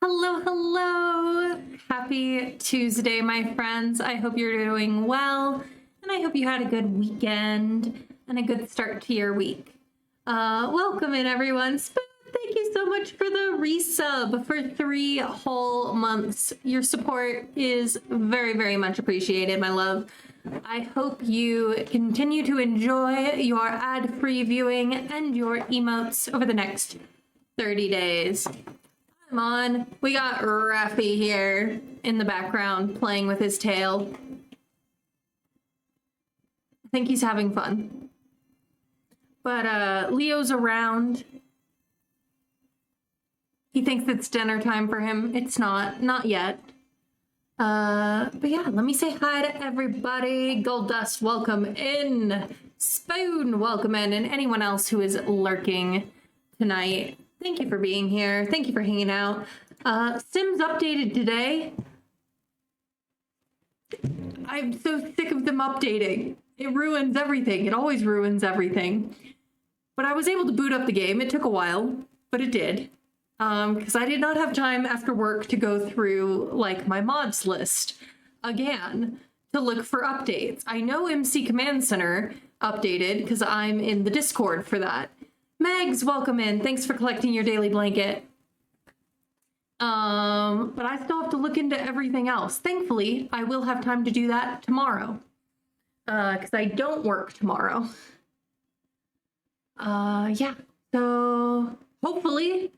Hello, hello. Happy Tuesday, my friends. I hope you're doing well, and I hope you had a good weekend and a good start to your week. Welcome in, everyone. Spoon, thank you so much for the resub for 3 whole months. Your support is very, very much appreciated, my love. I hope you continue to enjoy your ad-free viewing and your emotes over the next 30 days. Come on. We got Raffy here in the background playing with his tail. I think he's having fun. But Leo's around. He thinks it's dinner time for him. It's not yet. But yeah, let me say hi to everybody. Gold Dust, welcome in. Spoon, welcome in. And anyone else who is lurking tonight. Thank you for being here. Thank you for hanging out. Sims updated today. I'm so sick of them updating. It ruins everything. It always ruins everything. But I was able to boot up the game. It took a while, but it did. Because I did not have time after work to go through, like, my mods list again to look for updates. I know MC Command Center updated because I'm in the Discord for that. Megs, welcome in. Thanks for collecting your daily blanket. But I still have to look into everything else. Thankfully, I will have time to do that tomorrow. Because I don't work tomorrow. Yeah. So, hopefully,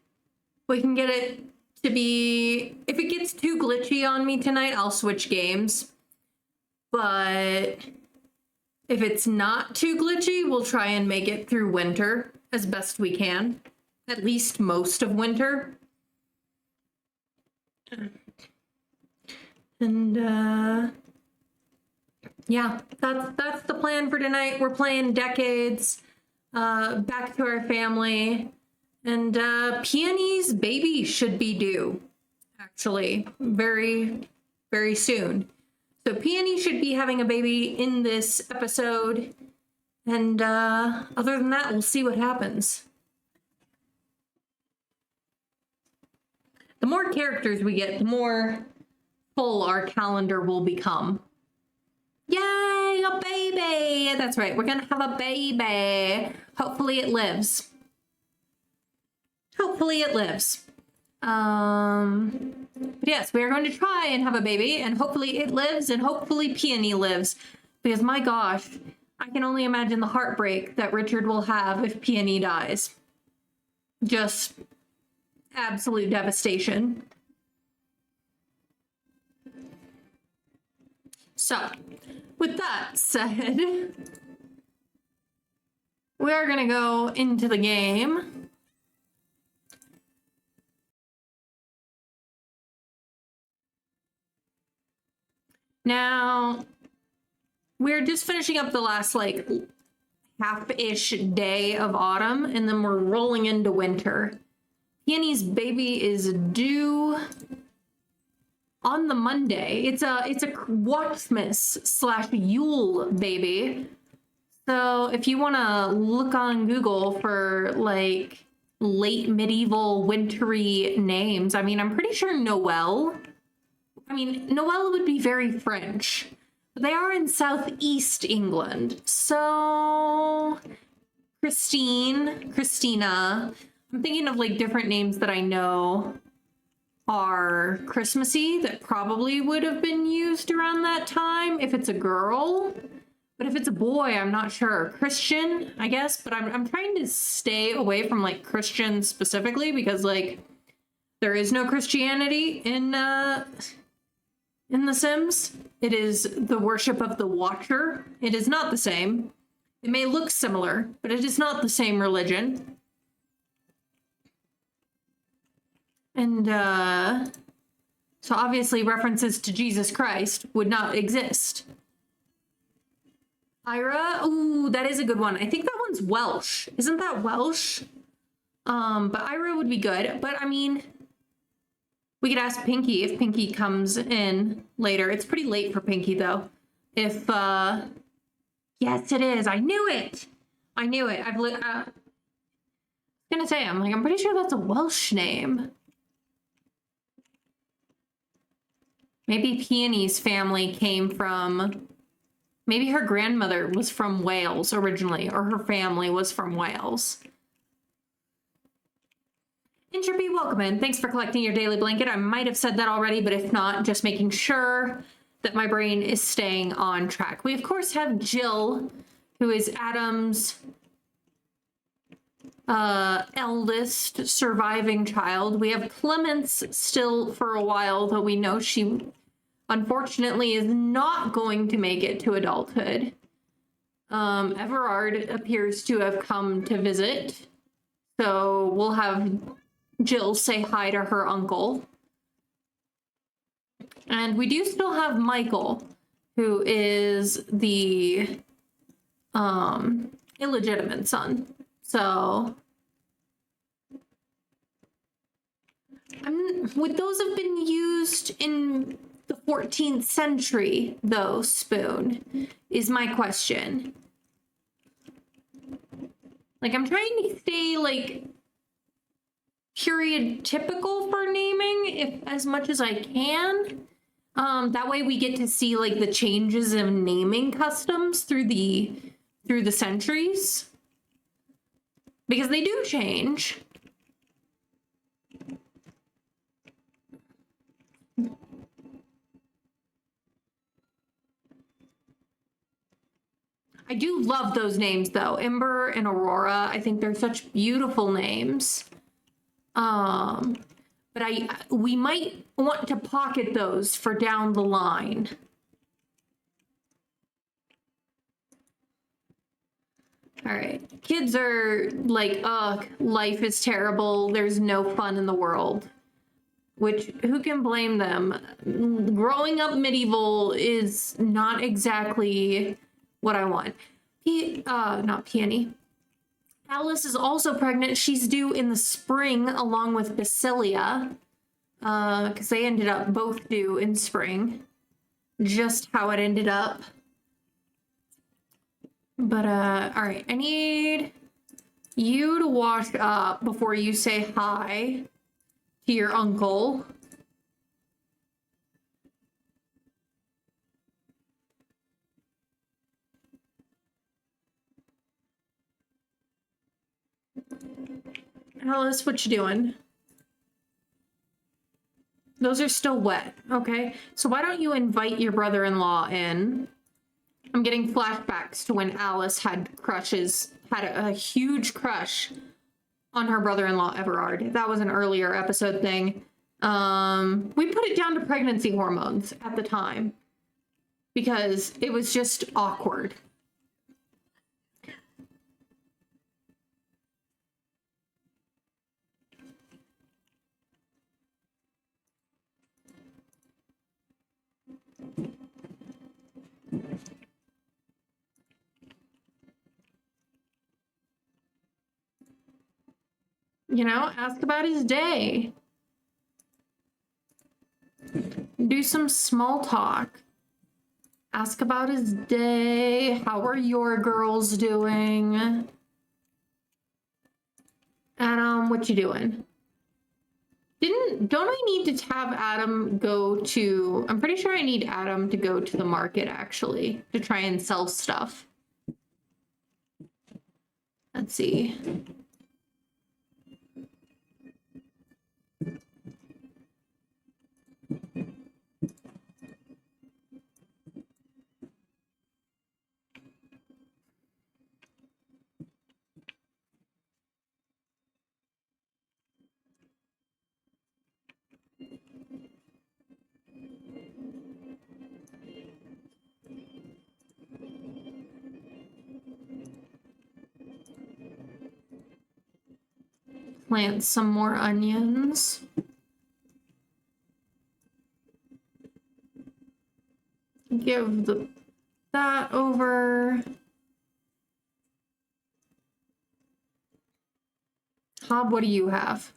we can get it to be... If it gets too glitchy on me tonight, I'll switch games. But if it's not too glitchy, we'll try and make it through winter as best we can. At least most of winter. And yeah, that's the plan for tonight. We're playing Decades, Back to Our Family, and Peony's baby should be due, actually, very, very soon. So Peony should be having a baby in this episode. And other than that, we'll see what happens. The more characters we get, the more full our calendar will become. Yay, a baby! That's right, we're gonna have a baby. Hopefully it lives. Hopefully it lives. But yes, we are going to try and have a baby, and hopefully it lives, and hopefully Peony lives. Because my gosh, I can only imagine the heartbreak that Richard will have if Peony dies. Just absolute devastation. So, with that said, we are going to go into the game. Now, we're just finishing up the last, like, half-ish day of autumn, and then we're rolling into winter. Peony's baby is due on the Monday. It's a Watchmas / Yule baby. So if you want to look on Google for, like, late medieval wintry names, I mean, I'm pretty sure Noel. I mean, Noel would be very French. They are in southeast England. So, Christina. I'm thinking of like different names that I know are Christmassy that probably would have been used around that time if it's a girl. But if it's a boy, I'm not sure. Christian, I guess. But I'm trying to stay away from like Christian specifically because like there is no Christianity in The Sims. It is the worship of the Watcher. It is not the same. It may look similar, but it is not the same religion. And so obviously references to Jesus Christ would not exist. Ira, ooh, that is a good one. I think that one's Welsh. Isn't that Welsh? But Ira would be good. But I mean, we could ask Pinky if Pinky comes in later. It's pretty late for Pinky, though. If, yes, it is. I knew it. I knew it. I was gonna say, I'm pretty sure that's a Welsh name. Maybe Peony's family came from, maybe her grandmother was from Wales originally, or her family was from Wales. Entropy, welcome in. Thanks for collecting your daily blanket. I might have said that already, but if not, just making sure that my brain is staying on track. We, of course, have Jill, who is Adam's eldest surviving child. We have Clemence still for a while, though we know she unfortunately is not going to make it to adulthood. Everard appears to have come to visit, so we'll have Jill say hi to her uncle. And we do still have Michael, who is the illegitimate son. So would those have been used in the 14th century, though, Spoon, is my question. Like, I'm trying to stay, like, period typical for naming, if as much as I can. That way we get to see, like, the changes in naming customs through the centuries. Because they do change. I do love those names, though. Ember and Aurora. I think they're such beautiful names. But we might want to pocket those for down the line. All right. Kids are like, ugh, life is terrible. There's no fun in the world. Which, who can blame them? Growing up medieval is not exactly what I want. Not Peony. Alice is also pregnant. She's due in the spring along with Basilia. Because they ended up both due in spring. Just how it ended up. But, alright. I need you to wash up before you say hi to your uncle. Alice, what you doing? Those are still wet, okay? So why don't you invite your brother-in-law in? I'm getting flashbacks to when Alice had a huge crush on her brother-in-law Everard. That was an earlier episode thing. We put it down to pregnancy hormones at the time because it was just awkward. You know, ask about his day. Do some small talk. Ask about his day. How are your girls doing? Adam, what you doing? Don't I need to have Adam go to... I'm pretty sure I need Adam to go to the market, actually, to try and sell stuff. Let's see. Plant some more onions. Give that over. Hob, what do you have?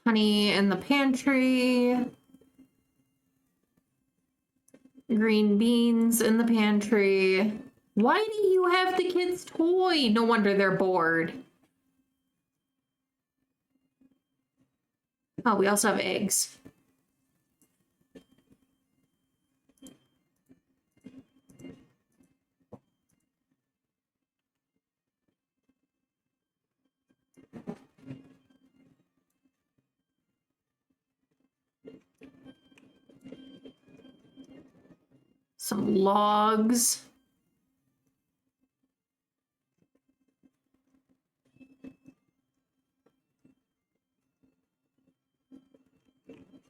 Honey in the pantry. green beans in the pantry. Why do you have the kids' toy? No wonder they're bored. Oh, we also have eggs. Some logs.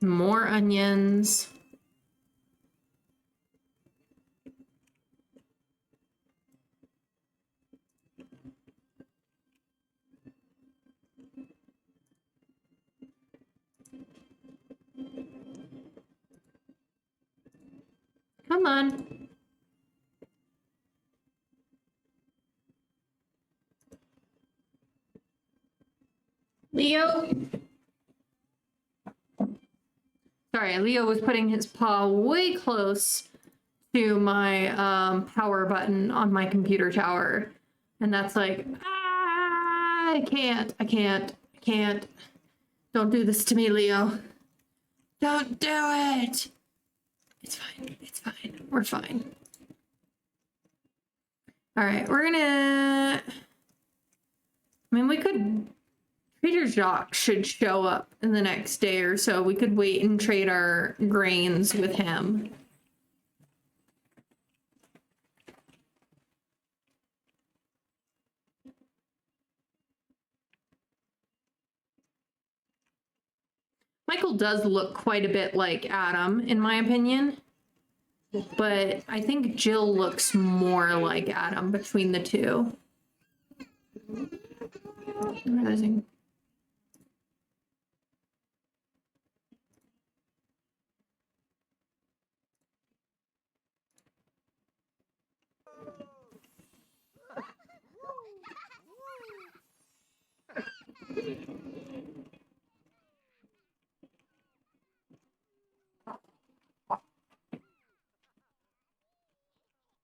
More onions. Come on. Leo. Sorry, Leo was putting his paw way close to my power button on my computer tower. And that's like, I can't. Don't do this to me, Leo. Don't do it. It's fine. We're fine. All right, we're gonna, I mean, we could, Trader Jacques should show up in the next day or so. We could wait and trade our grains with him. Michael does look quite a bit like Adam, in my opinion. But I think Jill looks more like Adam between the two. Amazing.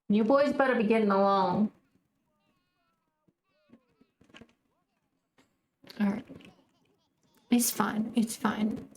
You boys better be getting along. All right. It's fine. It's fine.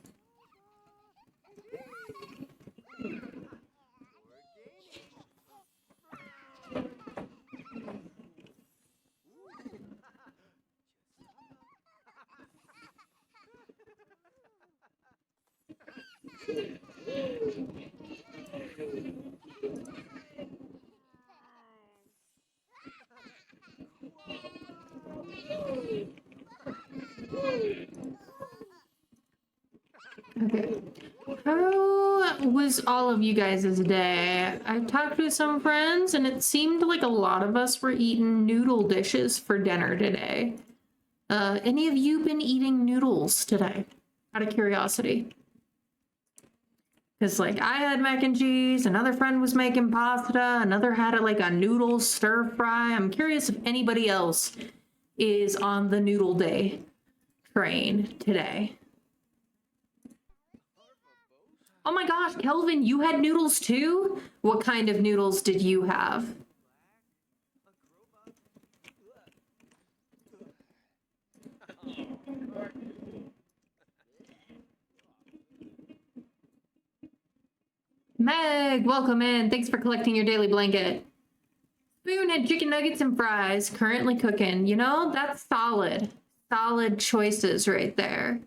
Okay. How was all of you guys' day? I talked with some friends and it seemed like a lot of us were eating noodle dishes for dinner today. Any of you been eating noodles today? Out of curiosity. Because, like, I had mac and cheese, another friend was making pasta, another had it like a noodle stir fry. I'm curious if anybody else is on the noodle day train today. Oh my gosh, Kelvin, you had noodles too? What kind of noodles did you have? Meg, welcome in. Thanks for collecting your daily blanket. Spoon had chicken nuggets and fries, currently cooking. You know, that's solid. Solid choices right there.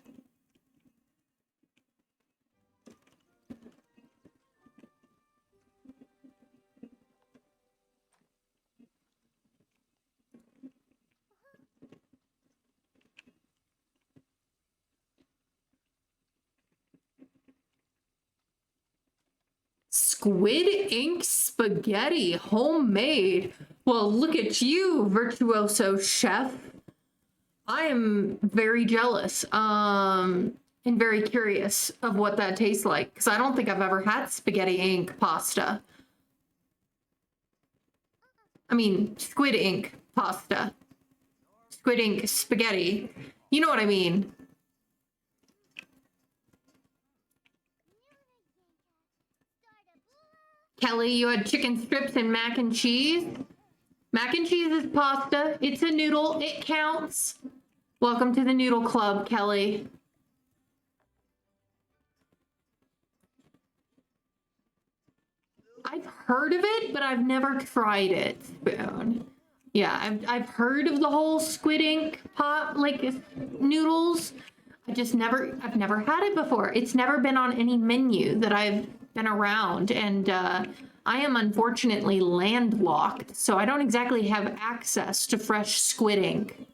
Squid ink spaghetti, homemade. Well, look at you, virtuoso chef. I am very jealous, and very curious of what that tastes like, because I don't think I've ever had spaghetti ink pasta. I mean, squid ink pasta. Squid ink spaghetti. You know what I mean. Kelly, you had chicken strips and mac and cheese. Mac and cheese is pasta. It's a noodle. It counts. Welcome to the noodle club, Kelly. I've heard of it, but I've never tried it, Spoon. Yeah, I've heard of the whole Squid Ink pot, like noodles. I've never had it before. It's never been on any menu that I've been around. And I am unfortunately landlocked, so I don't exactly have access to fresh Squid Ink.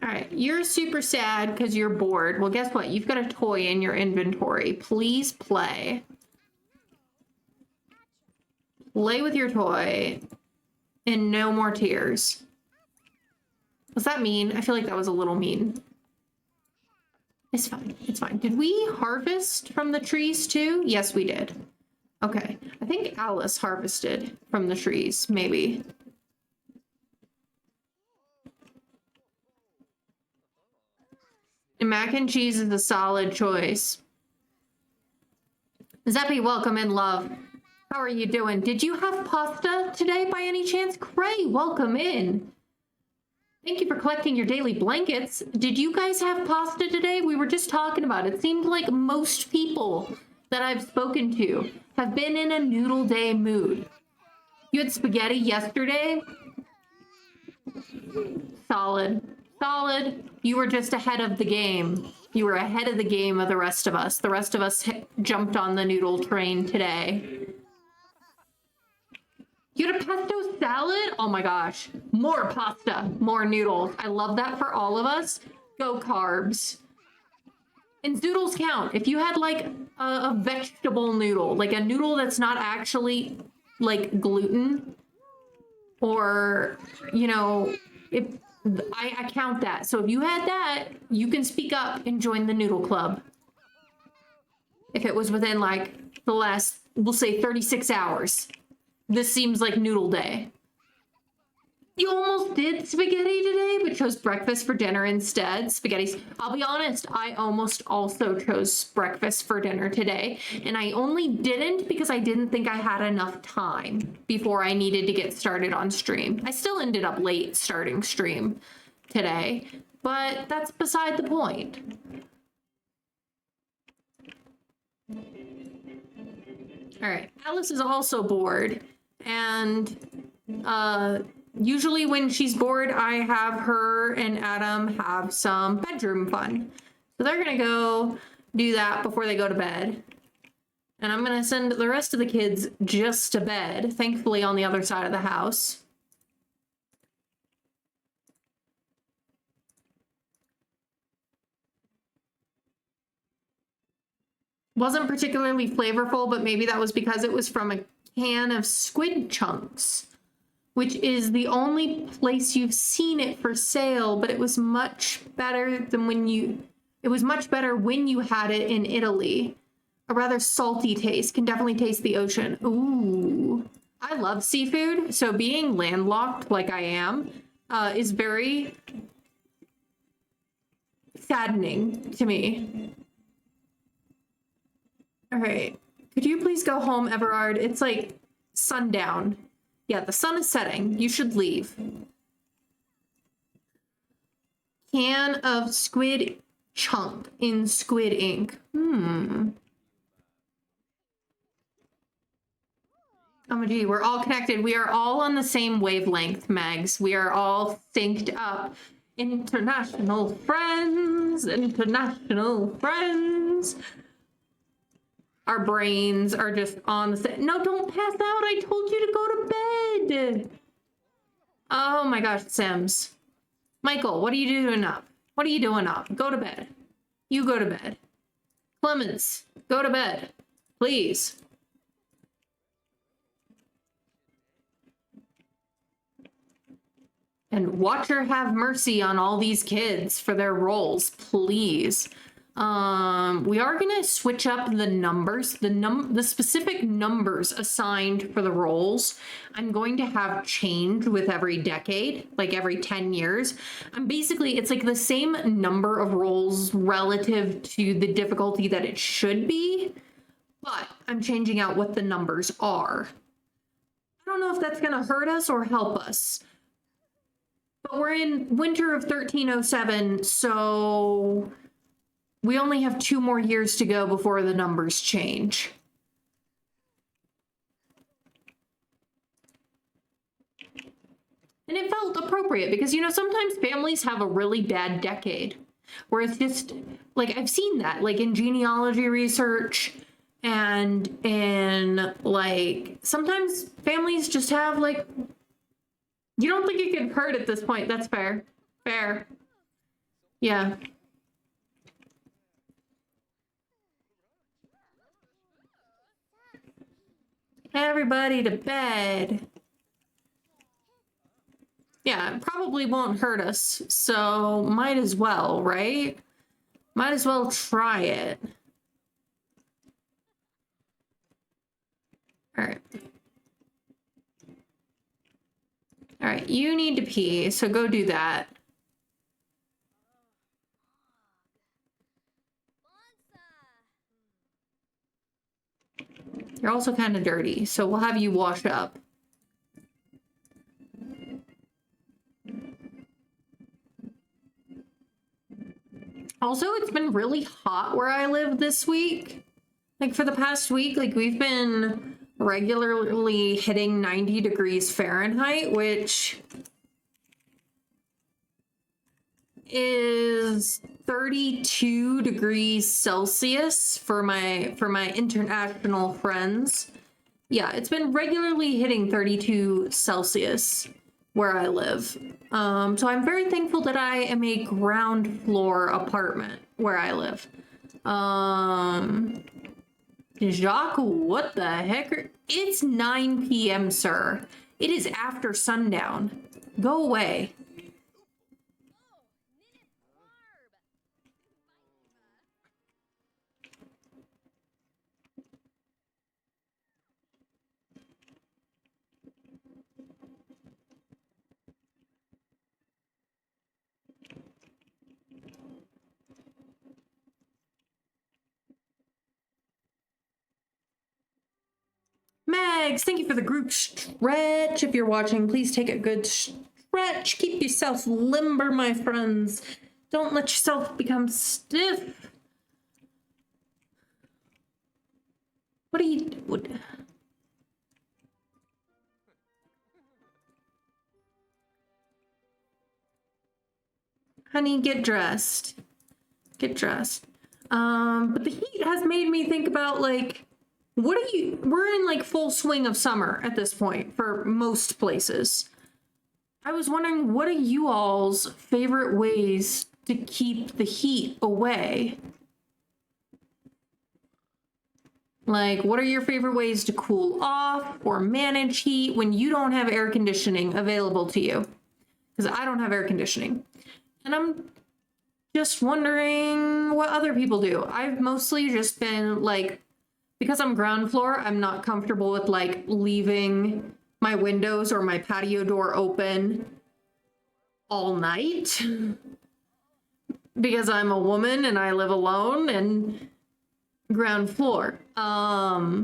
All right, you're super sad because you're bored. Well, guess what? You've got a toy in your inventory. Please play. Play with your toy and no more tears. Was that mean? I feel like that was a little mean. It's fine. It's fine. Did we harvest from the trees too? Yes, we did. Okay. I think Alice harvested from the trees, maybe. And mac and cheese is a solid choice. Zeppy, welcome in, love. How are you doing? Did you have pasta today by any chance? Cray, welcome in. Thank you for collecting your daily blankets. Did you guys have pasta today? We were just talking about it. It seemed like most people that I've spoken to have been in a noodle day mood. You had spaghetti yesterday? Solid. Solid. You were just ahead of the game. You were ahead of the game of the rest of us. The rest of us jumped on the noodle train today. You had a pesto salad? Oh my gosh. More pasta, more noodles. I love that for all of us. Go carbs. And zoodles count. If you had like a vegetable noodle, like a noodle that's not actually like gluten, or, you know, if I count that. So if you had that, you can speak up and join the noodle club. If it was within like the last, we'll say 36 hours. This seems like noodle day. You almost did spaghetti today, but chose breakfast for dinner instead. Spaghetti's. I'll be honest, I almost also chose breakfast for dinner today. And I only didn't because I didn't think I had enough time before I needed to get started on stream. I still ended up late starting stream today, but that's beside the point. All right, Alice is also bored, and usually when she's bored, I have her and Adam have some bedroom fun. So they're gonna go do that before they go to bed. And I'm gonna send the rest of the kids just to bed, thankfully on the other side of the house. Wasn't particularly flavorful, but maybe that was because it was from a can of squid chunks, which is the only place you've seen it for sale, but it was much better than it was much better when you had it in Italy. A rather salty taste, can definitely taste the ocean. Ooh, I love seafood, so being landlocked like I am is very saddening to me. All right, could you please go home, Everard? It's like sundown. Yeah, the sun is setting. You should leave. Can of squid chunk in Squid Ink. Oh my gee, we're all connected. We are all on the same wavelength, Megs. We are all synced up. International friends, international friends. Our brains are just on the same. No, don't pass out. I told you to go to bed. Oh my gosh, Sims. Michael, what are you doing up? What are you doing up? Go to bed. You go to bed. Clemens, go to bed. Please. And watch her have mercy on all these kids for their roles, please. We are gonna switch up the numbers, the specific numbers assigned for the roles. I'm going to have change with every decade, like every 10 years. It's like the same number of roles relative to the difficulty that it should be, but I'm changing out what the numbers are. I don't know if that's gonna hurt us or help us. But we're in winter of 1307, so we only have 2 more years to go before the numbers change. And it felt appropriate because, you know, sometimes families have a really bad decade where it's just, like, I've seen that, like, in genealogy research and in, like, sometimes families just have, like, you don't think it could hurt at this point. That's fair. Fair. Yeah. Everybody to bed. Yeah, it probably won't hurt us, so might as well, right? Might as well try it. All right. All right, you need to pee, so go do that. You're also kind of dirty, so we'll have you wash up. Also, it's been really hot where I live this week. Like, for the past week, like, we've been regularly hitting 90 degrees Fahrenheit, which is 32 degrees Celsius for my international friends. Yeah, it's been regularly hitting 32 Celsius where I live. So I'm very thankful that I am a ground floor apartment where I live. Jacques, what the heck? It's 9 p.m., sir. It is after sundown. Go away. Megs, thank you for the group stretch. If you're watching, please take a good stretch. Keep yourself limber, my friends. Don't let yourself become stiff. What are you... What? Honey, get dressed. Get dressed. But the heat has made me think about, like, we're in, like, full swing of summer at this point for most places. I was wondering, what are you all's favorite ways to keep the heat away? Like, what are your favorite ways to cool off or manage heat when you don't have air conditioning available to you? Because I don't have air conditioning. And I'm just wondering what other people do. I've mostly just been, like, because I'm ground floor, I'm not comfortable with, like, leaving my windows or my patio door open all night. Because I'm a woman and I live alone and ground floor. But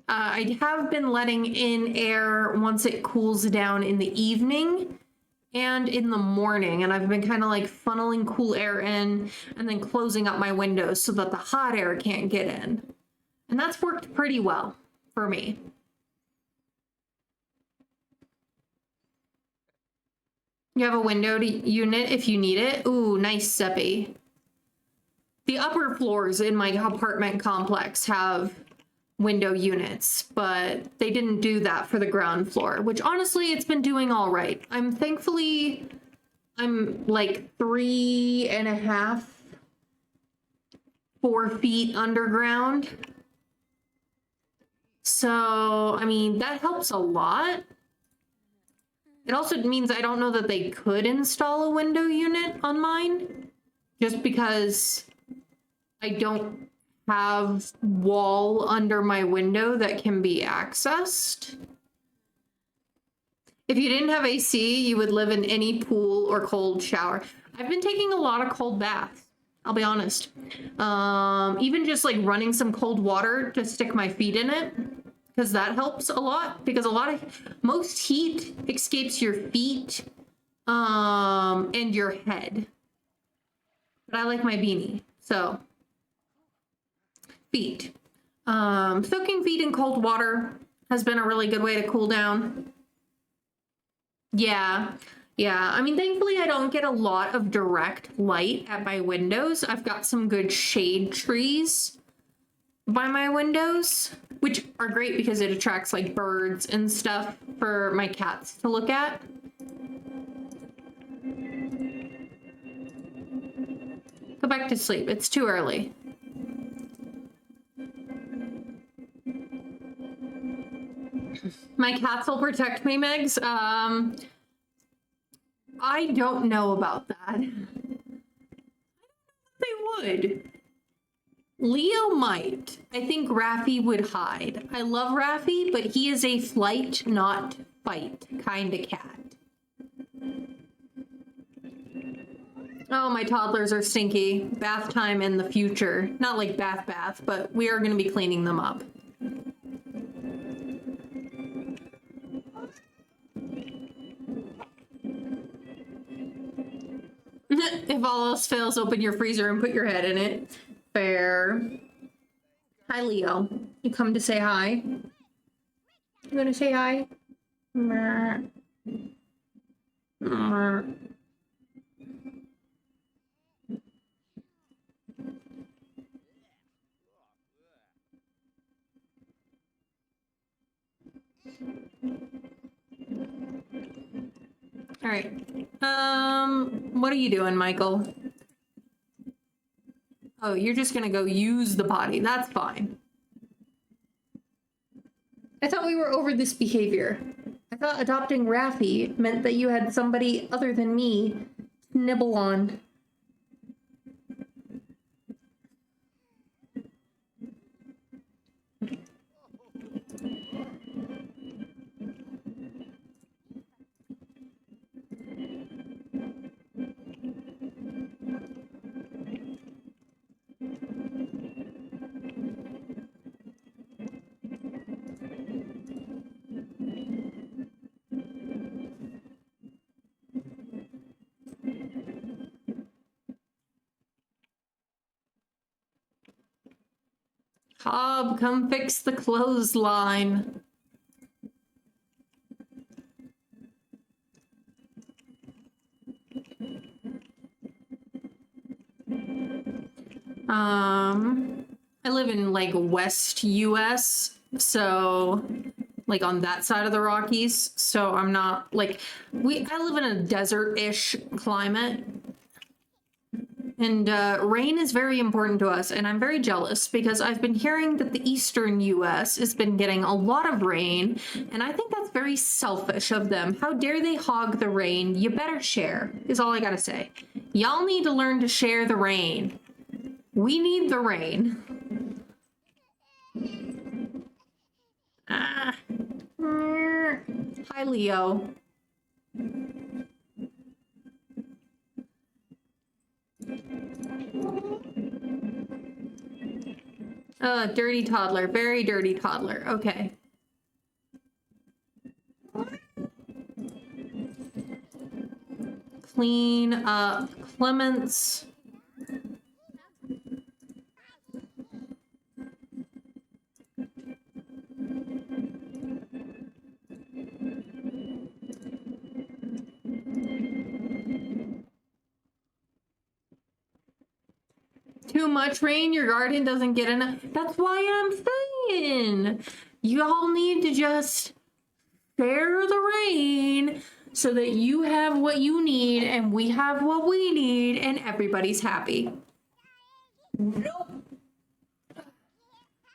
I have been letting in air once it cools down in the evening and in the morning, and I've been kind of like funneling cool air in and then closing up my windows so that the hot air can't get in. And that's worked pretty well for me. You have a window unit if you need it. Ooh, nice, Seppi. The upper floors in my apartment complex have window units, but they didn't do that for the ground floor, which honestly, it's been doing all right. I'm like 3.5, 4 feet underground. So, I mean, that helps a lot. It also means I don't know that they could install a window unit on mine, just because I don't have wall under my window that can be accessed. If you didn't have AC, you would live in any pool or cold shower. I've been taking a lot of cold baths, I'll be honest. Even just like running some cold water to stick my feet in it, because that helps a lot, because most heat escapes your feet and your head. But I like my beanie, so feet. Soaking feet in cold water has been a really good way to cool down. Yeah. I mean, thankfully I don't get a lot of direct light at my windows. I've got some good shade trees by my windows, which are great because it attracts like birds and stuff for my cats to look at. Go back to sleep. It's too early. My cats will protect me, Megs. I don't know about that. They would. Leo might. I think Raffi would hide. I love Raffi, but he is a flight, not fight kind of cat. Oh, my toddlers are stinky. Bath time in the future. Not like bath, but we are going to be cleaning them up. If all else fails, open your freezer and put your head in it. Fair. Hi, Leo. You come to say hi? You gonna say hi? All right. What are you doing, Michael? Oh, you're just gonna go use the potty. That's fine. I thought we were over this behavior. I thought adopting Raffi meant that you had somebody other than me to nibble on. Hob, come fix the clothesline. I live in like West US, so like on that side of the Rockies, so I'm not like I live in a desert-ish climate. And rain is very important to us, and I'm very jealous because I've been hearing that the eastern US has been getting a lot of rain, and I think that's very selfish of them. How dare they hog the rain? You better share, is all I gotta say. Y'all need to learn to share the rain. We need the rain. Ah. Hi, Leo. Dirty toddler. Very dirty toddler. Okay. Clean up Clements. Too much rain, your garden doesn't get enough. That's why I'm saying y'all need to just share the rain so that you have what you need and we have what we need and everybody's happy. Nope.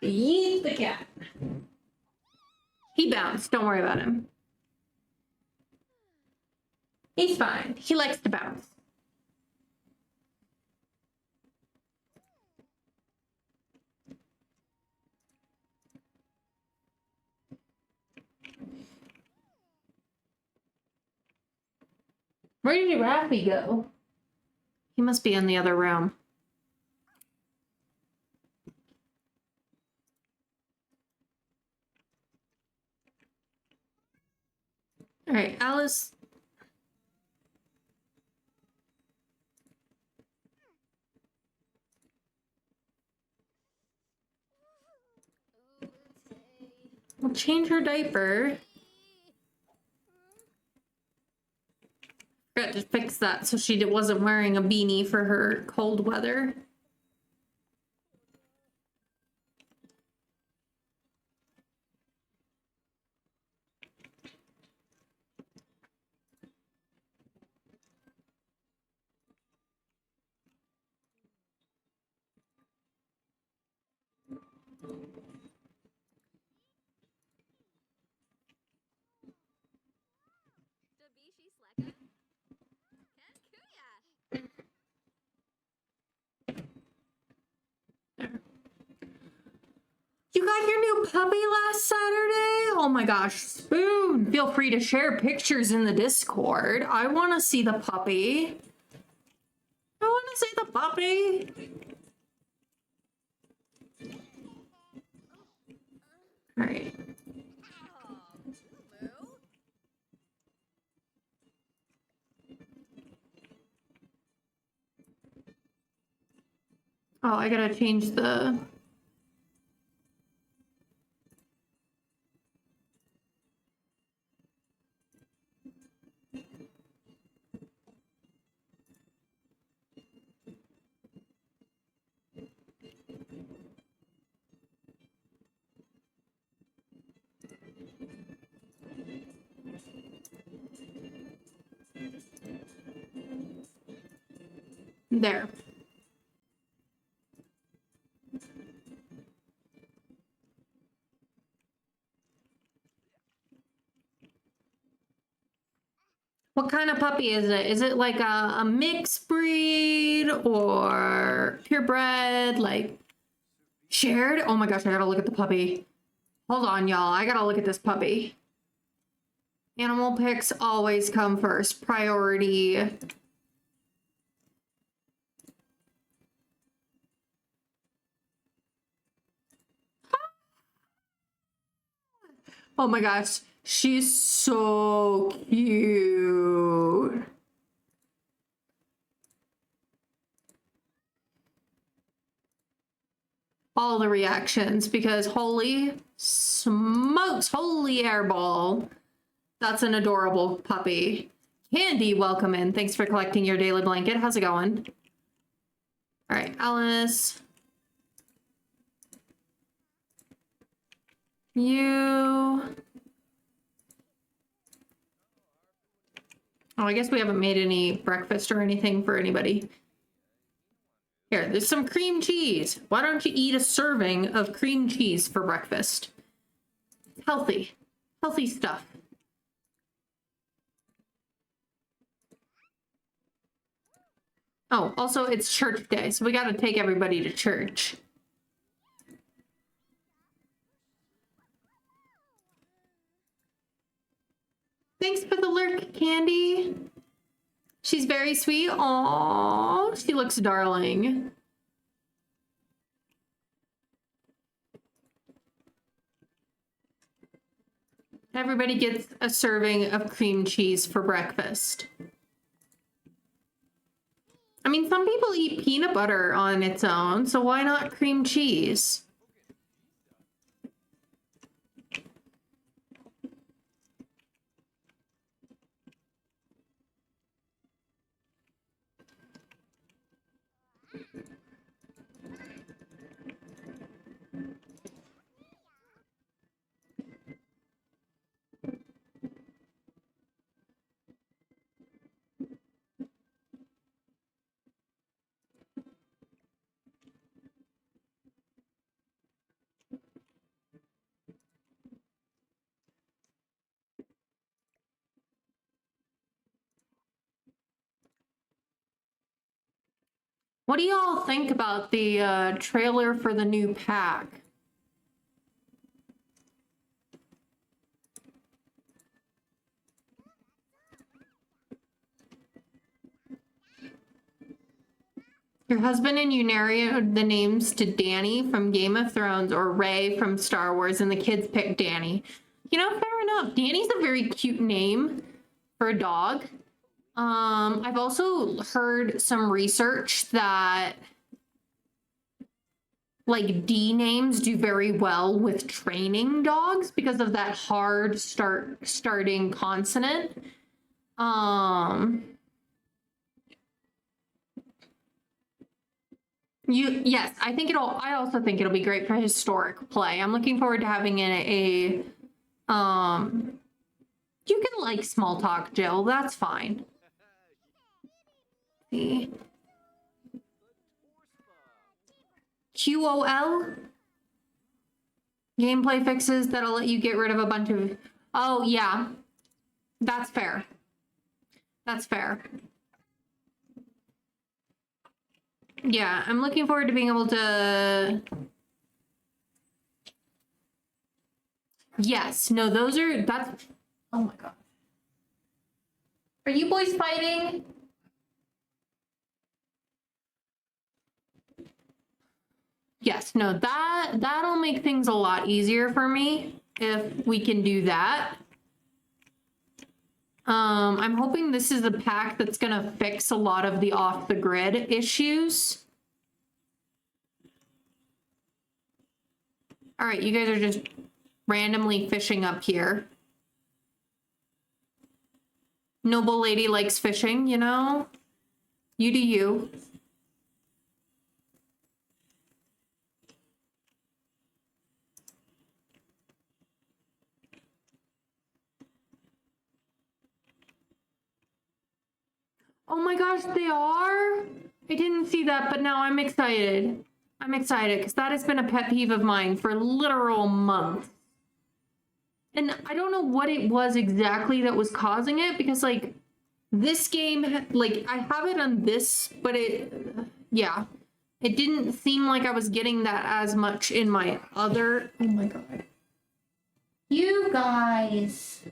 Yeet the cat. He bounced. Don't worry about him. He's fine. He likes to bounce. Where did Raffy go? He must be in the other room. All right, Alice. We'll change her diaper. Forgot to fix that so she wasn't wearing a beanie for her cold weather. You got your new puppy last Saturday? Oh my gosh, Spoon! Feel free to share pictures in the Discord. I want to see the puppy. I want to see the puppy. All right. Oh, I gotta change the... There. What kind of puppy is it? Is it like a mixed breed or purebred, like shared? Oh my gosh, I gotta look at the puppy. Hold on, y'all. I gotta look at this puppy. Animal pics always come first. Priority. Oh my gosh. She's so cute. All the reactions, because holy smokes, holy airball. That's an adorable puppy. Candy, welcome in. Thanks for collecting your daily blanket. How's it going? All right, Alice. You... Oh, I guess we haven't made any breakfast or anything for anybody. Here, there's some cream cheese. Why don't you eat a serving of cream cheese for breakfast? Healthy. Healthy stuff. Oh, also it's church day, so we gotta take everybody to church. Thanks for the lurk, Candy. She's very sweet. Aww, she looks darling. Everybody gets a serving of cream cheese for breakfast. I mean, some people eat peanut butter on its own, so why not cream cheese? What do y'all think about the trailer for the new pack? Your husband and you narrate the names to Danny from Game of Thrones or Rey from Star Wars, and the kids pick Danny. You know, fair enough. Danny's a very cute name for a dog. I've also heard some research that like D names do very well with training dogs because of that hard starting consonant. Yes, I also think it'll be great for historic play. I'm looking forward to having you can like small talk, Jill. That's fine. See. QOL gameplay fixes that'll let you get rid of a bunch of. Oh yeah, that's fair. That's fair. Yeah, I'm looking forward to being able to. Yes, no, that's. Oh my god. Are you boys fighting? Yes, no, that'll make things a lot easier for me if we can do that. I'm hoping this is a pack that's gonna fix a lot of the off the grid issues. All right, you guys are just randomly fishing up here. Noble lady likes fishing, you know? You do you. Oh my gosh, they are? I didn't see that, but now I'm excited. I'm excited because that has been a pet peeve of mine for literal months. And I don't know what it was exactly that was causing it because like this game, like I have it on this, but yeah, it didn't seem like I was getting that as much in my other. Oh my god. You guys.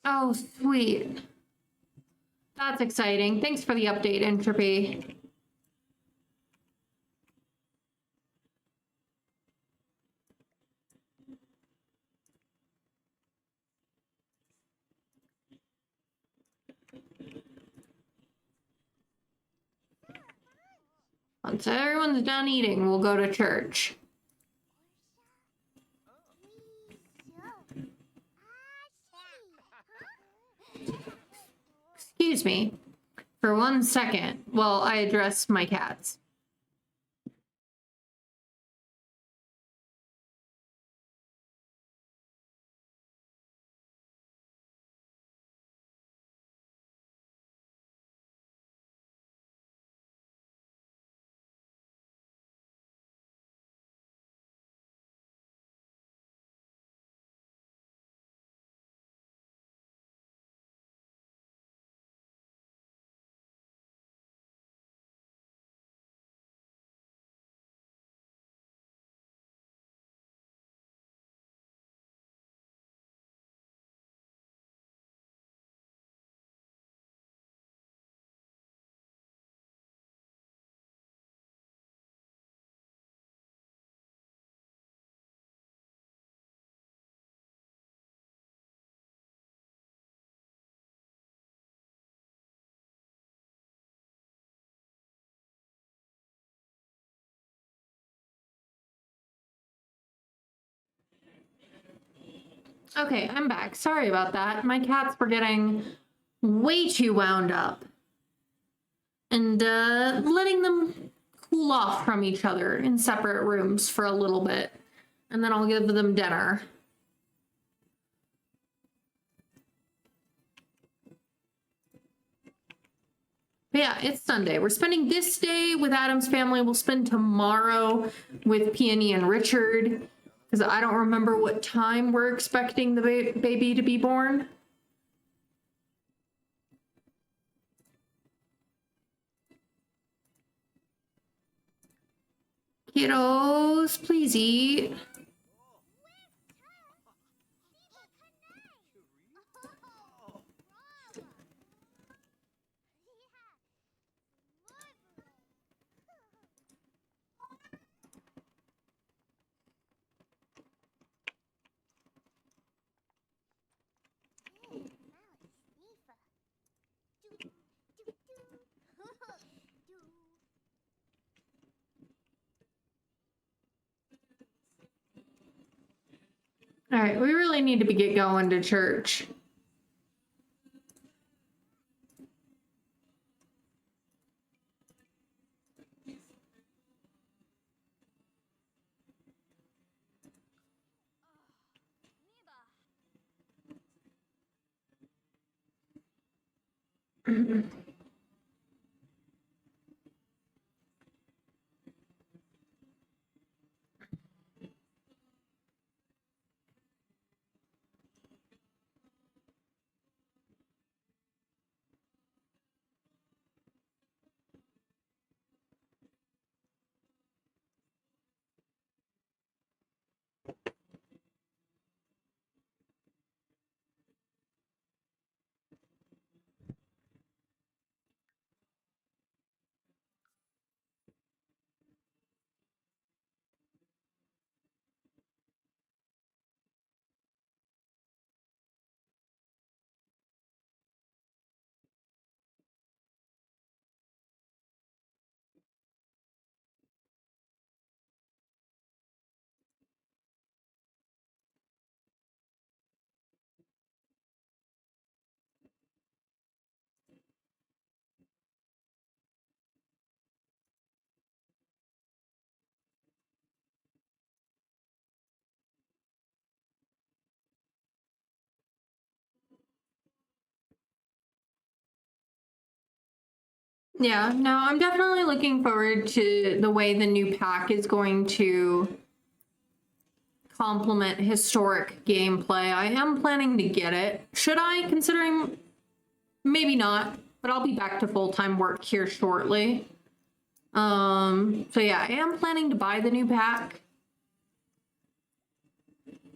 Oh, sweet. That's exciting. Thanks for the update, Entropy. Once everyone's done eating, we'll go to church. Excuse me for 1 second while I address my cats. Okay, I'm back. Sorry about that. My cats were getting way too wound up. And letting them cool off from each other in separate rooms for a little bit. And then I'll give them dinner. But yeah, it's Sunday. We're spending this day with Adam's family. We'll spend tomorrow with Peony and Richard. Because I don't remember what time we're expecting the baby to be born. Kiddos, please eat. All right, we really need to get going to church. Yeah, no, I'm definitely looking forward to the way the new pack is going to complement historic gameplay. I am planning to get it. Should I, considering maybe not, but I'll be back to full-time work here shortly. So yeah, I am planning to buy the new pack.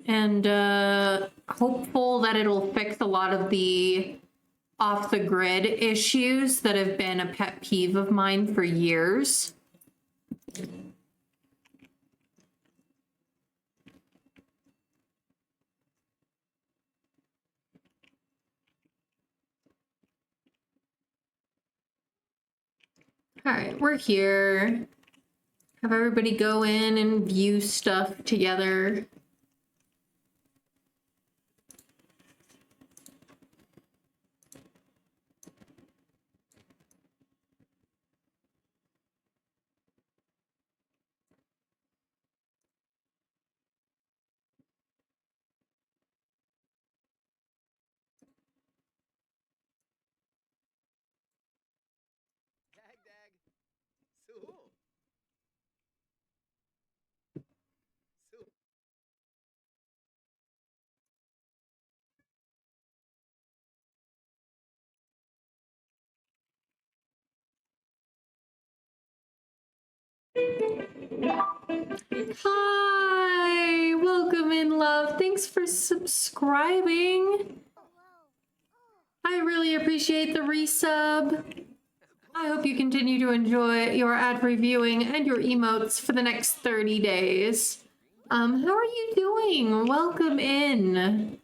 And hopeful that it'll fix a lot of the off the grid issues that have been a pet peeve of mine for years. All right, we're here. Have everybody go in and view stuff together. Hi, welcome in, love. Thanks for subscribing. I really appreciate the resub. I hope you continue to enjoy your ad-free viewing and your emotes for the next 30 days. How are you doing? Welcome in.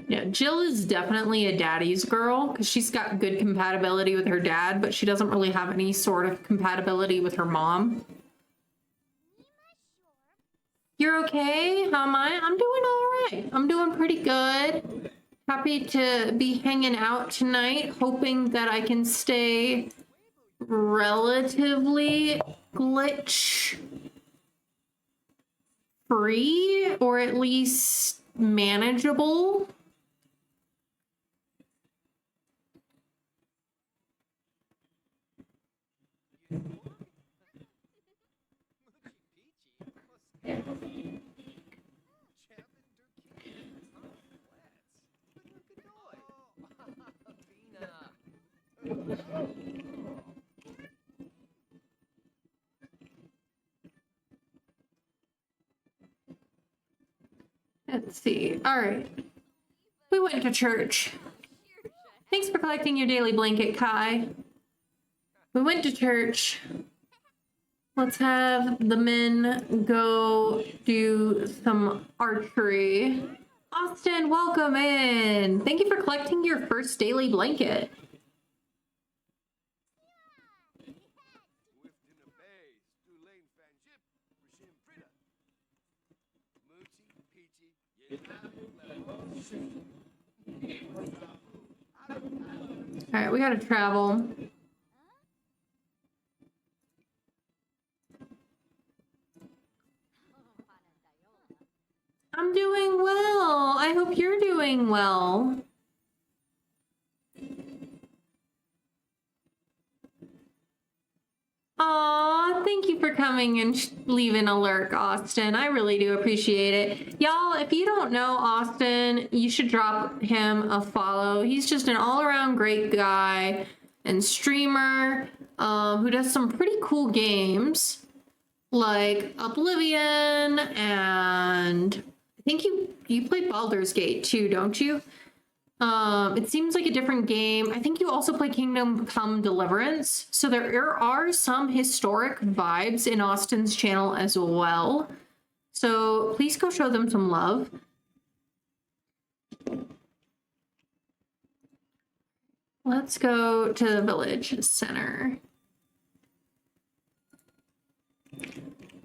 Yeah, Jill is definitely a daddy's girl because she's got good compatibility with her dad, but she doesn't really have any sort of compatibility with her mom. You're okay? How am I? I'm doing all right. I'm doing pretty good. Happy to be hanging out tonight, hoping that I can stay relatively glitch free or at least manageable. Let's see. All right. We went to church. Thanks for collecting your daily blanket, Kai. We went to church. Let's have the men go do some archery. Austin, welcome in. Thank you for collecting your first daily blanket. All right, we gotta travel. I'm doing well. I hope you're doing well. Aw, thank you for coming and leaving a lurk, Austin. I really do appreciate it. Y'all, if you don't know Austin, you should drop him a follow. He's just an all-around great guy and streamer who does some pretty cool games like Oblivion, and I think you play Baldur's Gate too, don't you? It seems like a different game. I think you also play Kingdom Come Deliverance. So there are some historic vibes in Austin's channel as well. So please go show them some love. Let's go to the village center.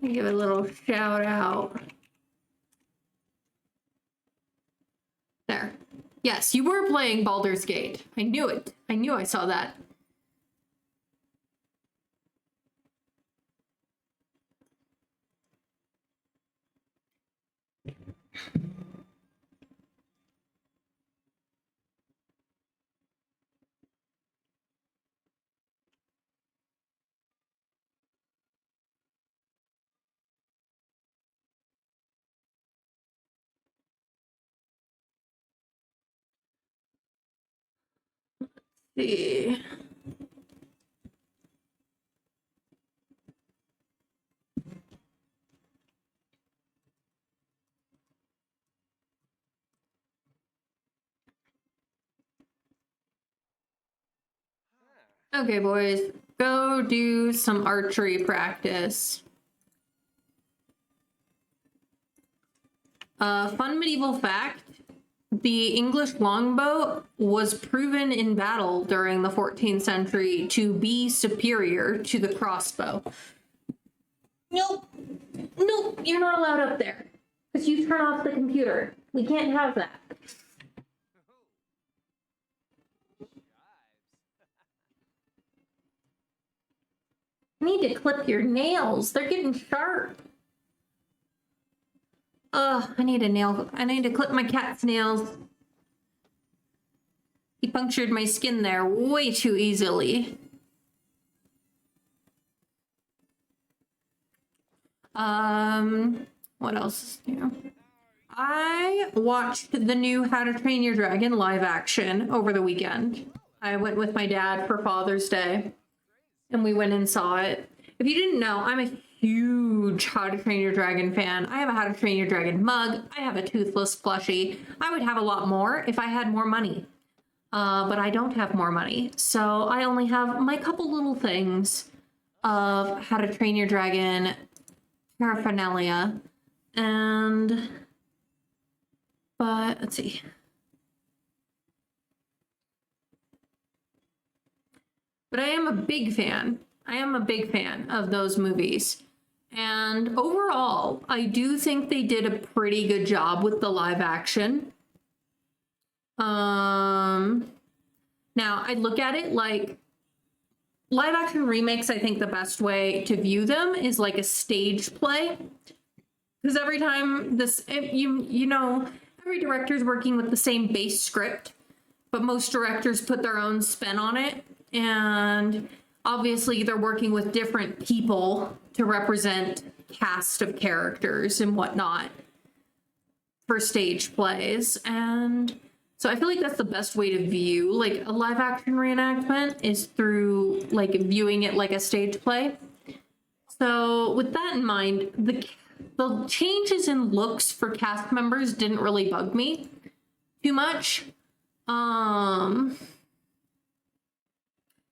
Give a little shout out. There. Yes, you were playing Baldur's Gate. I knew it. I knew I saw that. See. Okay, boys, go do some archery practice. Fun medieval fact. The English longbow was proven in battle during the 14th century to be superior to the crossbow. Nope. Nope, you're not allowed up there. Because you turn off the computer. We can't have that. I need to clip your nails. They're getting sharp. I need to clip my cat's nails. He punctured my skin there way too easily. What else is new? I watched the new How to Train Your Dragon live action over the weekend. I went with my dad for Father's Day, and we went and saw it. If you didn't know, I'm a huge How to Train Your Dragon fan. I have a How to Train Your Dragon mug. I have a Toothless plushie. I would have a lot more if I had more money. But I don't have more money. So I only have my couple little things of How to Train Your Dragon paraphernalia. But let's see. But I am a big fan. I am a big fan of those movies. And overall, I do think they did a pretty good job with the live action. Now, I look at it like live action remakes. I think the best way to view them is like a stage play. Because every time you know, every director's working with the same base script, but most directors put their own spin on it. And obviously they're working with different people to represent cast of characters and whatnot for stage plays. And so I feel like that's the best way to view like a live action reenactment is through like viewing it like a stage play. So with that in mind, the changes in looks for cast members didn't really bug me too much.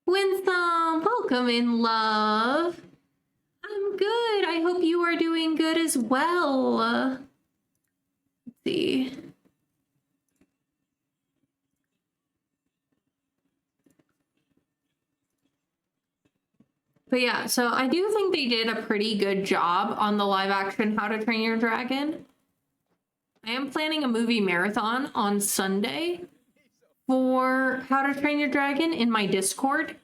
Winsome, welcome in, love. I'm good. I hope you are doing good as well. Let's see. But yeah, so I do think they did a pretty good job on the live action How to Train Your Dragon. I am planning a movie marathon on Sunday for How to Train Your Dragon in my Discord.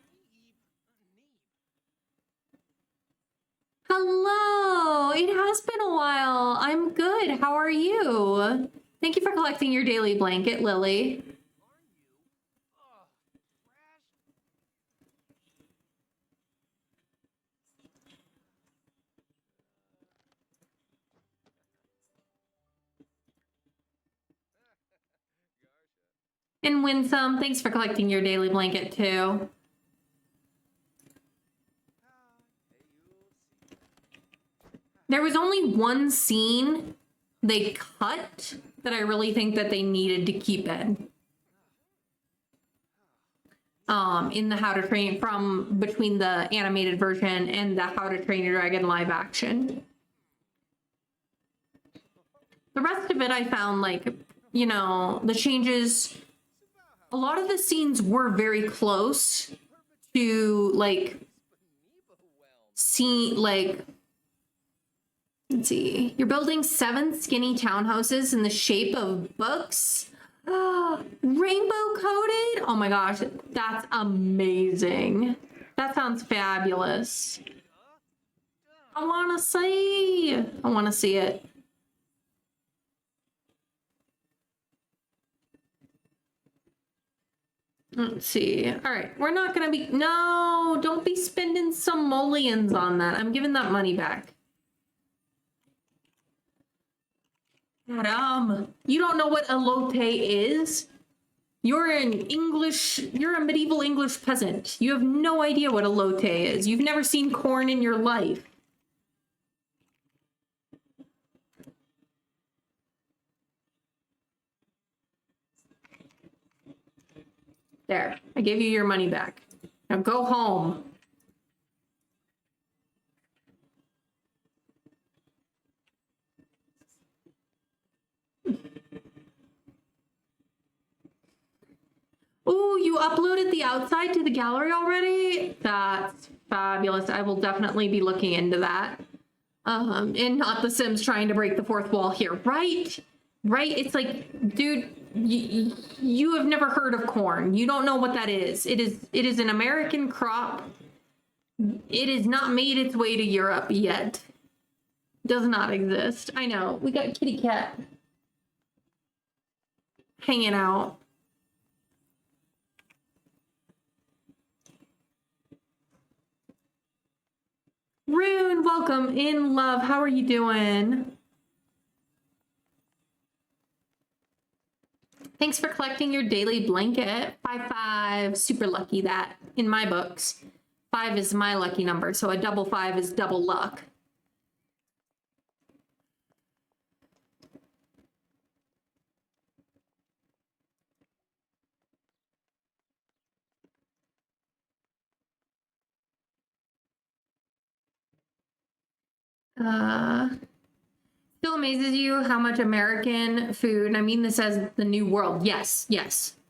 Hello, it has been a while. I'm good. How are you? Thank you for collecting your daily blanket, Lily. And Winsome, thanks for collecting your daily blanket too. There was only one scene they cut that I really think that they needed to keep in the How to Train from between the animated version and the How to Train Your Dragon live action. The rest of it I found like, you know, the changes, a lot of the scenes were very close to like let's see. You're building 7 skinny townhouses in the shape of books. Rainbow coated? Oh my gosh, that's amazing. That sounds fabulous. I want to see it. Let's see. All right, we're not gonna be, no, don't be spending some mullions on that. I'm giving that money back. Adam, you don't know what elote is? You're a medieval English peasant. You have no idea what elote is. You've never seen corn in your life. There, I gave you your money back. Now go home. Oh, you uploaded the outside to the gallery already? That's fabulous. I will definitely be looking into that. And not The Sims trying to break the fourth wall here, right? Right? It's like, dude, you have never heard of corn. You don't know what that is. It is an American crop. It has not made its way to Europe yet. Does not exist. I know. We got kitty cat hanging out. Rune, welcome in, love. How are you doing? Thanks for collecting your daily blanket. 5-5, super lucky that in my books. 5 is my lucky number, so a double 5 is double luck. Still amazes you how much American food, and I mean this as the New World. Yes,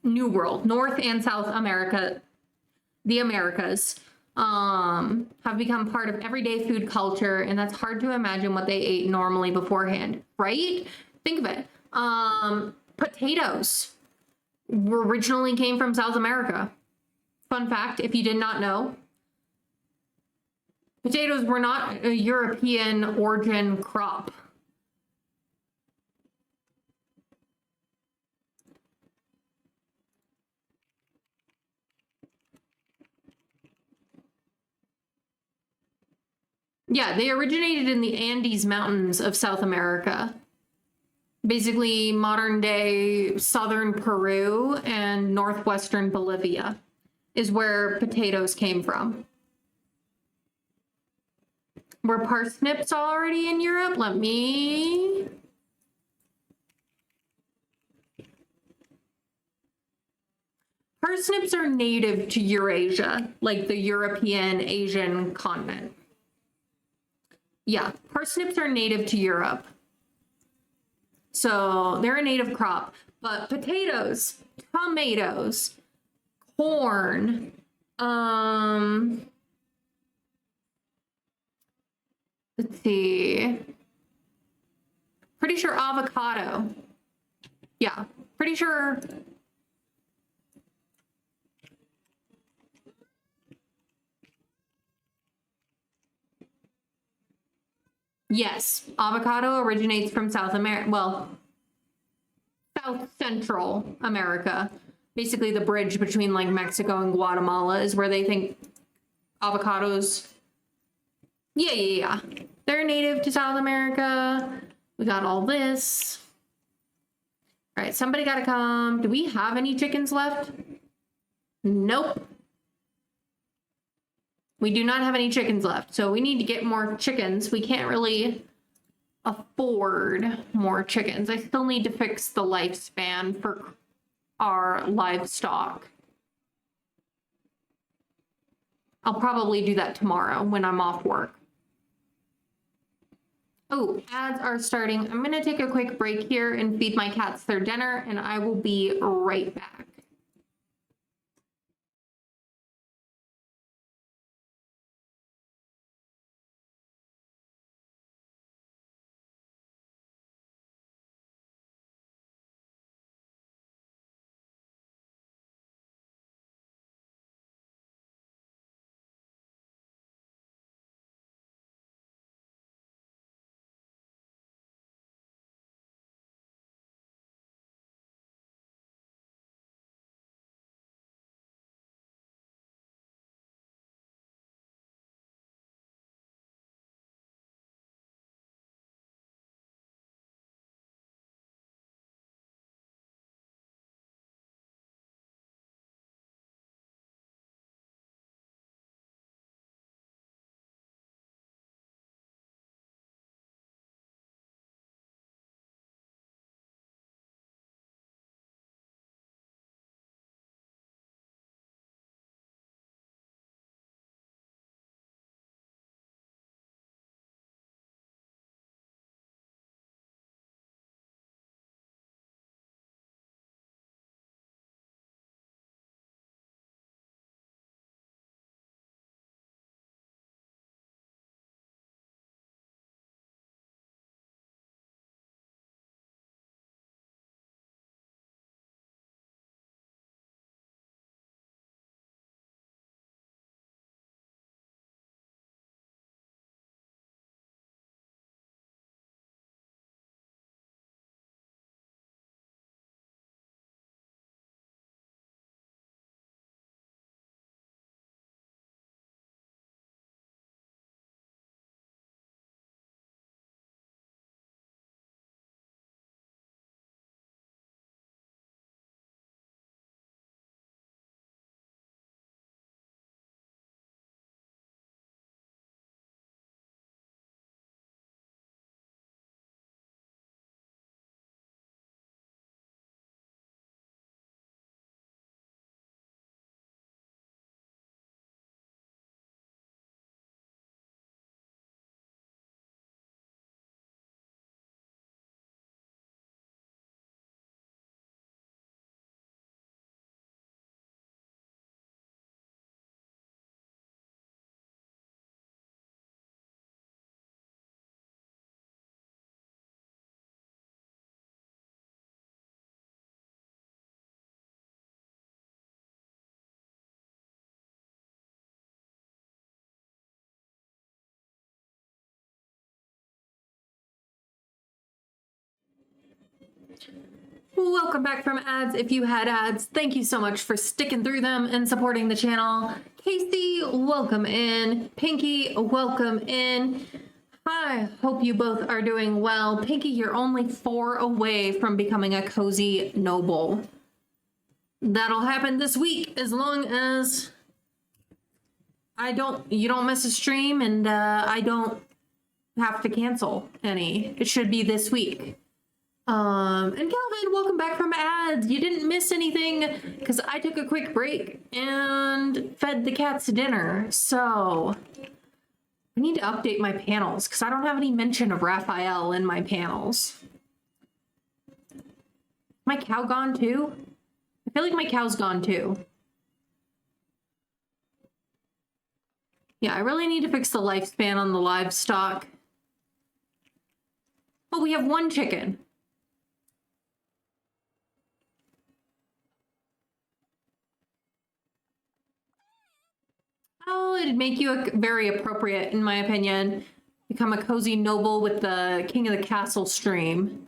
New World, North and South America, the Americas, have become part of everyday food culture, and that's hard to imagine what they ate normally beforehand, right? Think of it. Potatoes originally came from South America. Fun fact, if you did not know. Potatoes were not a European origin crop. Yeah, they originated in the Andes Mountains of South America. Basically, modern day southern Peru and northwestern Bolivia is where potatoes came from. Were parsnips already in Europe? Let me... Parsnips are native to Eurasia, like the European Asian continent. Yeah, parsnips are native to Europe. So they're a native crop. But potatoes, tomatoes, corn, let's see. Pretty sure avocado. Yeah, pretty sure. Yes, avocado originates from South America. Well, South Central America. Basically, the bridge between like Mexico and Guatemala is where they think avocados. Yeah. They're native to South America. We got all this. All right, somebody got to come. Do we have any chickens left? Nope. We do not have any chickens left, so we need to get more chickens. We can't really afford more chickens. I still need to fix the lifespan for our livestock. I'll probably do that tomorrow when I'm off work. Oh, ads are starting. I'm gonna take a quick break here and feed my cats their dinner, and I will be right back. Welcome back from ads. If you had ads, thank you so much for sticking through them and supporting the channel. Casey, welcome in. Pinky, welcome in. I hope you both are doing well. Pinky, you're only 4 away from becoming a cozy noble. That'll happen this week as long as you don't miss a stream and I don't have to cancel any. It should be this week. And Calvin, welcome back from ads. You didn't miss anything because I took a quick break and fed the cats dinner. So I need to update my panels because I don't have any mention of Raphael in my panels. My cow gone too? I feel like my cow's gone too. Yeah, I really need to fix the lifespan on the livestock. Oh, we have 1 chicken. Oh, it'd make you very appropriate, in my opinion. Become a cozy noble with the King of the Castle stream.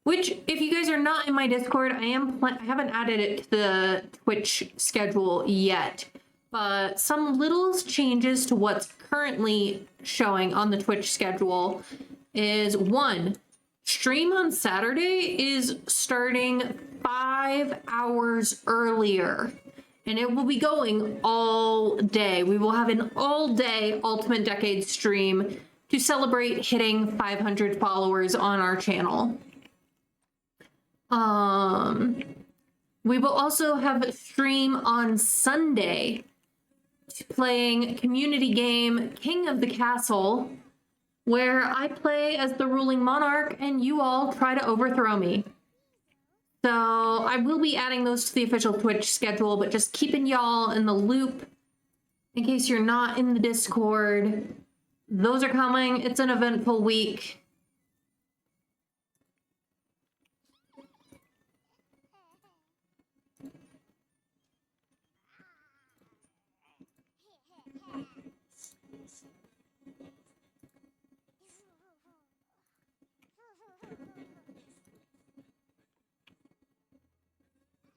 Which, if you guys are not in my Discord, I haven't added it to the Twitch schedule yet. But some little changes to what's currently showing on the Twitch schedule is 1, stream on Saturday is starting 5 hours earlier. And it will be going all day. We will have an all-day Ultimate Decade stream to celebrate hitting 500 followers on our channel. We will also have a stream on Sunday playing community game King of the Castle, where I play as the ruling monarch and you all try to overthrow me. So I will be adding those to the official Twitch schedule, but just keeping y'all in the loop in case you're not in the Discord. Those are coming. It's an eventful week.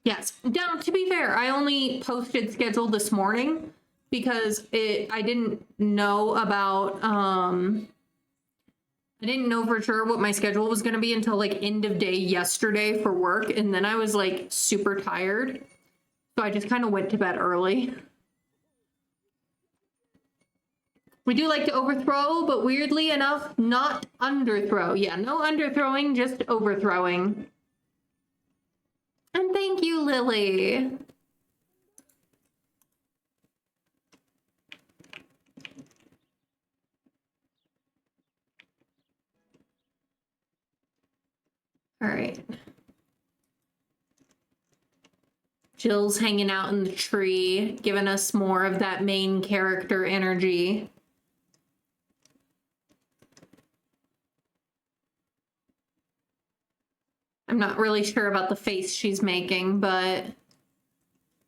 Yes. Now, to be fair, I only posted schedule this morning because I didn't know about, I didn't know for sure what my schedule was going to be until like end of day yesterday for work. And then I was like super tired. So I just kind of went to bed early. We do like to overthrow, but weirdly enough, not underthrow. Yeah, no underthrowing, just overthrowing. And thank you, Lily. All right. Jill's hanging out in the tree, giving us more of that main character energy. I'm not really sure about the face she's making, but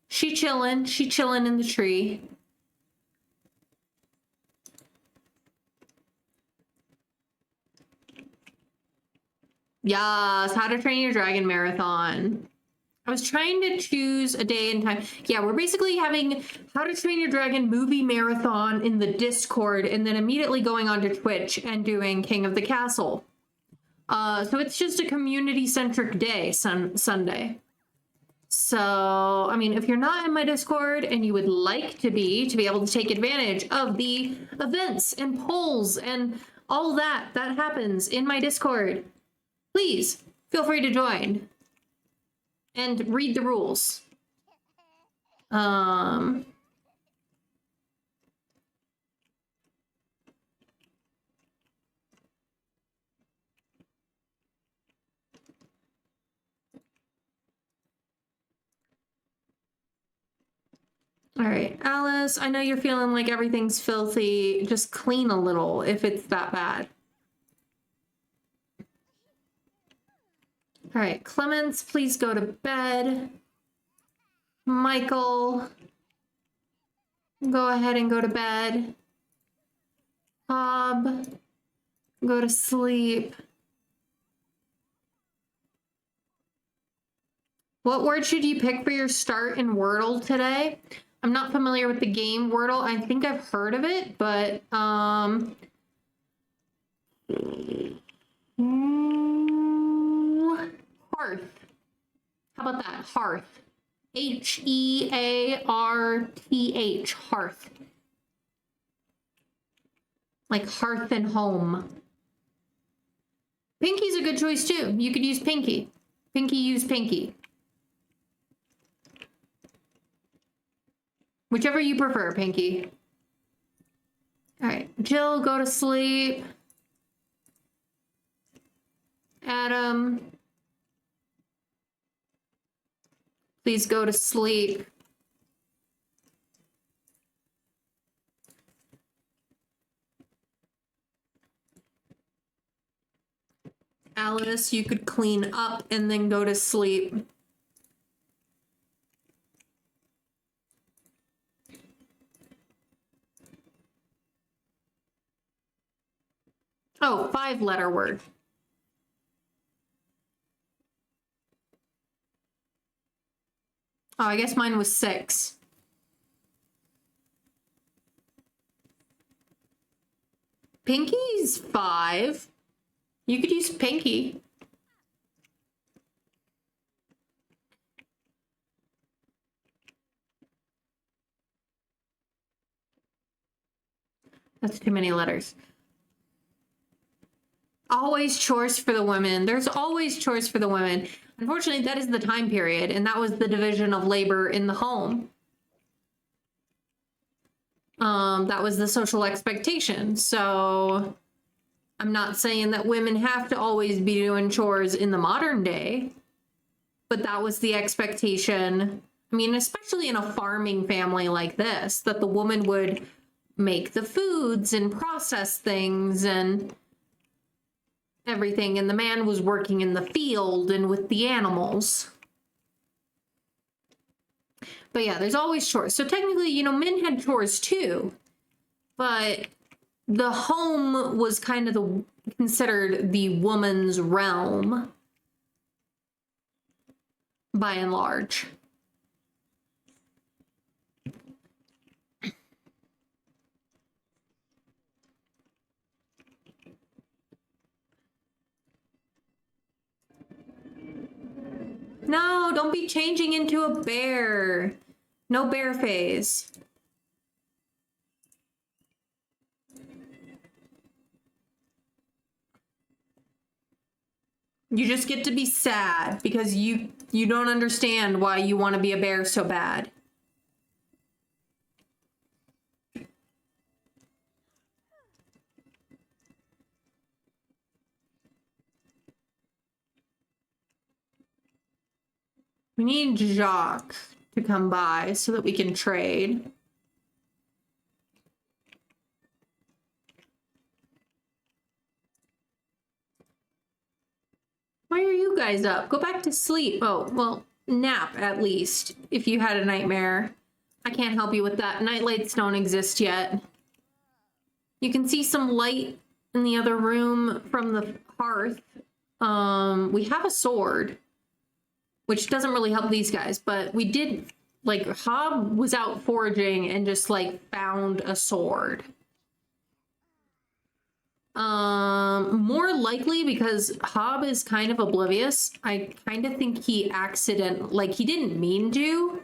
she chilling in the tree. Yes, How to Train Your Dragon Marathon. I was trying to choose a day and time. Yeah, we're basically having How to Train Your Dragon movie marathon in the Discord and then immediately going on to Twitch and doing King of the Castle. So it's just a community-centric day, Sunday. So, I mean, if you're not in my Discord and you would like to be able to take advantage of the events and polls and all that happens in my Discord, please feel free to join and read the rules. All right, Alice, I know you're feeling like everything's filthy. Just clean a little if it's that bad. All right, Clemens, please go to bed. Michael, go ahead and go to bed. Bob, go to sleep. What word should you pick for your start in Wordle today? I'm not familiar with the game Wordle. I think I've heard of it, but Hearth. How about that? Hearth. Hearth. Hearth. Like hearth and home. Pinky's a good choice too. You could use Pinky. Pinky, use Pinky. Whichever you prefer, Pinky. All right, Jill, go to sleep. Adam, please go to sleep. Alice, you could clean up and then go to sleep. Oh, 5-letter word. Oh, I guess mine was 6. Pinky's 5. You could use Pinky. That's too many letters. Always chores for the women. There's always chores for the women. Unfortunately, that is the time period, and that was the division of labor in the home. That was the social expectation. So I'm not saying that women have to always be doing chores in the modern day, but that was the expectation. I mean, especially in a farming family like this, that the woman would make the foods and process things and everything, and the man was working in the field and with the animals. But yeah, there's always chores. So technically, you know, men had chores too, but the home was kind of considered the woman's realm by and large. No, don't be changing into a bear. No bear phase. You just get to be sad because you don't understand why you want to be a bear so bad. We need Jacques to come by so that we can trade. Why are you guys up? Go back to sleep. Oh, well, nap at least if you had a nightmare. I can't help you with that. Nightlights don't exist yet. You can see some light in the other room from the hearth. We have a sword, which doesn't really help these guys, but we did, like, Hob was out foraging and just, like, found a sword. More likely because Hob is kind of oblivious. I kind of think he he didn't mean to,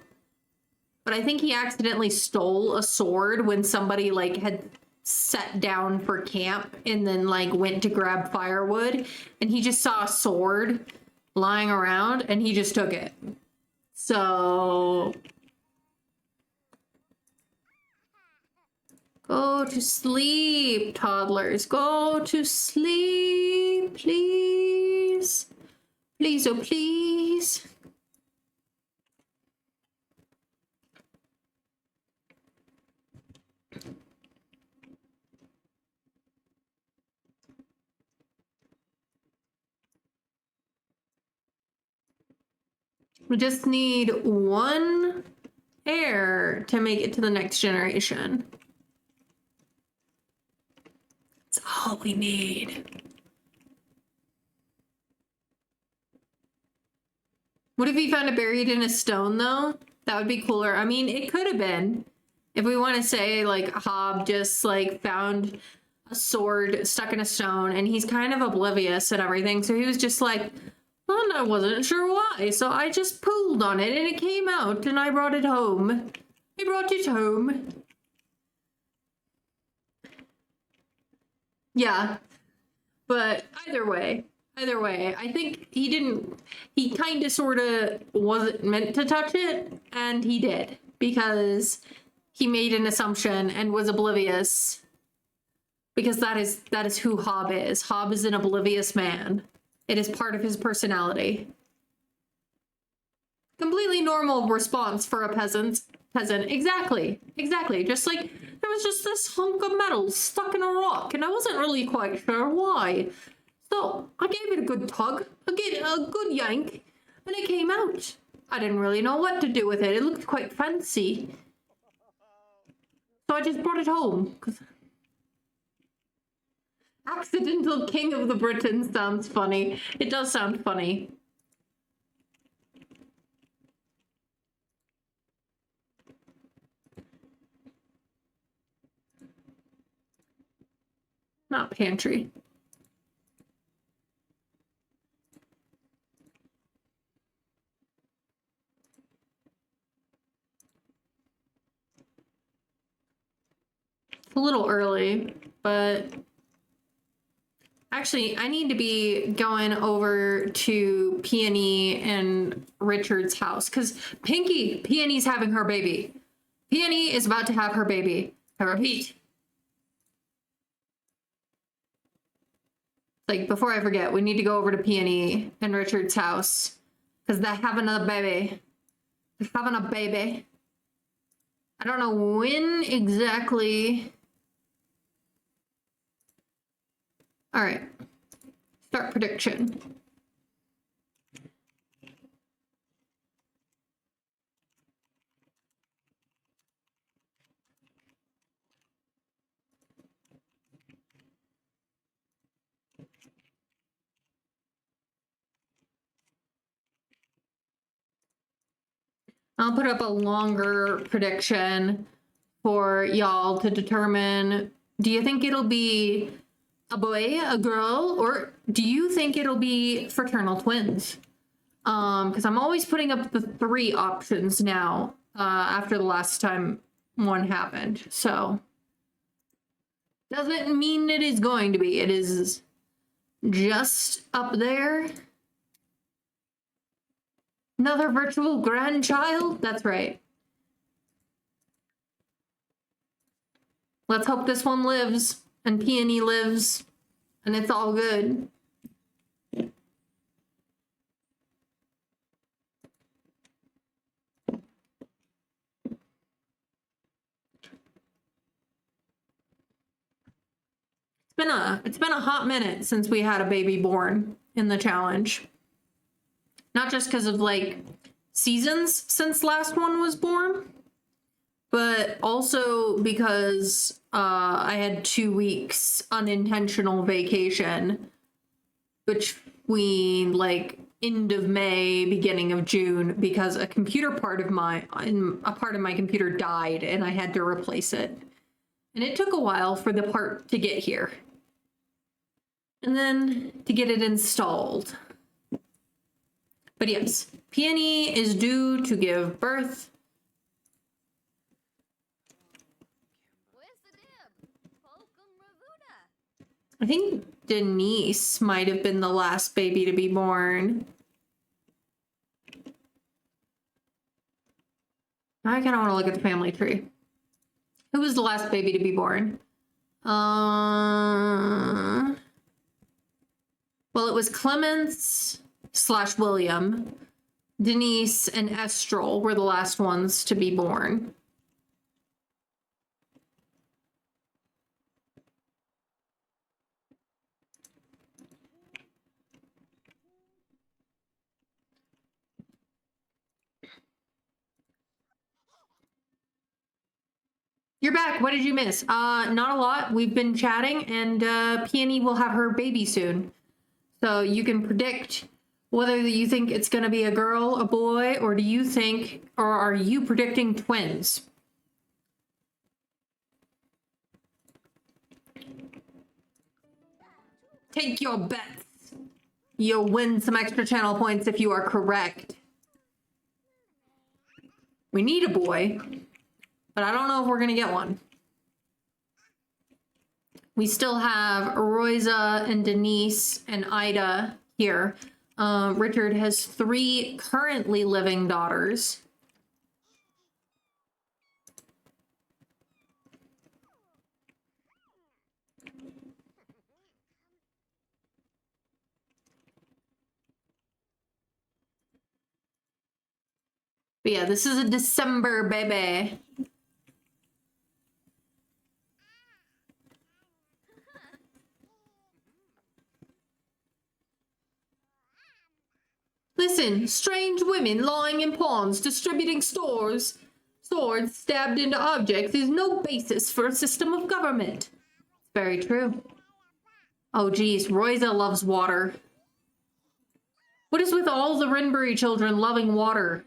but I think he accidentally stole a sword when somebody, like, had sat down for camp and then, like, went to grab firewood, and he just saw a sword lying around and he just took it. So go to sleep, toddlers. Go to sleep, please. Please, oh please. We just need one heir to make it to the next generation. That's all we need. What if he found it buried in a stone, though? That would be cooler. I mean, it could have been. If we want to say, like, Hob just, like, found a sword stuck in a stone, and he's kind of oblivious and everything, so he was just like, well, I wasn't sure why, so I just pulled on it, and it came out, and I brought it home. I brought it home. Yeah. But either way, I think he kind of sort of wasn't meant to touch it, and he did, because he made an assumption and was oblivious, because that is who Hob is. Hob is an oblivious man. It is part of his personality. Completely normal response for a peasant. Exactly. Just like, there was just this hunk of metal stuck in a rock, and I wasn't really quite sure why. So I gave it a good tug, a good yank, and it came out. I didn't really know what to do with it. It looked quite fancy. So I just brought it home. Accidental King of the Britons sounds funny. It does sound funny. Not pantry. It's a little early, but actually I need to be going over to Peony and Richard's house, because Peony's having her baby. Peony is about to have her baby. I repeat. Like, before I forget, we need to go over to Peony and Richard's house, because they're having a baby. They're having a baby. I don't know when exactly. All right. Start prediction. I'll put up a longer prediction for y'all to determine, do you think it'll be a boy, a girl, or do you think it'll be fraternal twins? Because I'm always putting up the 3 options now, after the last time one happened. So doesn't mean it is going to be. It is just up there. Another virtual grandchild? That's right. Let's hope this one lives, and Peony lives, and it's all good. It's been a hot minute since we had a baby born in the challenge. Not just because of, like, seasons since last one was born, but also because I had 2 weeks unintentional vacation between, like, end of May, beginning of June, because a part of my computer died and I had to replace it. And it took a while for the part to get here. And then to get it installed. But yes, Peony is due to give birth. I think Denise might have been the last baby to be born. I kind of want to look at the family tree. Who was the last baby to be born? Well, it was Clemens / William. Denise and Estrel were the last ones to be born. You're back. What did you miss? Not a lot. We've been chatting, and Peony will have her baby soon. So you can predict Whether you think it's going to be a girl, a boy, or do you think, or are you predicting twins? Take your bets. You'll win some extra channel points if you are correct. We need a boy, but I don't know if we're going to get one. We still have Royza and Denise and Ida here. Richard has 3 currently living daughters. But yeah, this is a December baby. Listen, strange women lying in ponds, distributing swords stabbed into objects is no basis for a system of government. It's very true. Oh geez, Royza loves water. What is with all the Renbury children loving water?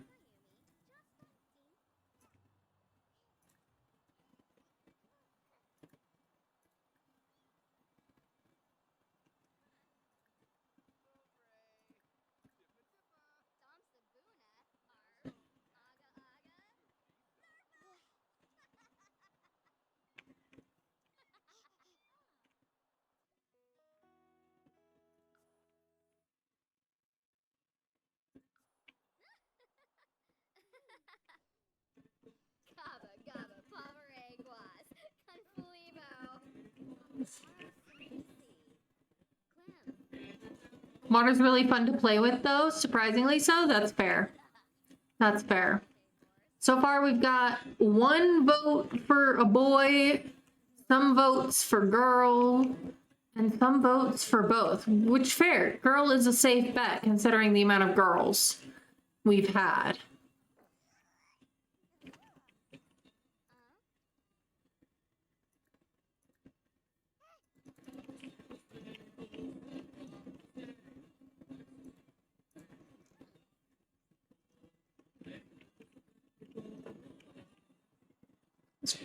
Water's really fun to play with, though. Surprisingly so. That's fair. That's fair. So far, we've got 1 vote for a boy, some votes for girl, and some votes for both. Which fair. Girl is a safe bet, considering the amount of girls we've had.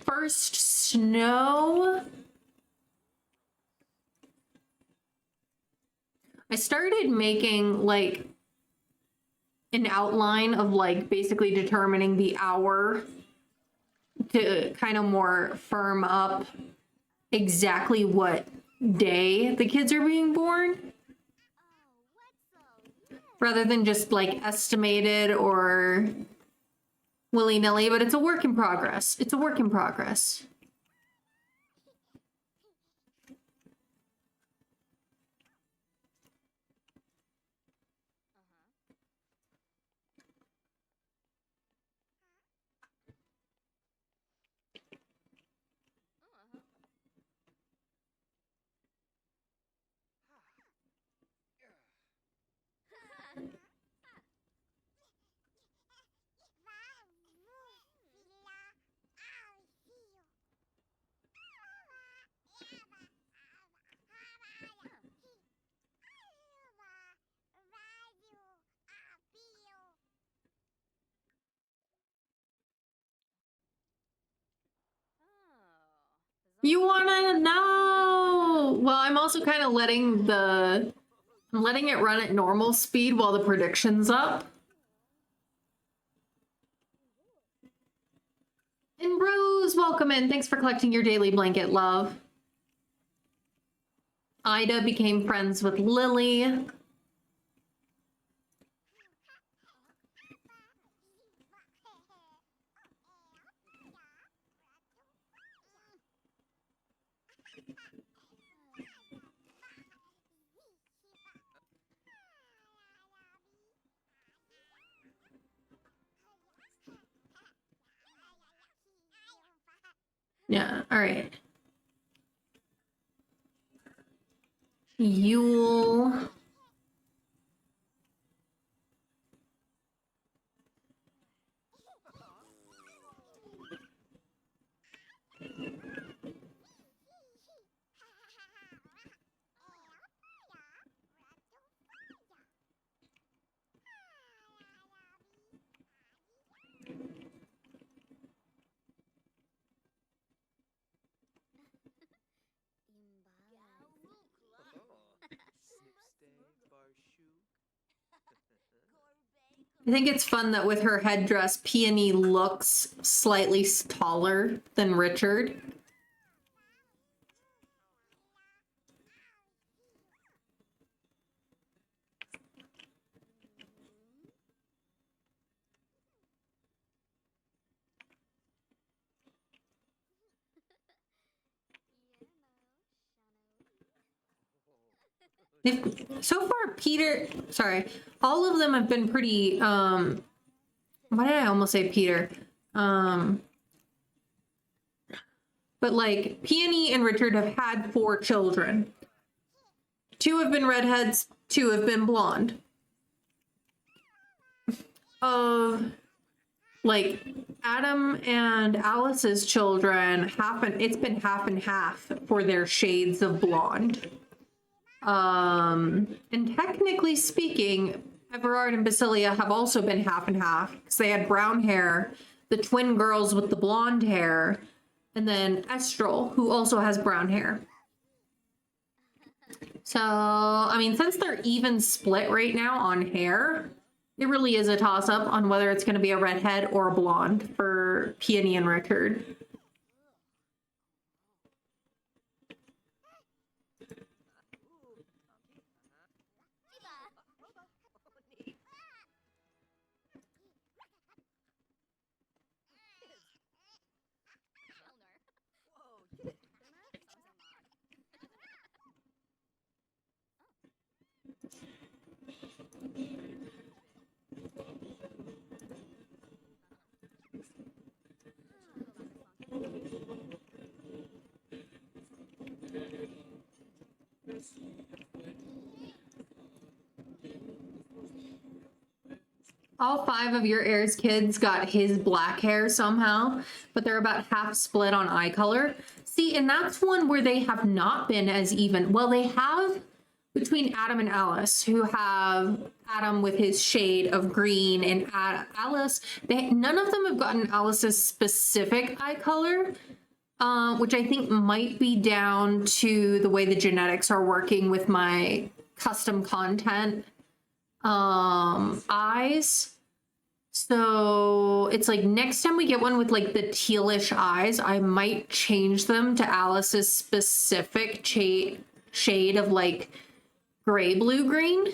First snow. I started making like an outline of like basically determining the hour to kind of more firm up exactly what day the kids are being born, rather than just like estimated or willy-nilly, but it's a work in progress. It's a work in progress. You wanna know? Well, I'm also kind of letting it run at normal speed while the prediction's up. And Rose, welcome in. Thanks for collecting your daily blanket, love. Ida became friends with Lily. Yeah, all right. Yule. I think it's fun that with her headdress, Peony looks slightly taller than Richard. So far, all of them have been pretty, why did I almost say Peter? But like, Peony and Richard have had 4 children. 2 have been redheads, 2 have been blonde. Like, Adam and Alice's children, it's been half and half for their shades of blonde. And technically speaking, Everard and Basilia have also been half and half because they had brown hair, the twin girls with the blonde hair, and then Estral, who also has brown hair. So, I mean, since they're even split right now on hair, it really is a toss-up on whether it's going to be a redhead or a blonde for Peony and Richard. All 5 of your heir's kids got his black hair somehow, but they're about half split on eye color. See, and that's one where they have not been as even. Well, they have between Adam and Alice, who have Adam with his shade of green, and Alice, none of them have gotten Alice's specific eye color, which I think might be down to the way the genetics are working with my custom content eyes. So it's like next time we get one with like the tealish eyes, I might change them to Alice's specific shade of like gray blue green.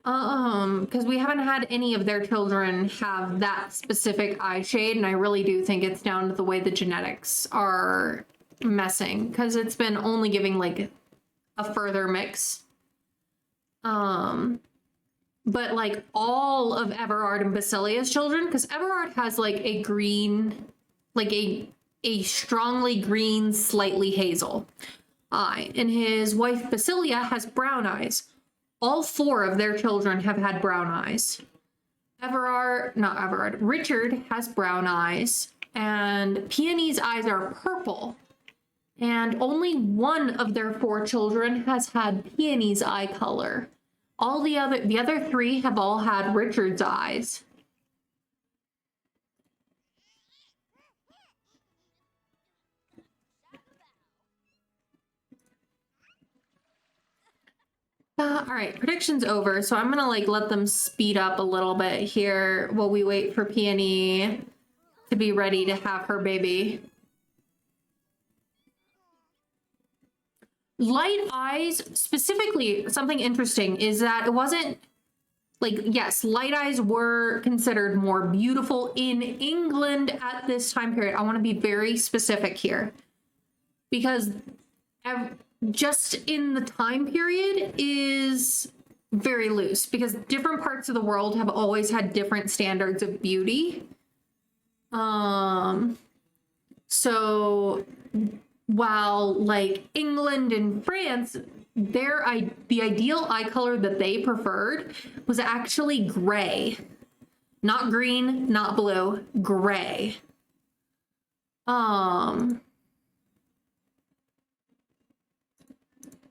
Because we haven't had any of their children have that specific eye shade, and I really do think it's down to the way the genetics are messing, because it's been only giving like a further mix. But like all of Everard and Basilia's children, because Everard has like a green, like a strongly green, slightly hazel eye, and his wife Basilia has brown eyes. All 4 of their children have had brown eyes. Richard has brown eyes, and Peony's eyes are purple. And only 1 of their 4 children has had Peony's eye color. The other 3 have all had Richard's eyes. All right, prediction's over, so I'm gonna like let them speed up a little bit here while we wait for Peony to be ready to have her baby. Light eyes, specifically, something interesting is that it wasn't like, yes, light eyes were considered more beautiful in England at this time period. I want to be very specific here, because just in the time period is very loose, because different parts of the world have always had different standards of beauty. So while like England and France, the ideal eye color that they preferred was actually gray. Not green, not blue, gray.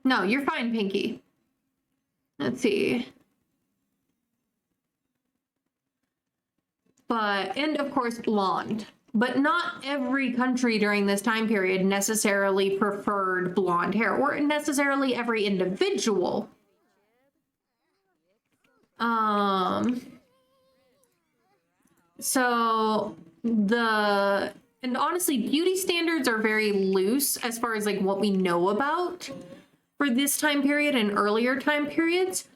No, you're fine, Pinky. Let's see. And of course, blonde. But not every country during this time period necessarily preferred blonde hair, or necessarily every individual. So and honestly, beauty standards are very loose as far as like what we know about for this time period and earlier time periods.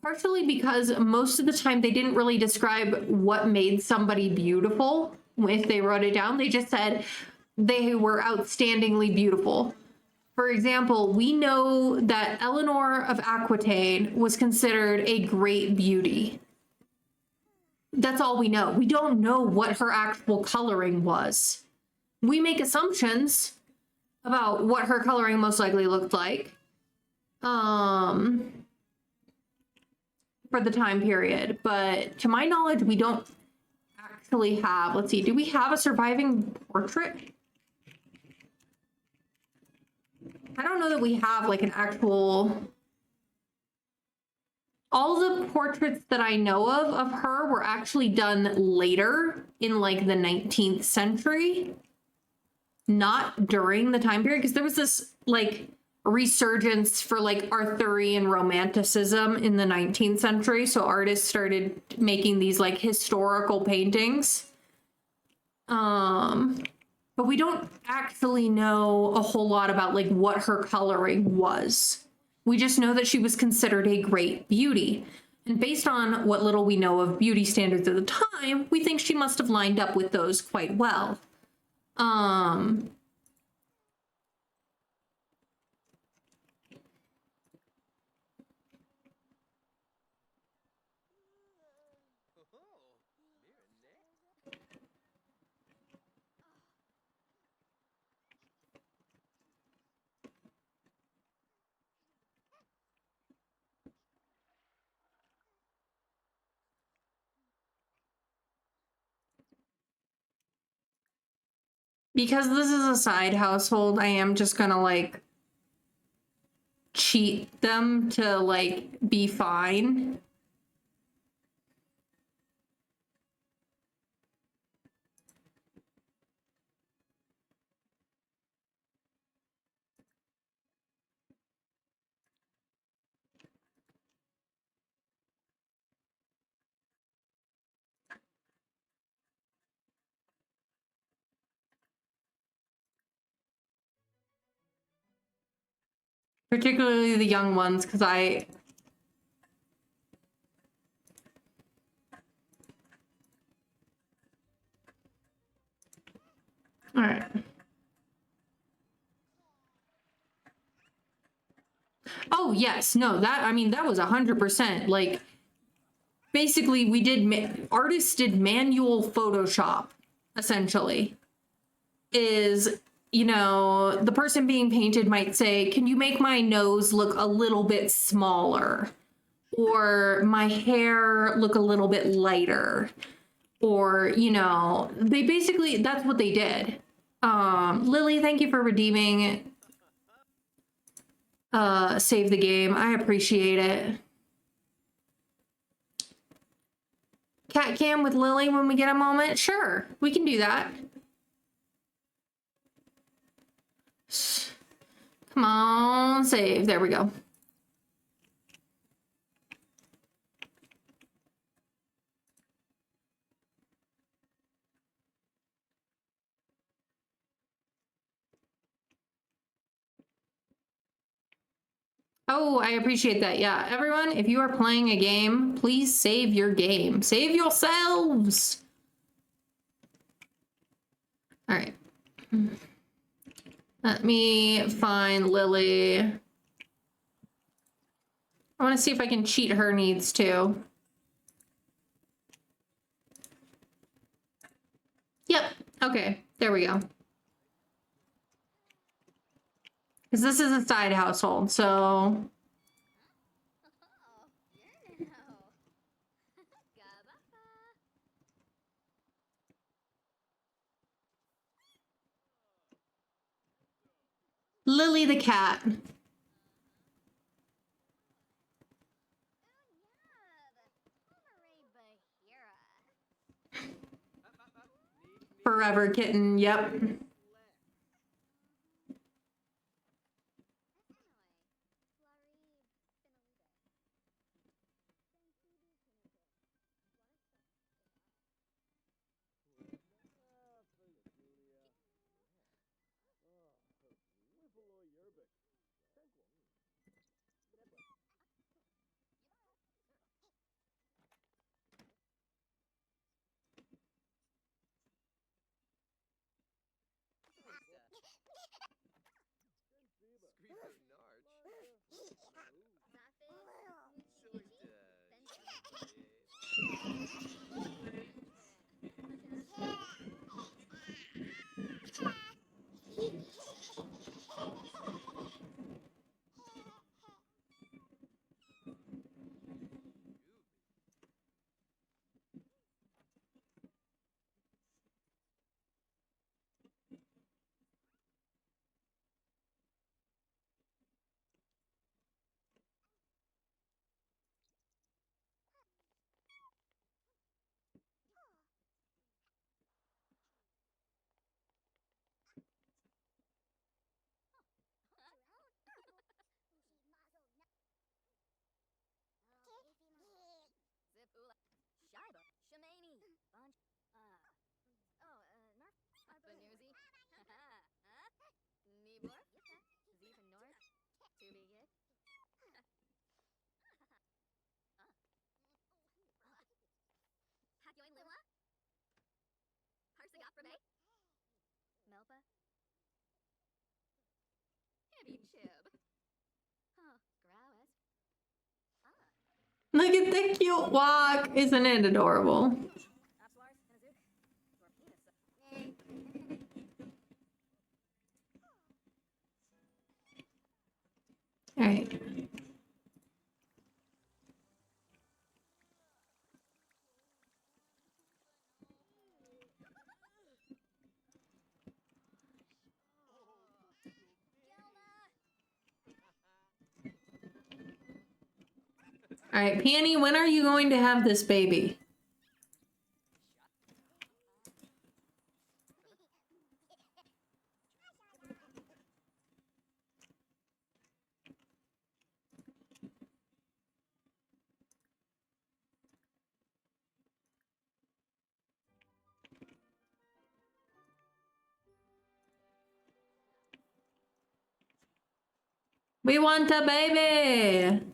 Partially because most of the time they didn't really describe what made somebody beautiful if they wrote it down. They just said they were outstandingly beautiful. For example, we know that Eleanor of Aquitaine was considered a great beauty. That's all we know. We don't know what her actual coloring was. We make assumptions about what her coloring most likely looked like. For the time period, but to my knowledge, we don't actually have, let's see, do we have a surviving portrait? I don't know that we have like an actual, all the portraits that I know of her were actually done later in like the 19th century, not during the time period, because there was this like resurgence for like Arthurian romanticism in the 19th century. So artists started making these like historical paintings. But we don't actually know a whole lot about like what her coloring was. We just know that she was considered a great beauty. And based on what little we know of beauty standards at the time, we think she must have lined up with those quite well. Because this is a side household, I am just gonna like cheat them to like be fine. Particularly the young ones, because I... All right. Oh, yes. No, that, I mean, that was 100%. Like, basically, we did, artists did manual Photoshop, essentially. Is, you know, the person being painted might say, can you make my nose look a little bit smaller? Or my hair look a little bit lighter? Or, you know, they basically, that's what they did. Lily, thank you for redeeming save the game. I appreciate it. Cat cam with Lily when we get a moment? Sure, we can do that. Come on, save. There we go. Oh, I appreciate that. Yeah, everyone, if you are playing a game, please save your game. Save yourselves. All right. Let me find Lily. I want to see if I can cheat her needs too. Yep. Okay, there we go. Because this is a side household, so... Lily the cat. Forever kitten, yep. at the cute walk. Isn't it adorable? All right. All right, Peony, when are you going to have this baby? We want a baby.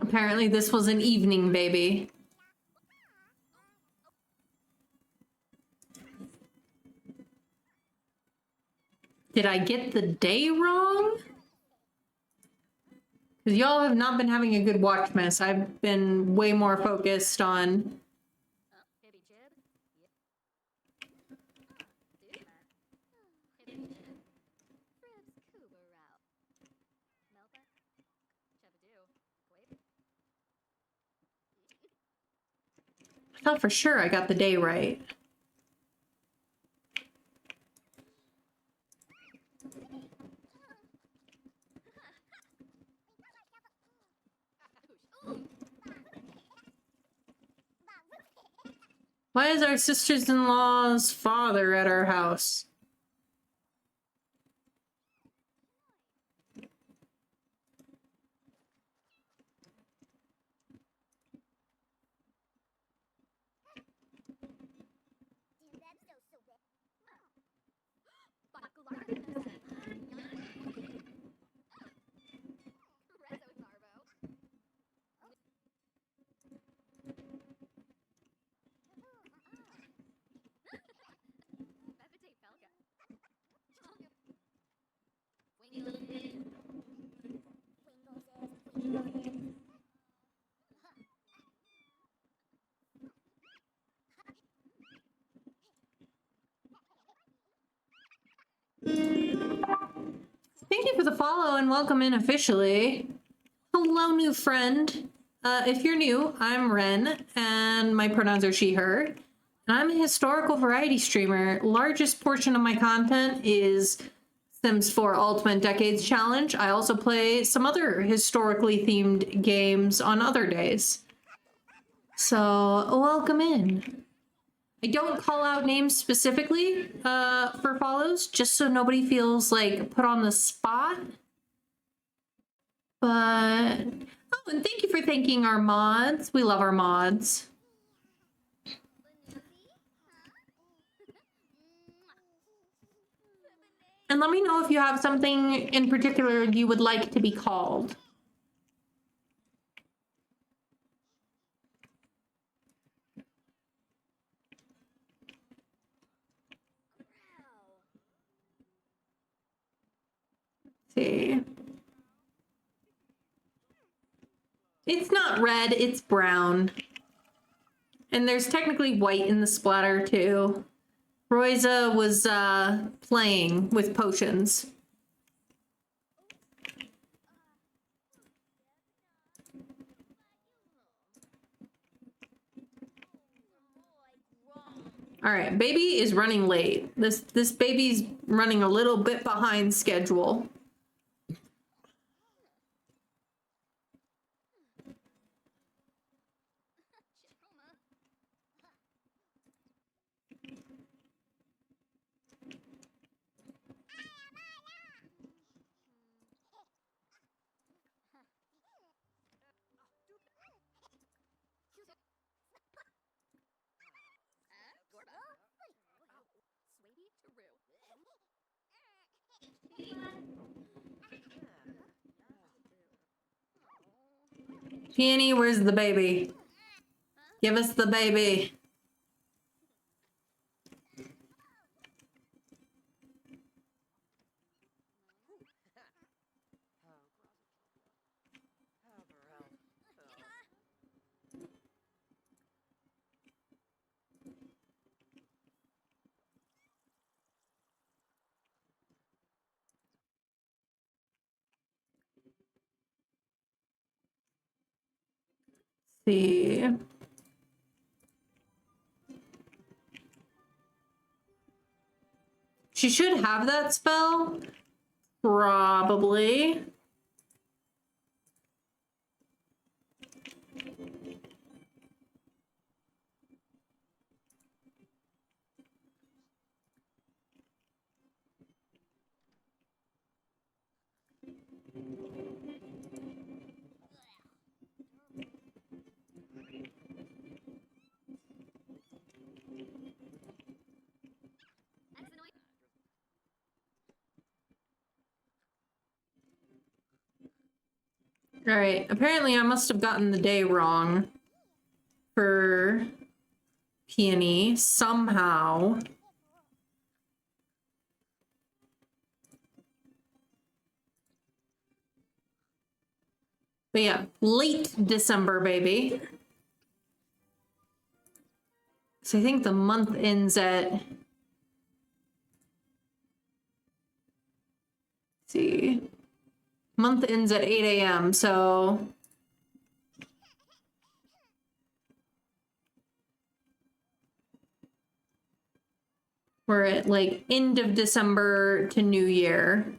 Apparently this was an evening baby. Did I get the day wrong? Because y'all have not been having a good watch miss. I've been way more focused on... I thought for sure I got the day right. Why is our sisters-in-law's father at our house? Thank you for the follow and welcome in officially. Hello, new friend. If you're new, I'm Ren, and my pronouns are she, her. And I'm a historical variety streamer. Largest portion of my content is Sims 4 Ultimate Decades Challenge. I also play some other historically themed games on other days. So, welcome in. I don't call out names specifically for follows, just so nobody feels like put on the spot. But, oh, and thank you for thanking our mods. We love our mods. And let me know if you have something in particular you would like to be called. See. It's not red, it's brown. And there's technically white in the splatter too. Roiza was playing with potions. All right, baby is running late. This baby's running a little bit behind schedule. Peony, where's the baby? Give us the baby. See. She should have that spell. Probably. All right, apparently I must have gotten the day wrong for Peony somehow. But yeah, late December, baby. So I think the month ends at... Let's see. Month ends at 8 a.m., so... We're at like end of December to New Year.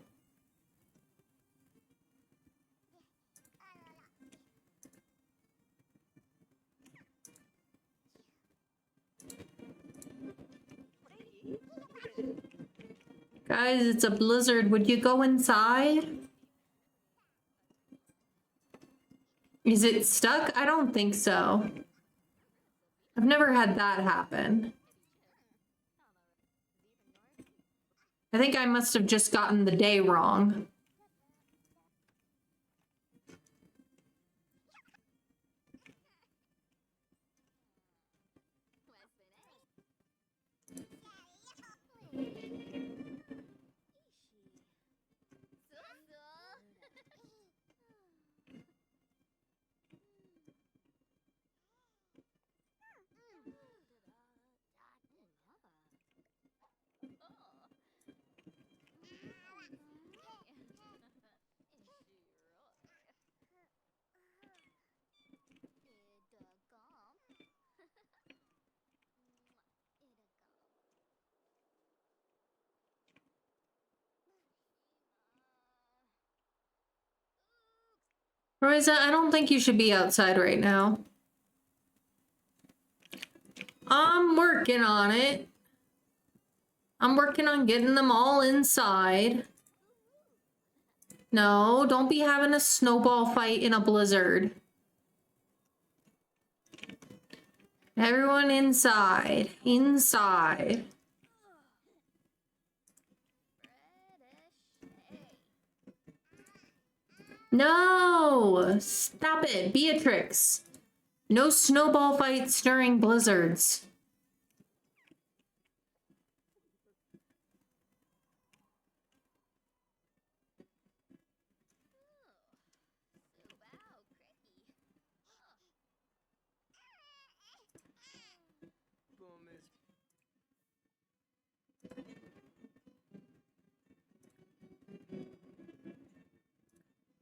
Guys, it's a blizzard. Would you go inside? Is it stuck? I don't think so. I've never had that happen. I think I must have just gotten the day wrong. Rosa, I don't think you should be outside right now. I'm working on it. I'm working on getting them all inside. No, don't be having a snowball fight in a blizzard. Everyone inside. Inside. No! Stop it, Beatrix. No snowball fights during blizzards.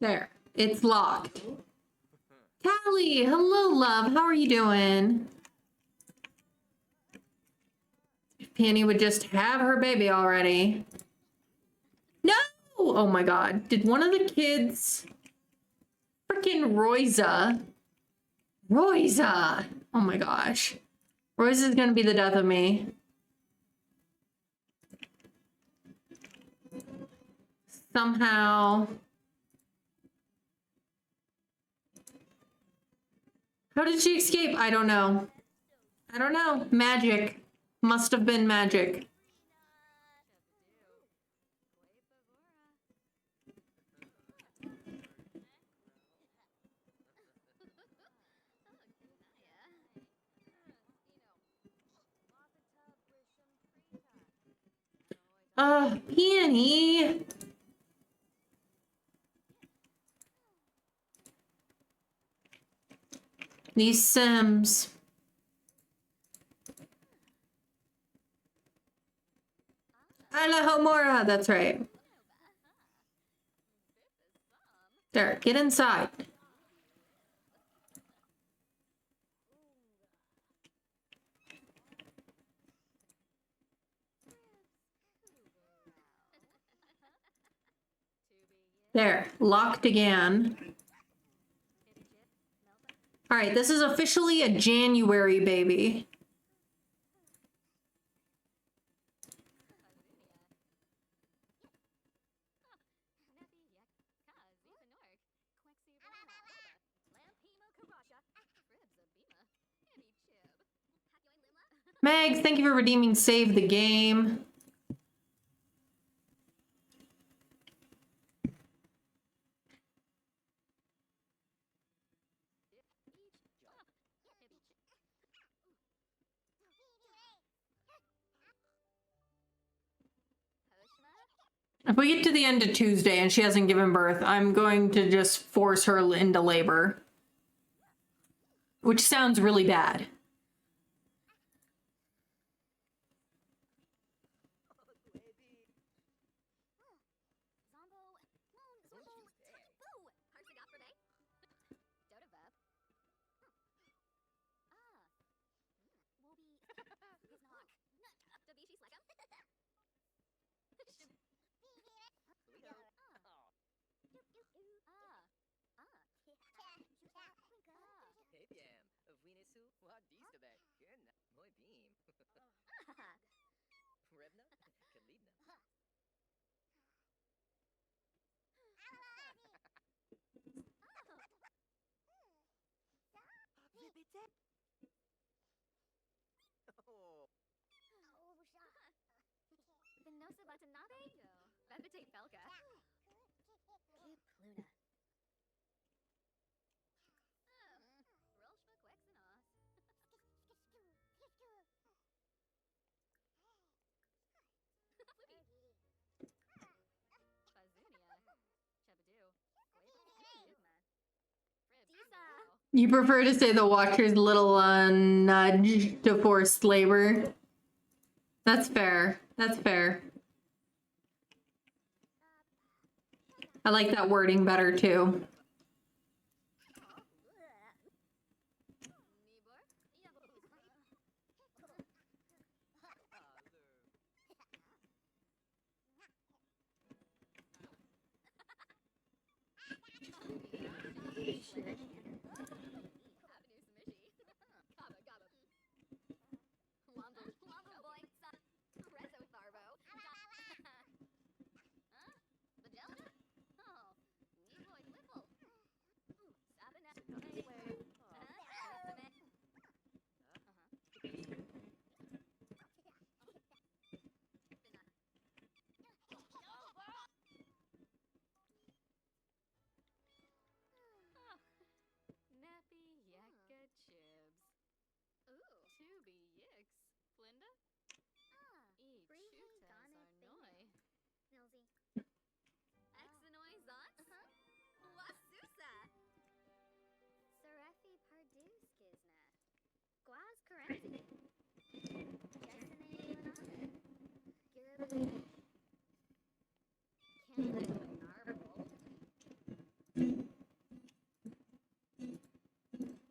There, it's locked. Callie, hello, love. How are you doing? If Peony would just have her baby already. No! Oh my god. Did one of the kids... Freaking Roisa. Roisa! Oh my gosh. Roisa's gonna be the death of me. Somehow... How did she escape? I don't know. I don't know. Magic. Must have been magic. Peony. These Sims. Alahomora, that's right. There, get inside. There, locked again. All right, this is officially a January baby. Megs, thank you for redeeming Save the Game. If we get to the end of Tuesday and she hasn't given birth, I'm going to just force her into labor. Which sounds really bad. You prefer to say the Watcher's little nudge to forced labor? That's fair. That's fair. I like that wording better too.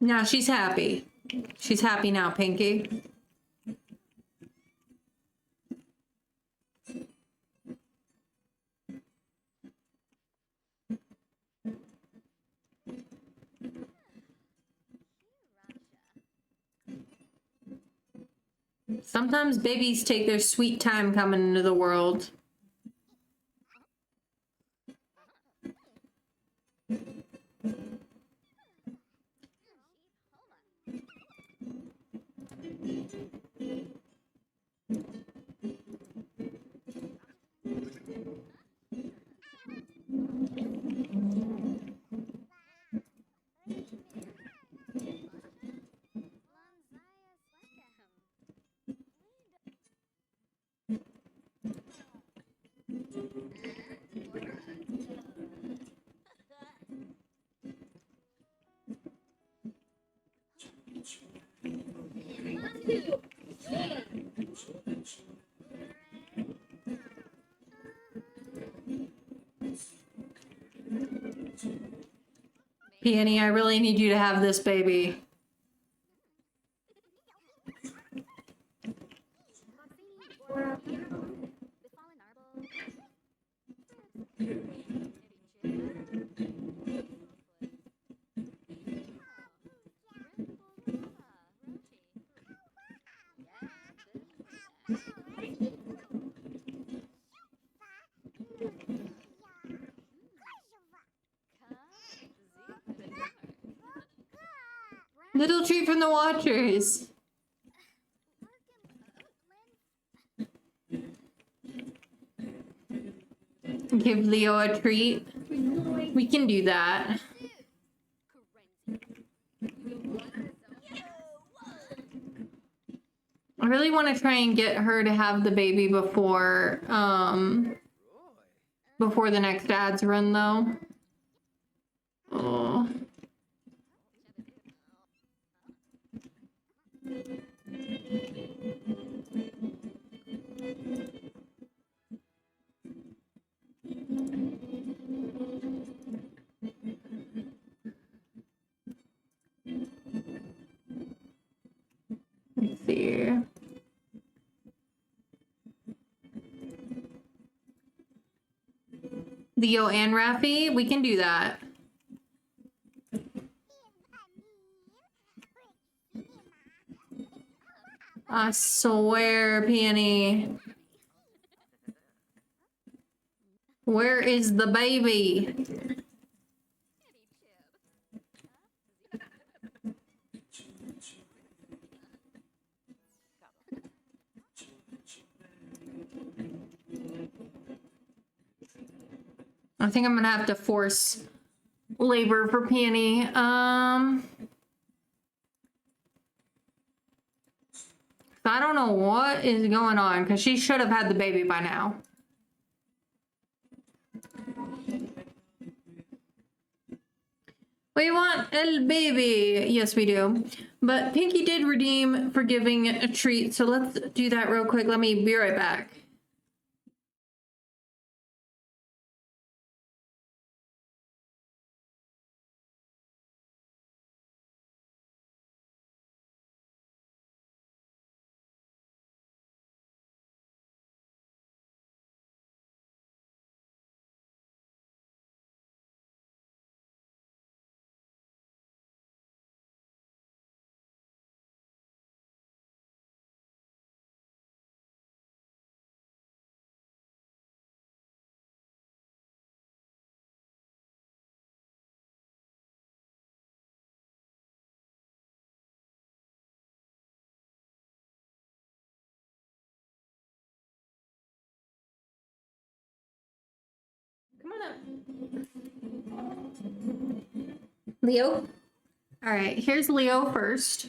Now she's happy. She's happy now, Pinky. Sometimes babies take their sweet time coming into the world. Peony, I really need you to have this baby. Little treat from the Watchers. Give Leo a treat. We can do that. I really want to try and get her to have the baby before the next ads run, though. Oh. Let's see. Leo and Rafi, we can do that. I swear, Peony. Where is the baby? I think I'm gonna have to force labor for Peony. I don't know what is going on because she should have had the baby by now. We want El Baby. Yes, we do. But Pinky did redeem for giving a treat, so let's do that real quick. Let me be right back. Come on up. Leo? All right, here's Leo first.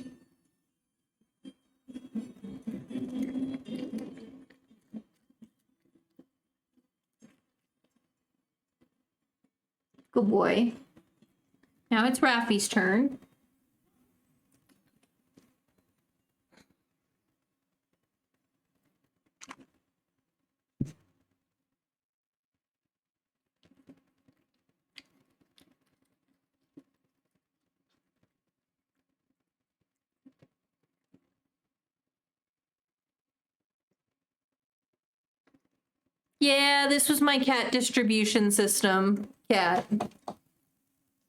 Good boy. Now it's Rafi's turn. Yeah, this was my cat distribution system. Cat.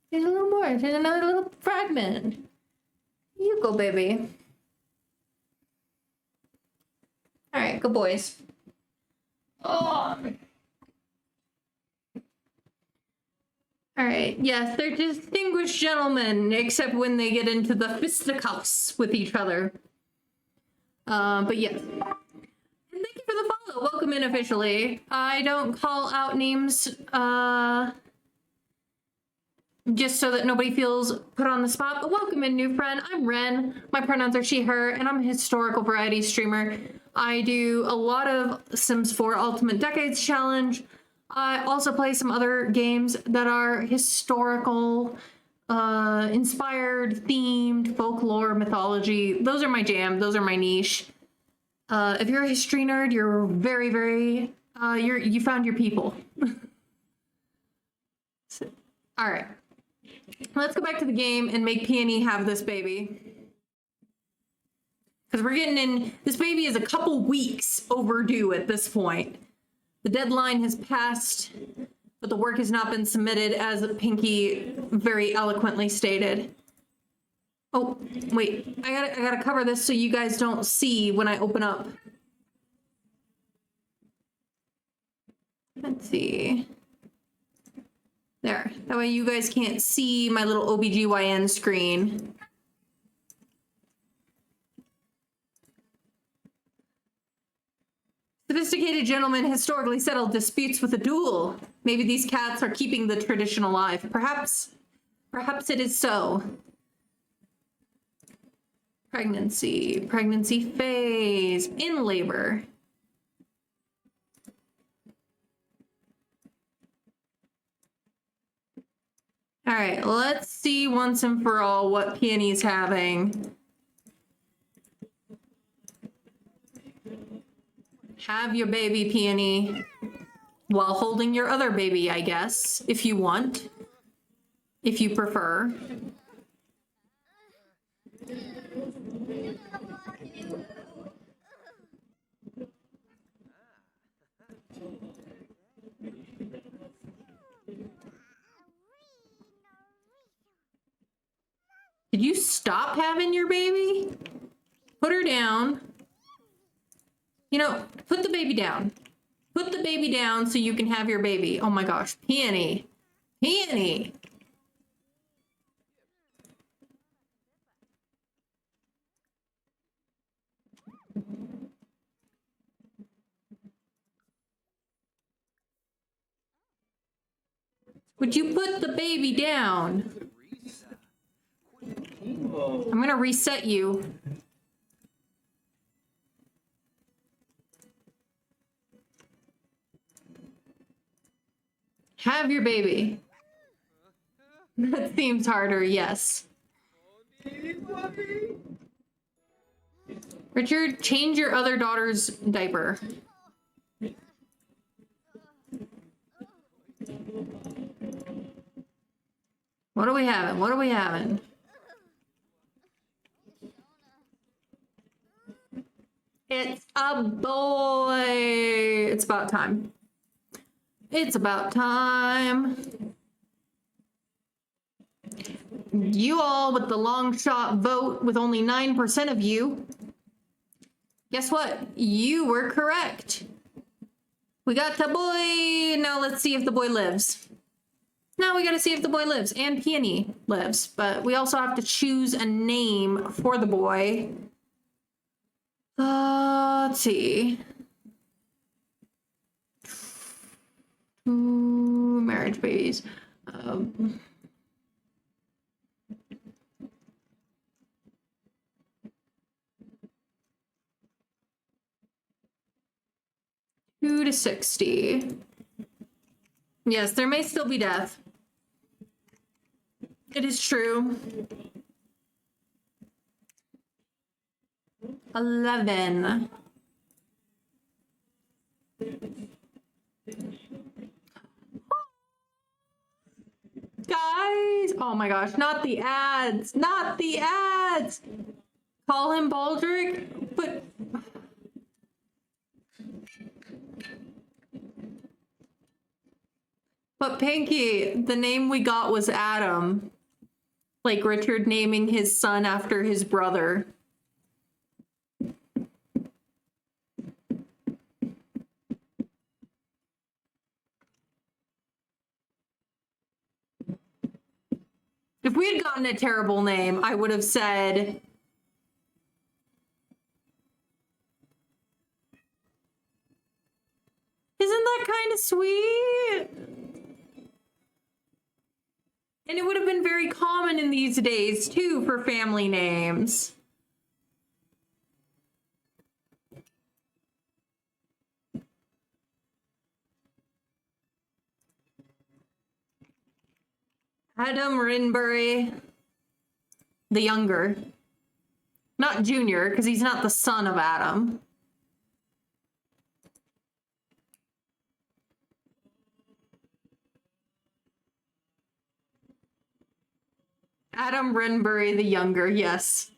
Here's a little more. Here's another little fragment. You go, baby. All right, good boys. Oh. All right, yes, they're distinguished gentlemen, except when they get into the fisticuffs with each other. But yes. And thank you for the follow. Welcome in officially. I don't call out names, just so that nobody feels put on the spot, but welcome in, new friend. I'm Ren. My pronouns are she, her, and I'm a historical variety streamer. I do a lot of Sims 4 Ultimate Decades Challenge. I also play some other games that are historical, inspired, themed, folklore, mythology. Those are my jam. Those are my niche. If you're a history nerd, you're very, very, you found your people. All right. Let's go back to the game and make Peony have this baby. Because we're getting in, this baby is a couple weeks overdue at this point. The deadline has passed, but the work has not been submitted, as Pinky very eloquently stated. Oh, wait, I gotta cover this so you guys don't see when I open up. Let's see. There, that way you guys can't see my little OBGYN screen. Sophisticated gentlemen historically settled disputes with a duel. Maybe these cats are keeping the tradition alive. Perhaps it is so. Pregnancy phase, in labor. All right, let's see once and for all what Peony's having. Have your baby, Peony, while holding your other baby, I guess, if you want, if you prefer. Did you stop having your baby? Put her down. You know, put the baby down. Put the baby down so you can have your baby. Oh my gosh, Peony. Peony. Would you put the baby down? I'm gonna reset you. Have your baby. That seems harder, yes. Richard, change your other daughter's diaper. What are we having? What are we having? It's a boy. It's about time. It's about time. You all with the long shot vote with only 9% of you. Guess what? You were correct. We got the boy. Now let's see if the boy lives. Now we gotta see if the boy lives, and Peony lives, but we also have to choose a name for the boy. Let's see. Marriage babies. 2 to 60. Yes, there may still be death. It is true. 11. Guys, oh my gosh, not the ads, not the ads. Call him Baldric, but Pinky, the name we got was Adam. Like Richard naming his son after his brother. If we had gotten a terrible name, I would have said... Isn't that kind of sweet? And it would have been very common in these days, too, for family names. Adam Rinbury the younger. Not Junior, because he's not the son of Adam. Adam Rinbury the younger, yes.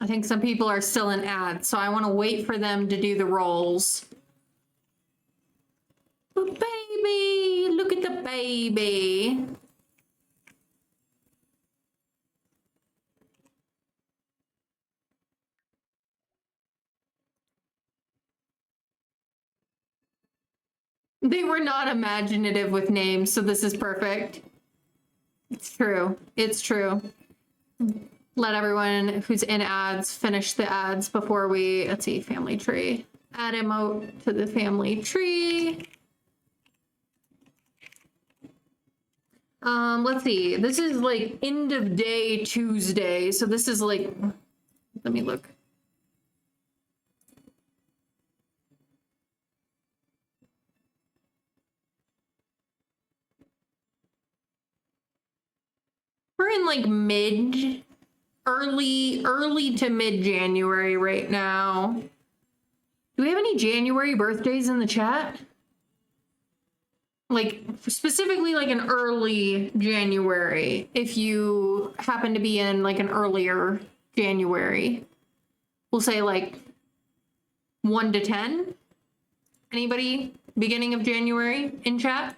I think some people are still in ads, so I want to wait for them to do the rolls. The baby! Look at the baby! They were not imaginative with names, so this is perfect. It's true. It's true. Let everyone who's in ads finish the ads before we, let's see, family tree. Add emote to the family tree. Let's see. This is like end of day Tuesday, so this is like, let me look. We're in like early to mid-January right now. Do we have any January birthdays in the chat? Like, specifically like an early January, if you happen to be in like an earlier January. We'll say like 1 to 10. Anybody beginning of January in chat?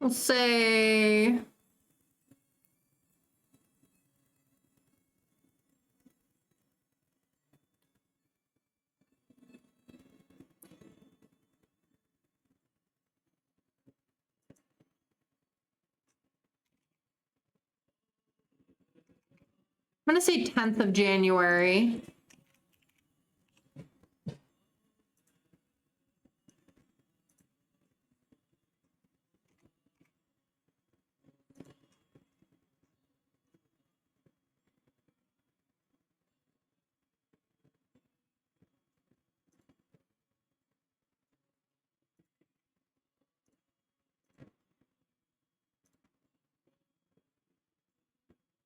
We'll say I'm gonna say 10th of January.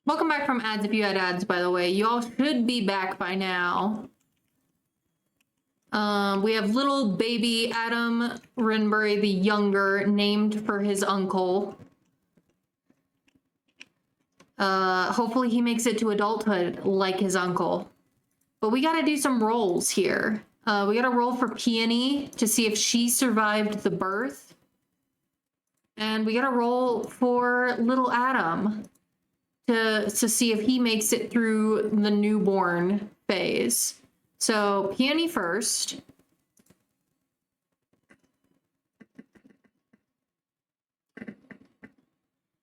Welcome back from ads if you had ads, by the way. You all should be back by now. We have little baby Adam Rinbury the younger, named for his uncle. Hopefully he makes it to adulthood like his uncle. But we gotta do some rolls here. We gotta roll for Peony to see if she survived the birth. And we gotta roll for little Adam to see if he makes it through the newborn phase. So Peony first.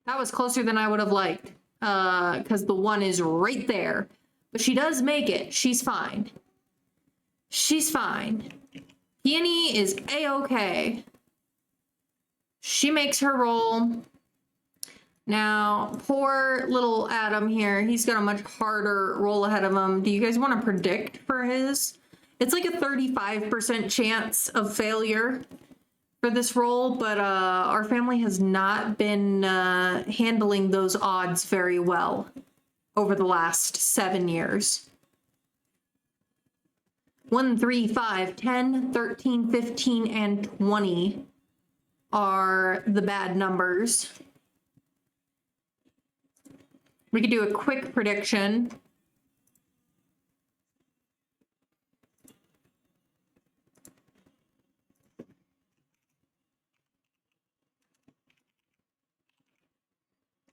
That was closer than I would have liked, because the 1 is right there. But she does make it. She's fine. She's fine. Peony is A-okay. She makes her roll. Now, poor little Adam here, he's got a much harder roll ahead of him. Do you guys want to predict for his? It's like a 35% chance of failure for this roll, but our family has not been handling those odds very well over the last 7 years. 1, 3, 5, 10, 13, 15, and 20 are the bad numbers. We could do a quick prediction.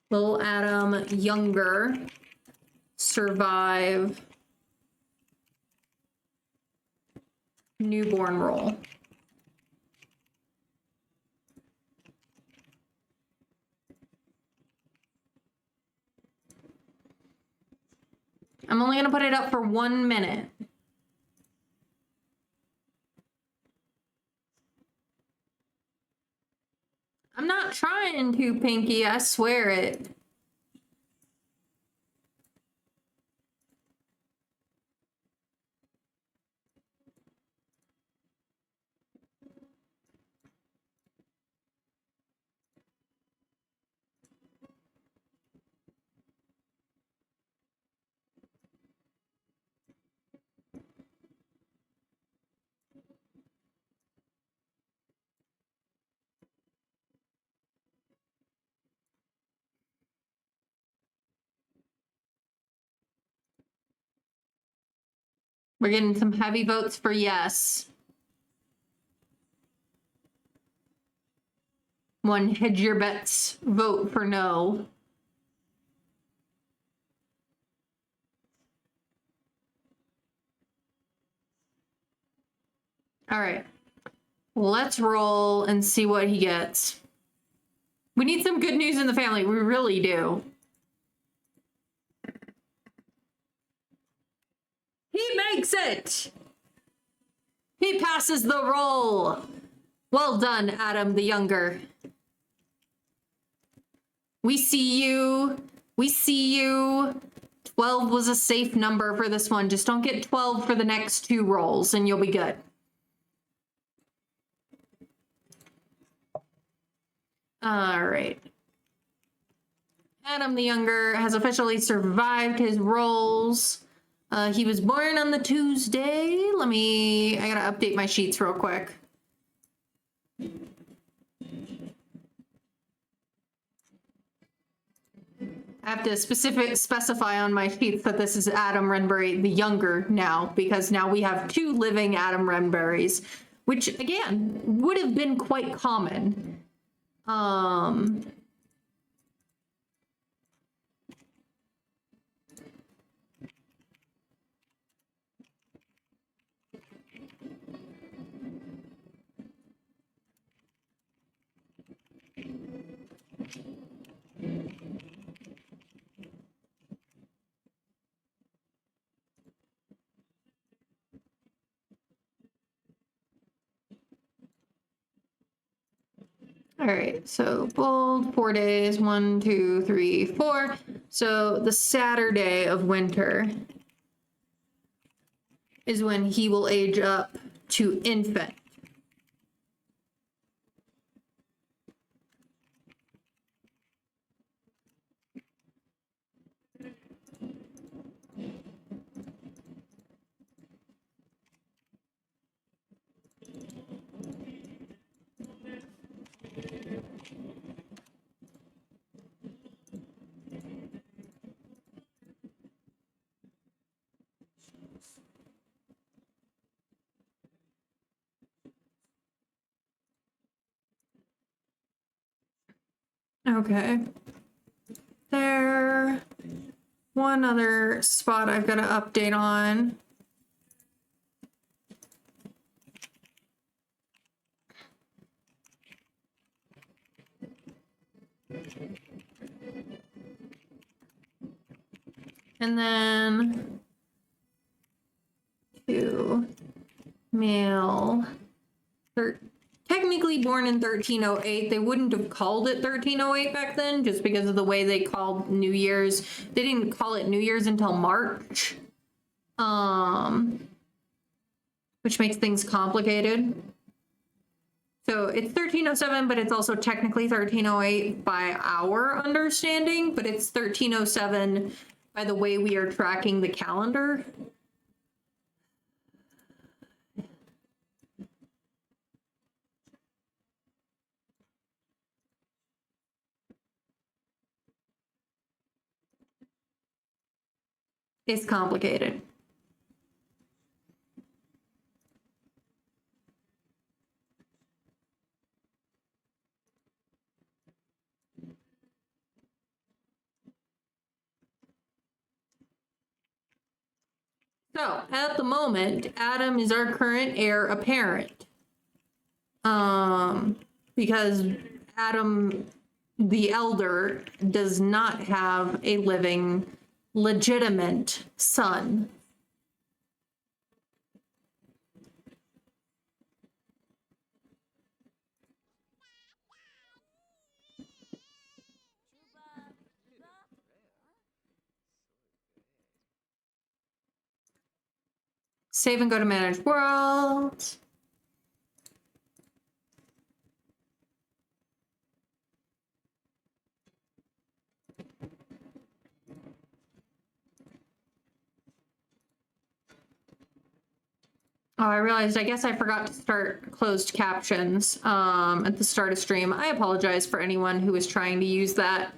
Will Adam Younger survive newborn role? I'm only gonna put it up for 1 minute. I'm not trying to, Pinky, I swear it. We're getting some heavy votes for yes. One hedge your bets vote for no. All right, let's roll and see what he gets. We need some good news in the family. We really do. He makes it. He passes the roll. Well done, Adam the Younger. We see you. We see you. 12 was a safe number for this one. Just don't get 12 for the next 2 rolls and you'll be good. All right. Adam the Younger has officially survived his rolls. He was born on the Tuesday. I gotta update my sheets real quick. I have to specify on my sheets that this is Adam Renbury the Younger now, because now we have 2 living Adam Renburys, which again would have been quite common. All right, so bold 4 days, 1, 2, 3, 4. So the Saturday of winter is when he will age up to infant. Okay. There. One other spot I've got to update on. And then 2 male, technically born in 1308. They wouldn't have called it 1308 back then just because of the way they called New Year's. They didn't call it New Year's until March, which makes things complicated. So it's 1307, but it's also technically 1308 by our understanding, but it's 1307 by the way we are tracking the calendar. It's complicated. So, at the moment, Adam is our current heir apparent. Because Adam the Elder does not have a living, legitimate son. Save and go to manage world. Oh, I realized, I guess I forgot to start closed captions at the start of stream. I apologize for anyone who was trying to use that.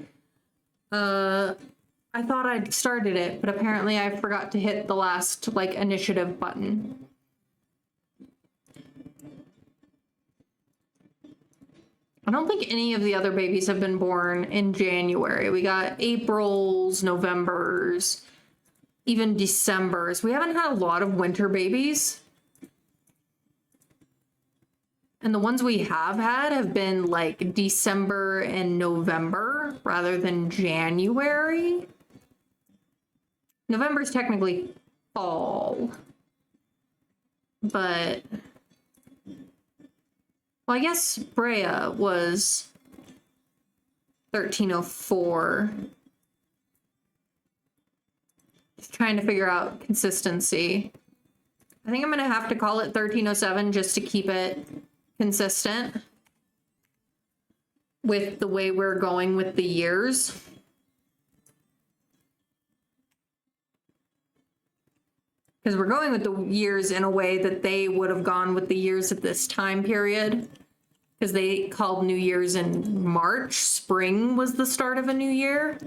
I thought I'd started it, but apparently I forgot to hit the last, like, initiative button. I don't think any of the other babies have been born in January. We got April's, November's, even December's. We haven't had a lot of winter babies. And the ones we have had have been like December and November rather than January. November's technically fall. But, well, I guess Brea was 1304. Just trying to figure out consistency. I think I'm going to have to call it 1307 just to keep it consistent with the way we're going with the years. Because we're going with the years in a way that they would have gone with the years at this time period. Because they called New Year's in March. Spring was the start of a new year.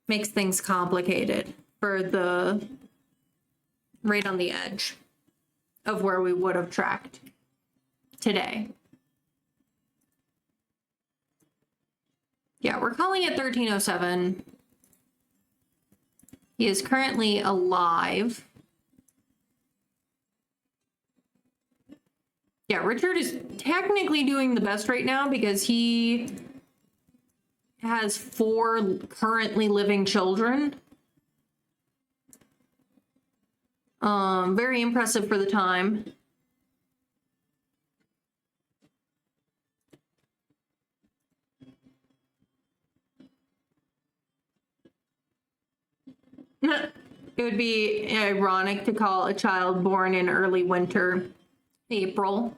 Makes things complicated for the right on the edge of where we would have tracked today. Yeah, we're calling it 1307. He is currently alive. Yeah, Richard is technically doing the best right now because he has 4 currently living children. Very impressive for the time. It would be ironic to call a child born in early winter April.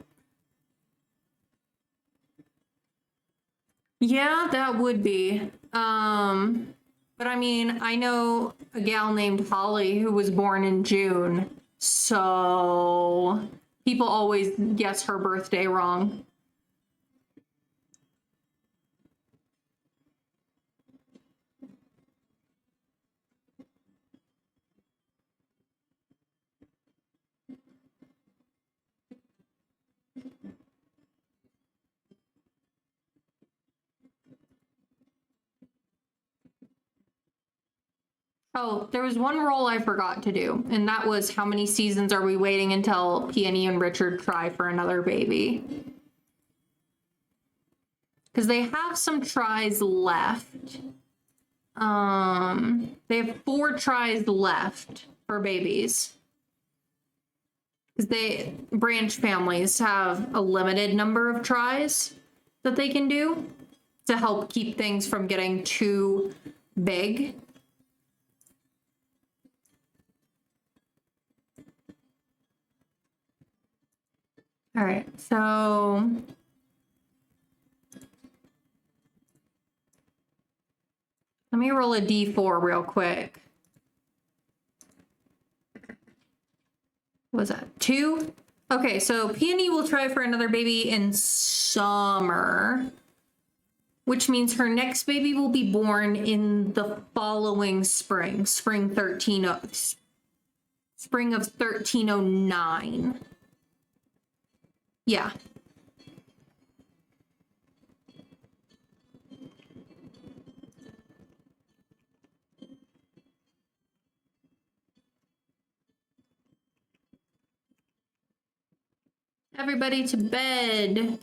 Yeah, that would be. But I mean, I know a gal named Holly who was born in June, so people always guess her birthday wrong. Oh, there was one roll I forgot to do, and that was how many seasons are we waiting until Peony and Richard try for another baby? Because they have some tries left. They have 4 tries left for babies. Because branch families have a limited number of tries that they can do to help keep things from getting too big. All right, so let me roll a d4 real quick. What was that? 2? Okay, so Peony will try for another baby in summer, which means her next baby will be born in the following spring, spring of 1309. Yeah. Everybody to bed.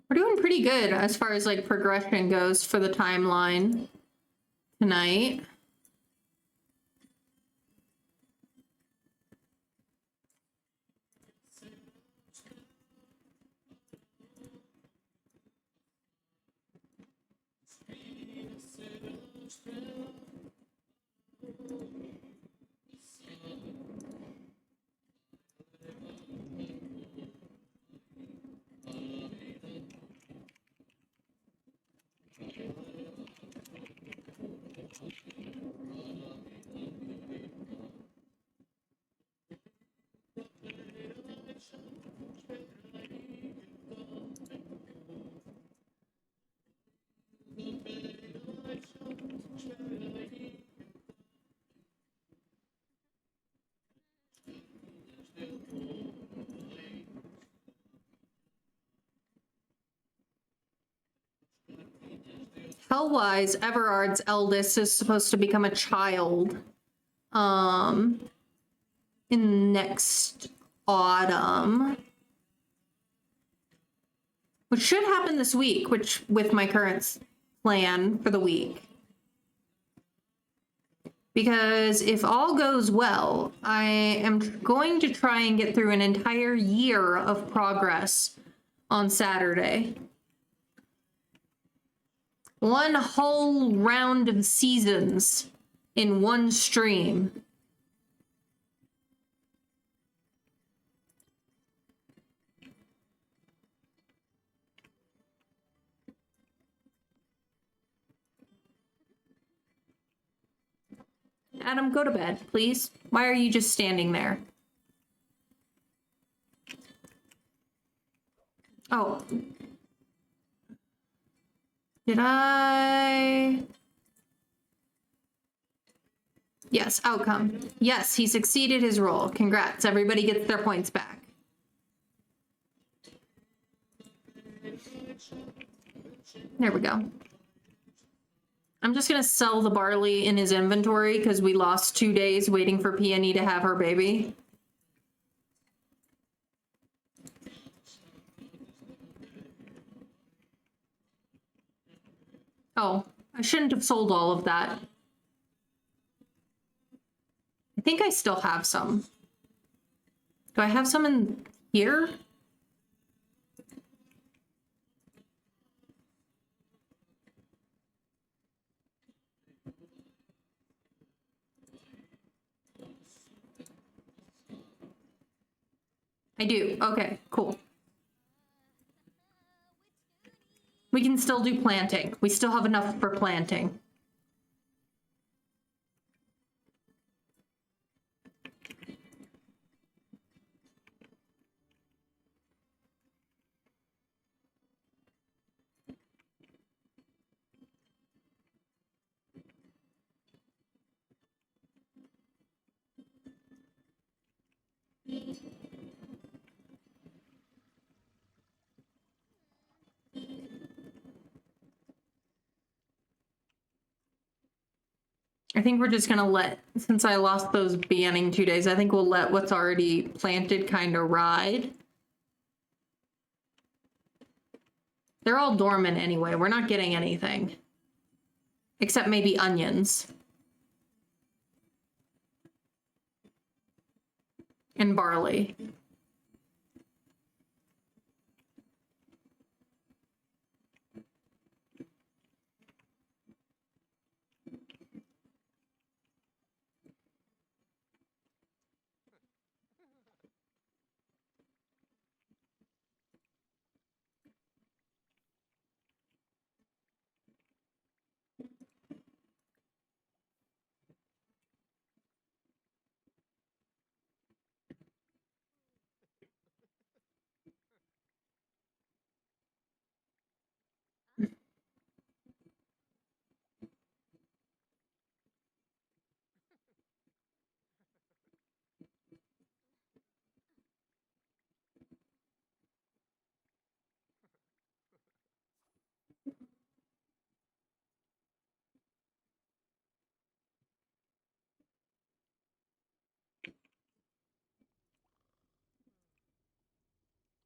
We're doing pretty good as far as like progression goes for the timeline tonight. Hellwise, Everard's eldest, is supposed to become a child in next autumn, which should happen this week, which with my current plan for the week. Because if all goes well, I am going to try and get through an entire year of progress on Saturday. One whole round of seasons in one stream. Adam, go to bed, please. Why are you just standing there? Oh. Did I? Yes, outcome. Yes, he succeeded his role. Congrats. Everybody gets their points back. There we go. I'm just going to sell the barley in his inventory because we lost 2 days waiting for Peony to have her baby. Oh, I shouldn't have sold all of that. I think I still have some. Do I have some in here? I do. Okay, cool. We can still do planting. We still have enough for planting. I think we're just gonna let, since I lost those beginning 2 days, I think we'll let what's already planted kind of ride. They're all dormant anyway. We're not getting anything. Except maybe onions. And barley.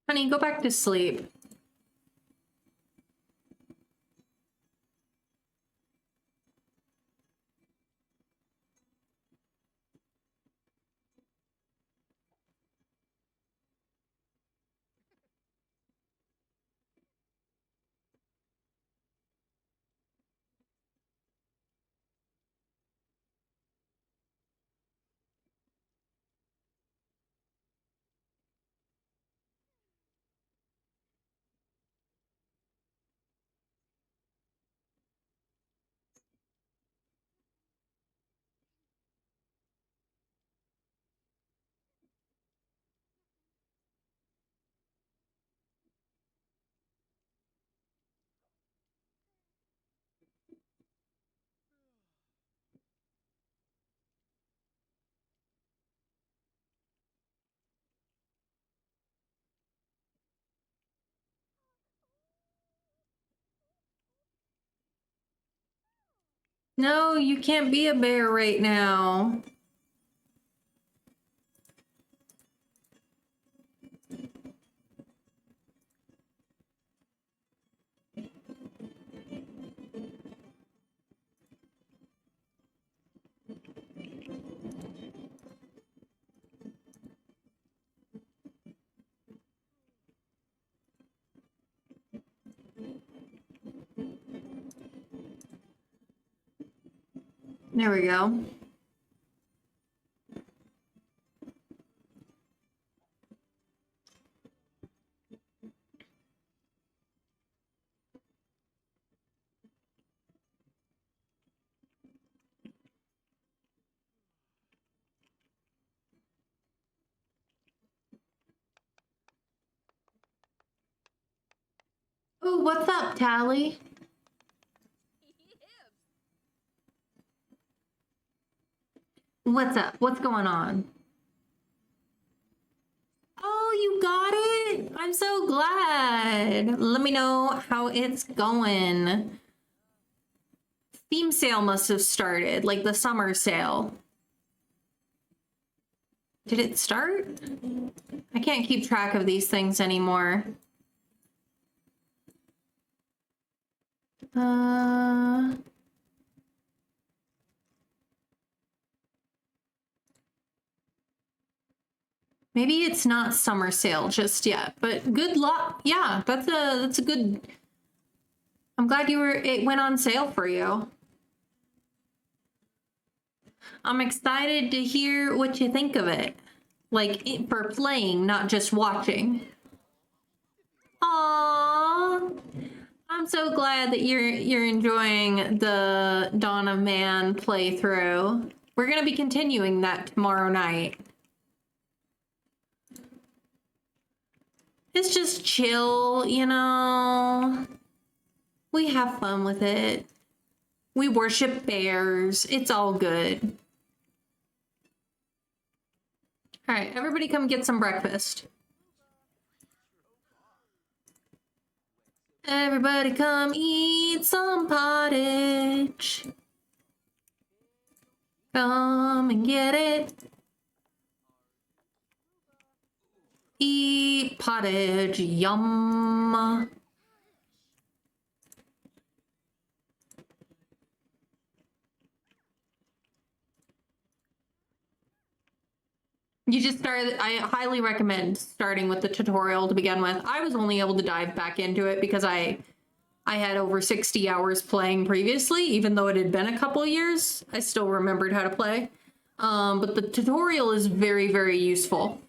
Honey, go back to sleep. No, you can't be a bear right now. There we go. Oh, what's up, Tally? What's up? What's going on? Oh, you got it? I'm so glad. Let me know how it's going. Theme sale must have started, like the summer sale. Did it start? I can't keep track of these things anymore. Maybe it's not summer sale just yet, but good luck. Yeah, that's a good. I'm glad it went on sale for you. I'm excited to hear what you think of it. Like for playing, not just watching. Aww. I'm so glad that you're enjoying the Dawn of Man playthrough. We're gonna be continuing that tomorrow night. It's just chill, you know. We have fun with it. We worship bears. It's all good. All right, everybody come get some breakfast. Everybody come eat some pottage. Come and get it. Eat pottage, yum. You just started, I highly recommend starting with the tutorial to begin with. I was only able to dive back into it because I had over 60 hours playing previously, even though it had been a couple years. I still remembered how to play. But the tutorial is very, very useful.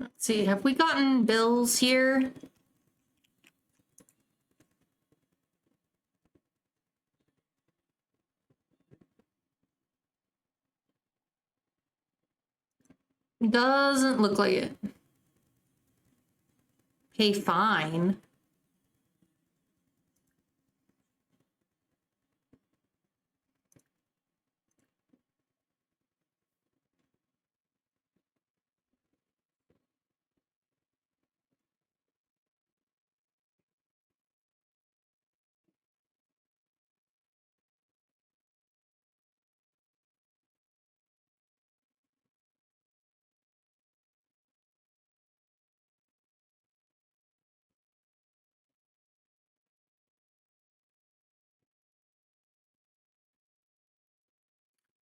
Let's see, have we gotten bills here? Doesn't look like it. Pay fine.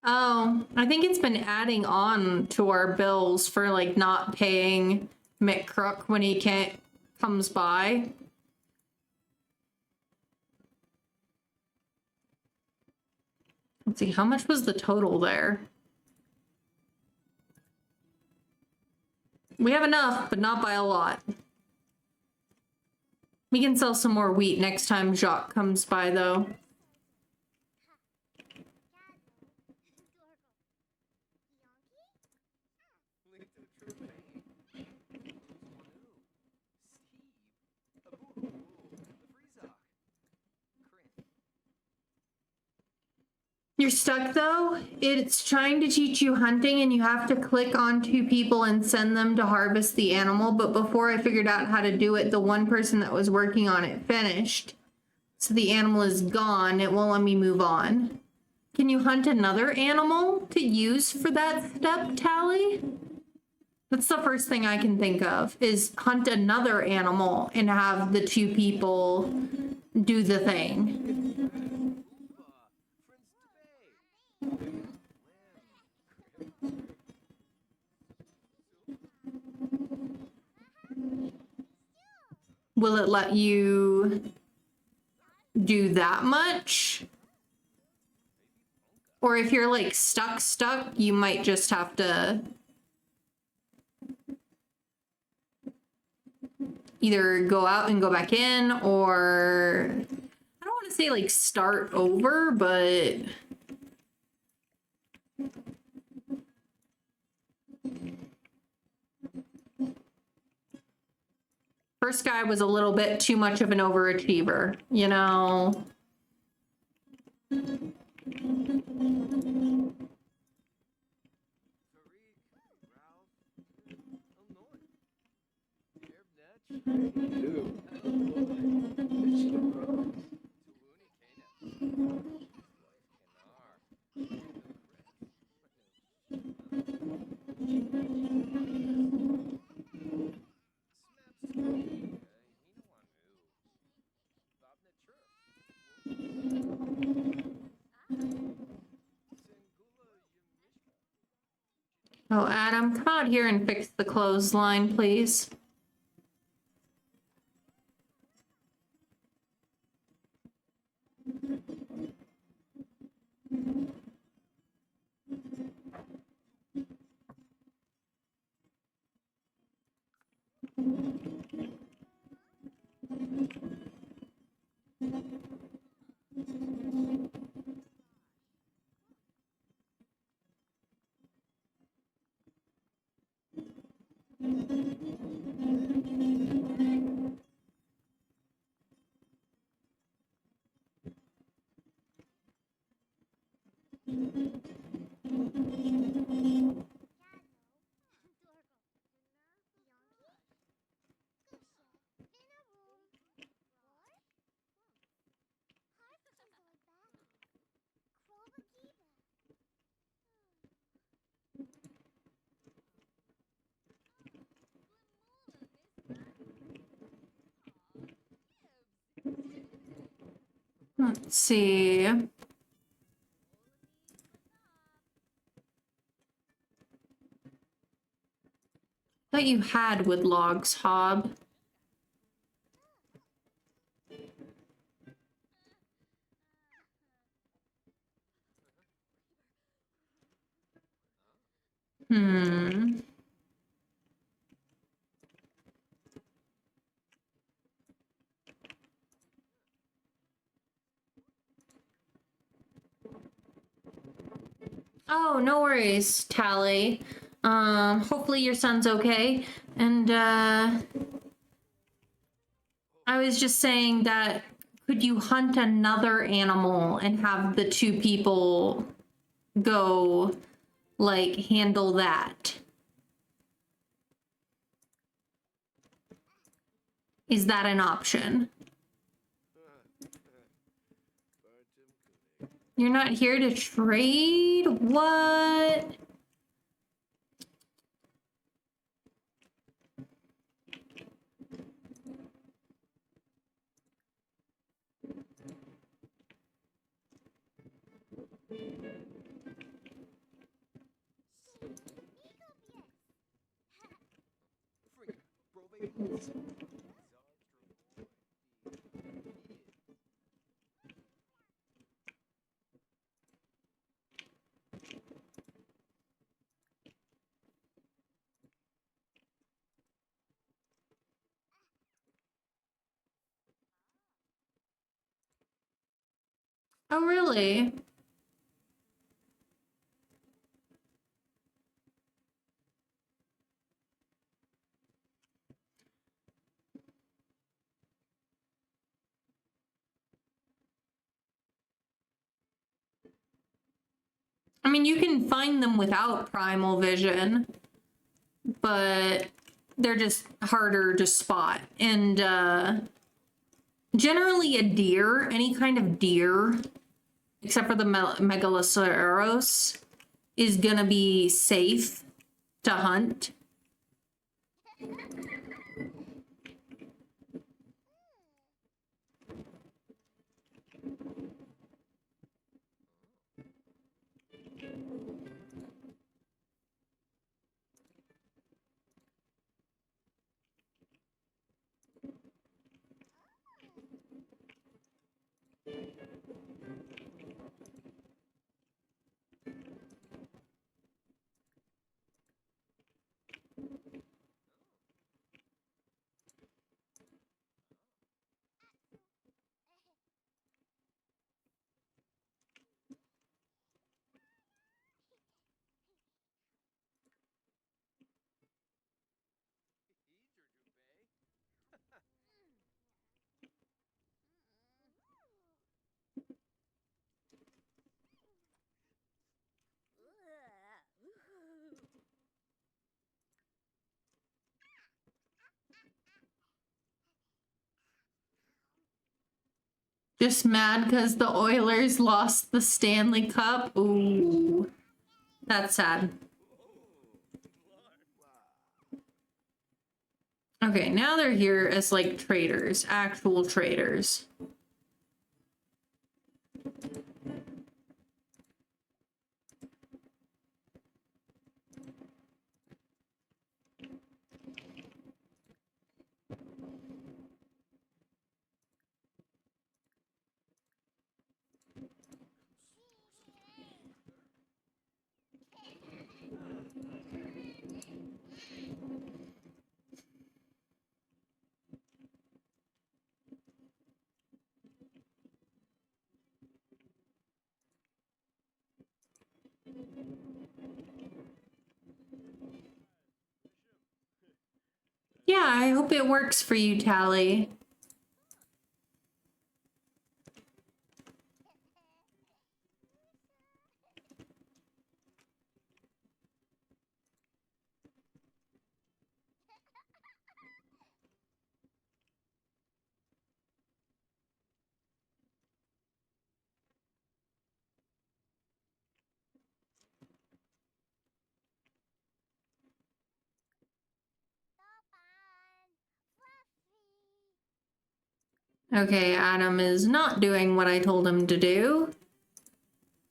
Oh, I think it's been adding on to our bills for like not paying Mick Crook when he can't comes by. Let's see, how much was the total there? We have enough, but not by a lot. We can sell some more wheat next time Jacques comes by, though. You're stuck though? It's trying to teach you hunting and you have to click on two people and send them to harvest the animal. But before I figured out how to do it, the one person that was working on it finished. So the animal is gone. It won't let me move on. Can you hunt another animal to use for that step, Tally? That's the first thing I can think of, is hunt another animal and have the two people do the thing. Will it let you do that much? Or if you're like stuck, you might just have to either go out and go back in, or I don't want to say like start over, but first guy was a little bit too much of an overachiever, you know? Oh, Adam, come out here and fix the clothesline, please. Let's see. Thought you had wood logs, Hob. Oh, no worries, Tally. Hopefully your son's okay. And, I was just saying that could you hunt another animal and have the two people go, like, handle that? Is that an option? You're not here to trade? What? Oh, really? I mean, you can find them without primal vision, but they're just harder to spot. And generally, a deer, any kind of deer, except for the Megalosaurus, is gonna be safe to hunt. Just mad because the Oilers lost the Stanley Cup. Ooh, that's sad. Okay, now they're here as like traders, actual traders. Yeah, I hope it works for you, Tally. Okay, Adam is not doing what I told him to do.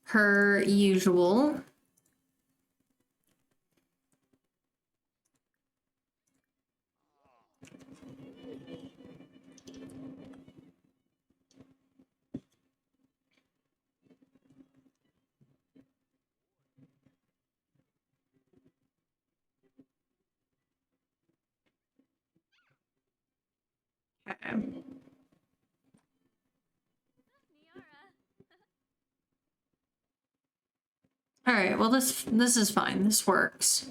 Per usual. Okay. All right, well, this is fine. This works.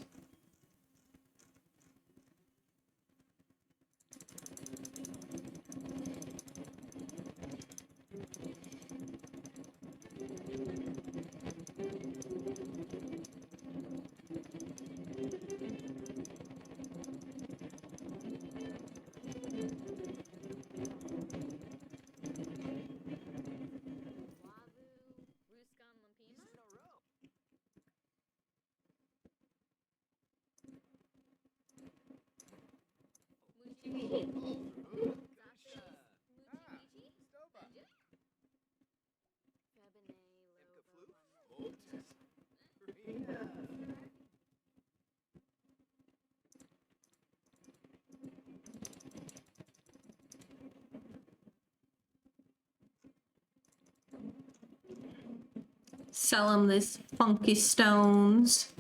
Sell him this funky stones.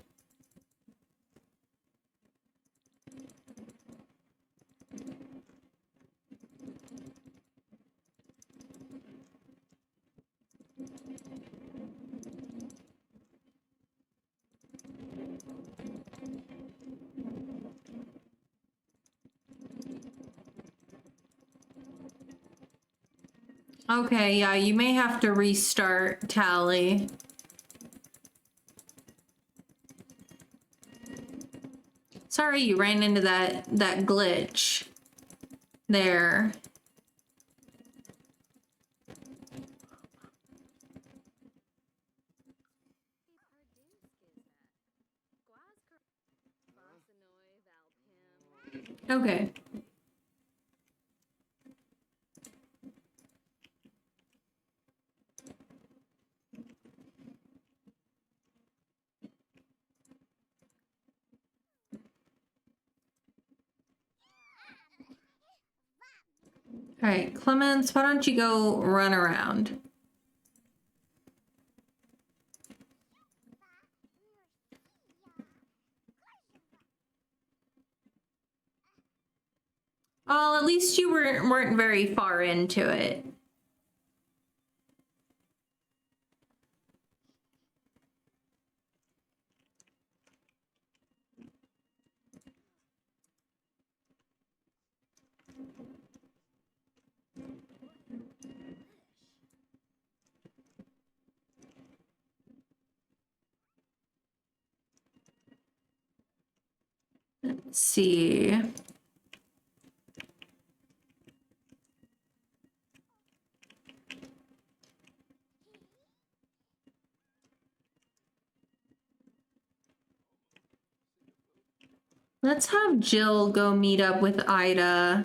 Okay, yeah, you may have to restart Tally. Sorry you ran into that glitch there. Okay. All right, Clemens, why don't you go run around? Well, at least you weren't very far into it. Let's see. Let's have Jill go meet up with Ida.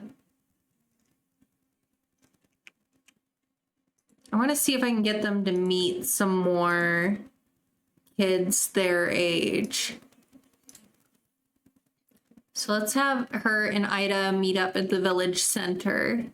I want to see if I can get them to meet some more kids their age. So let's have her and Ida meet up at the village center.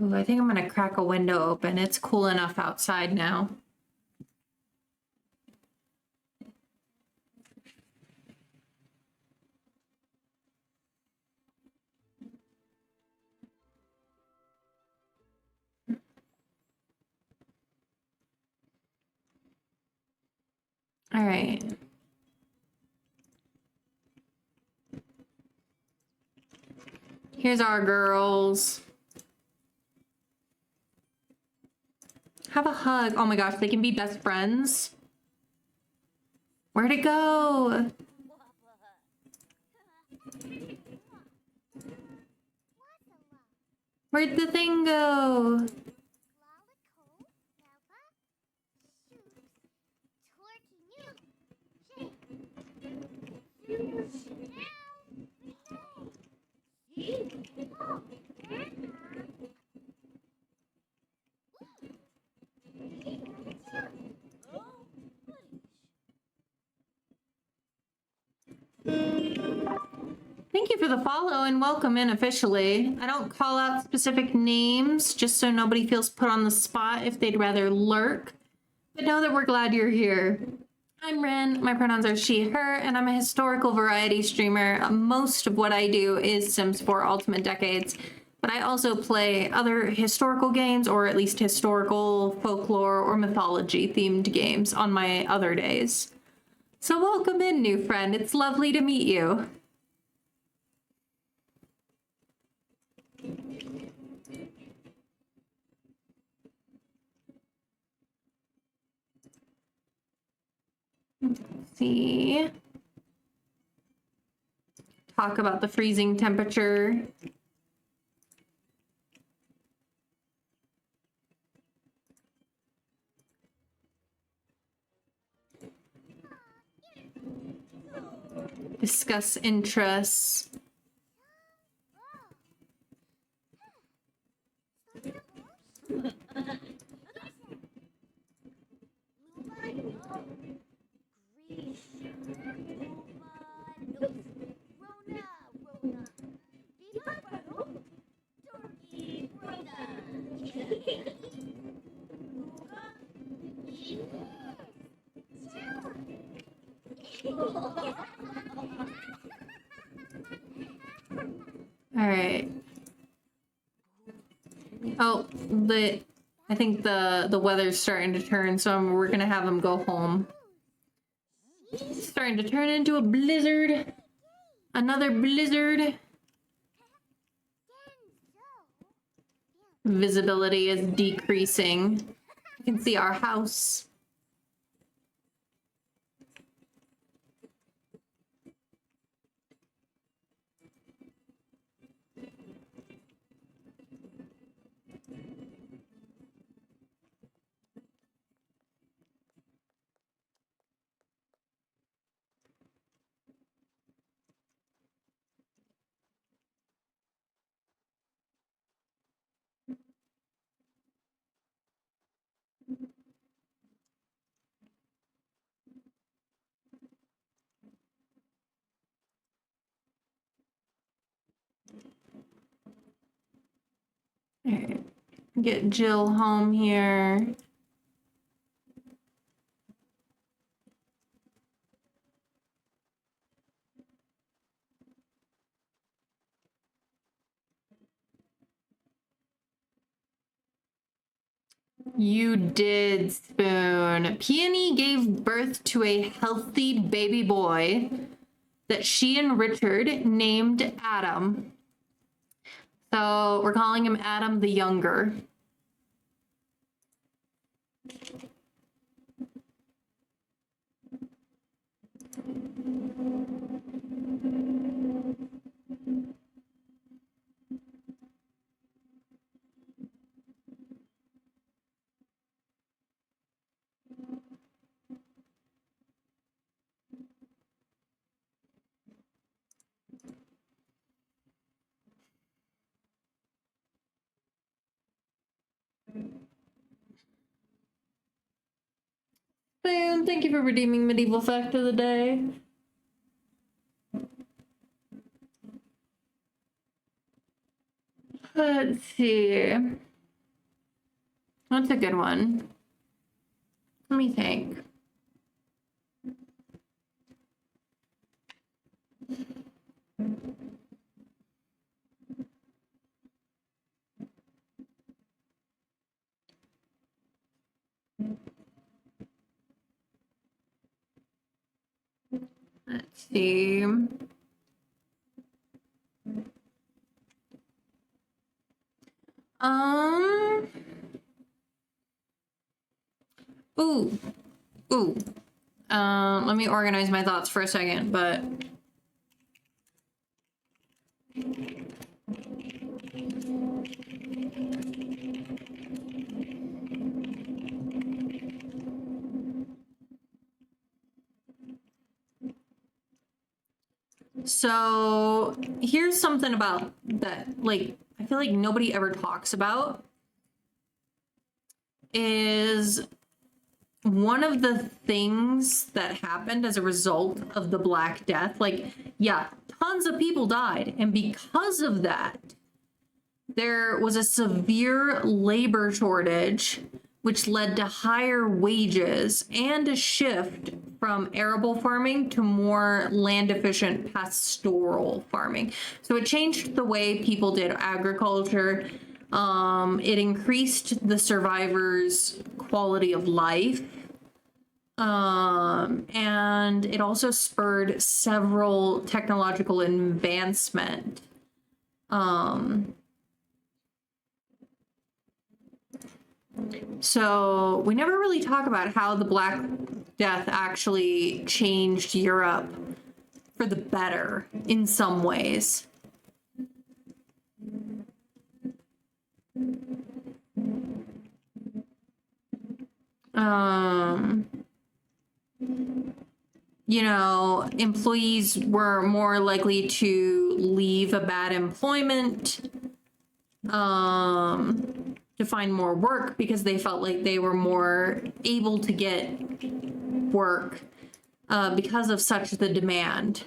Ooh, I think I'm gonna crack a window open. It's cool enough outside now. All right. Here's our girls. Have a hug. Oh my gosh, they can be best friends. Where'd it go? Where'd the thing go? Thank you for the follow and welcome in officially. I don't call out specific names just so nobody feels put on the spot if they'd rather lurk. But know that we're glad you're here. I'm Ren, my pronouns are she, her, and I'm a historical variety streamer. Most of what I do is Sims 4 Ultimate Decades, but I also play other historical games, or at least historical, folklore, or mythology-themed games on my other days. So welcome in, new friend. It's lovely to meet you. Let's see. Talk about the freezing temperature. Discuss interests. All right. Oh, I think the weather's starting to turn, so we're gonna have him go home. It's starting to turn into a blizzard. Another blizzard. Visibility is decreasing. You can see our house. All right. Get Jill home here. You did, Spoon. Peony gave birth to a healthy baby boy that she and Richard named Adam. So we're calling him Adam the Younger. Spoon, thank you for redeeming Medieval Fact of the Day. Let's see. What's a good one? Let me think. Let's see. Ooh. Ooh. Let me organize my thoughts for a second, but So here's something about that, like, I feel like nobody ever talks about is one of the things that happened as a result of the Black Death. Like, yeah, tons of people died. And because of that, there was a severe labor shortage, which led to higher wages and a shift from arable farming to more land efficient pastoral farming. So it changed the way people did agriculture. It increased the survivors' quality of life. And it also spurred several technological advancement. So we never really talk about how the Black Death actually changed Europe for the better in some ways. You know, employees were more likely to leave a bad employment, to find more work because they felt like they were more able to get work because of such the demand.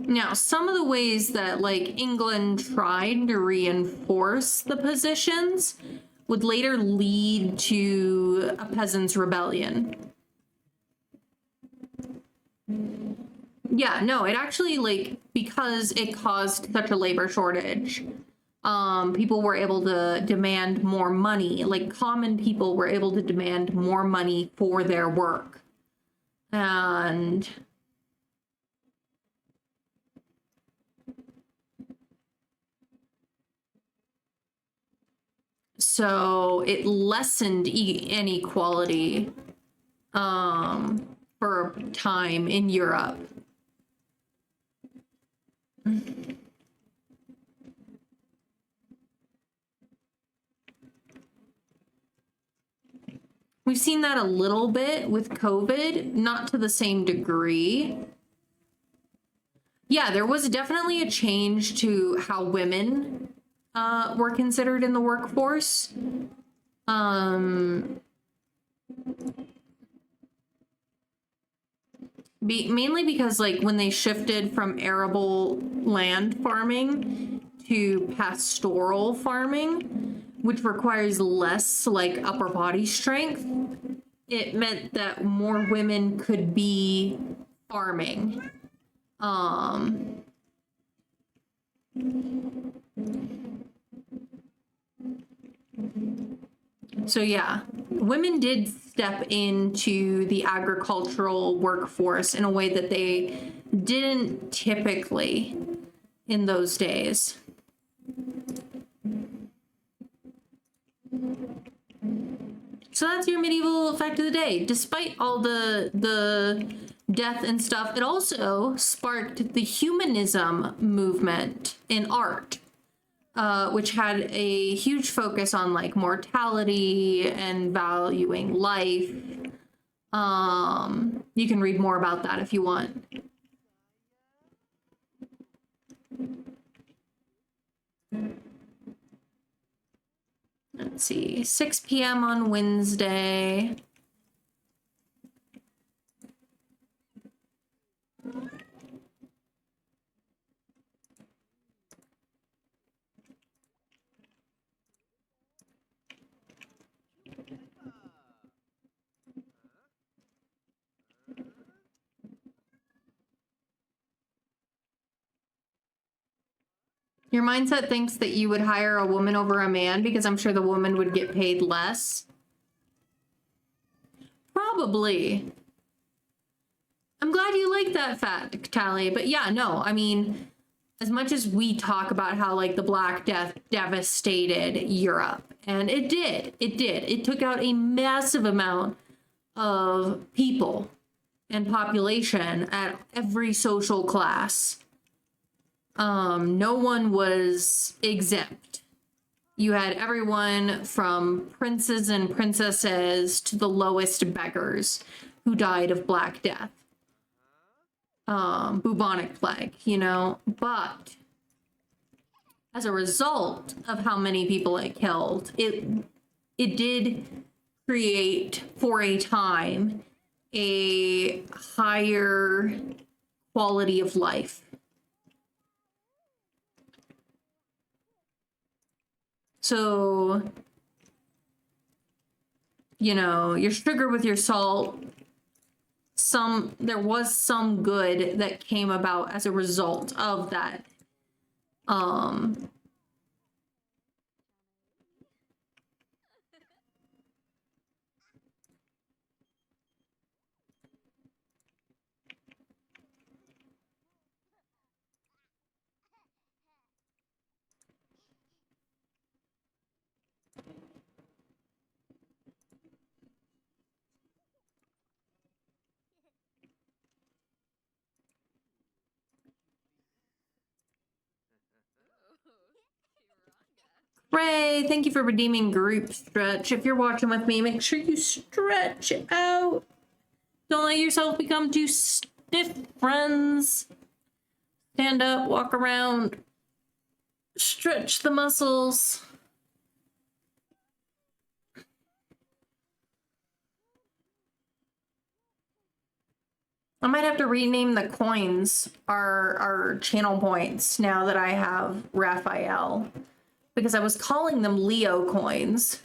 Now, some of the ways that like England tried to reinforce the positions would later lead to a peasants' rebellion. Yeah, no, it actually, like, because it caused such a labor shortage, people were able to demand more money. Like, common people were able to demand more money for their work. And so it lessened inequality for a time in Europe. We've seen that a little bit with COVID, not to the same degree. Yeah, there was definitely a change to how women were considered in the workforce. Mainly because, like, when they shifted from arable land farming to pastoral farming, which requires less, like, upper body strength, it meant that more women could be farming. So yeah, women did step into the agricultural workforce in a way that they didn't typically in those days. So that's your medieval fact of the day. Despite all the death and stuff, it also sparked the humanism movement in art. Which had a huge focus on like mortality and valuing life. You can read more about that if you want. Let's see, 6 p.m. on Wednesday. Your mindset thinks that you would hire a woman over a man because I'm sure the woman would get paid less. Probably. I'm glad you like that fact, Tally. But yeah, no, I mean, as much as we talk about how like the Black Death devastated Europe, and it did. It took out a massive amount of people and population at every social class. No one was exempt. you had everyone from princes and princesses to the lowest beggars who died of Black Death, bubonic plague, you know, but as a result of how many people it killed, it did create for a time a higher quality of life. So, you know, your sugar with your salt, there was some good that came about as a result of that. Ray, thank you for redeeming group stretch. If you're watching with me, make sure you stretch out. Don't let yourself become too stiff, friends. Stand up, walk around, stretch the muscles. I might have to rename the coins our channel points now that I have Raphael, because I was calling them Leo coins,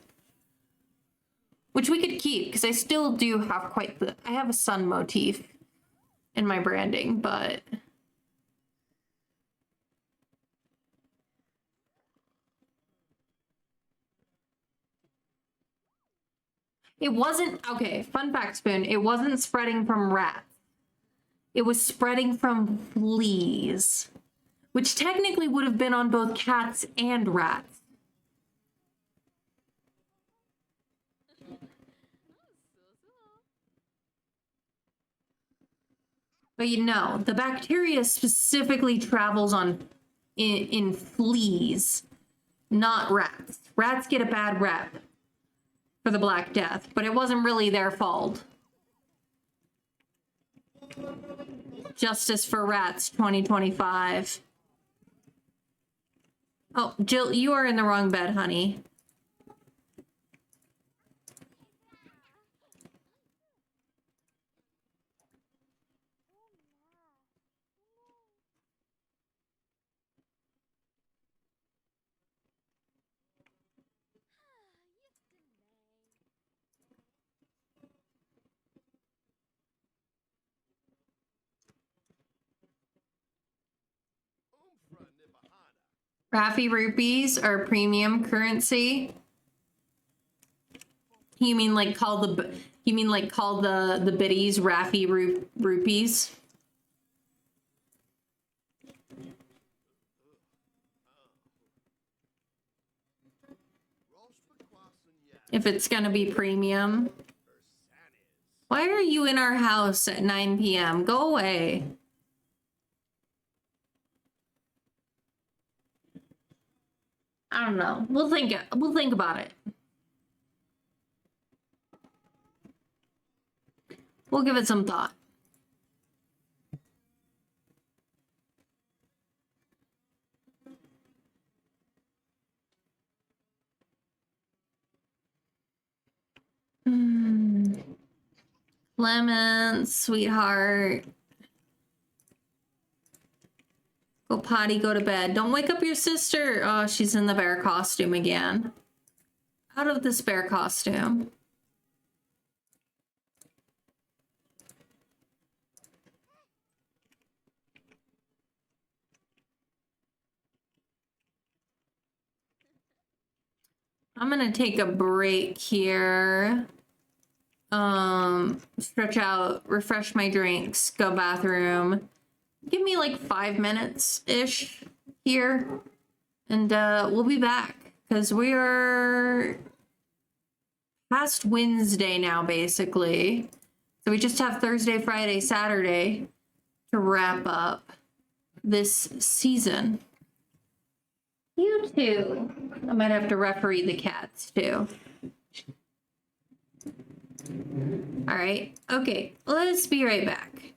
which we could keep because I still do have I have a sun motif in my branding, but it wasn't, okay, fun fact, Spoon, it wasn't spreading from rats. It was spreading from fleas, which technically would have been on both cats and rats. But you know, the bacteria specifically travels in fleas, not rats. Rats get a bad rep for the Black Death, but it wasn't really their fault. Justice for Rats 2025. Oh, Jill, you are in the wrong bed, honey. Raffy rupees are premium currency. You mean like call the biddies Raffy rupees? If it's gonna be premium. Why are you in our house at 9 p.m.? Go away. I don't know. We'll think about it. We'll give it some thought. Lemon, sweetheart. Go potty, go to bed. Don't wake up your sister. Oh, she's in the bear costume again. Out of this bear costume. I'm gonna take a break here. Stretch out, refresh my drinks, go bathroom. Give me like 5 minutes-ish here. And we'll be back. Because we are past Wednesday now, basically. So we just have Thursday, Friday, Saturday to wrap up this season. You too. I might have to referee the cats too. All right. Okay. Let's be right back.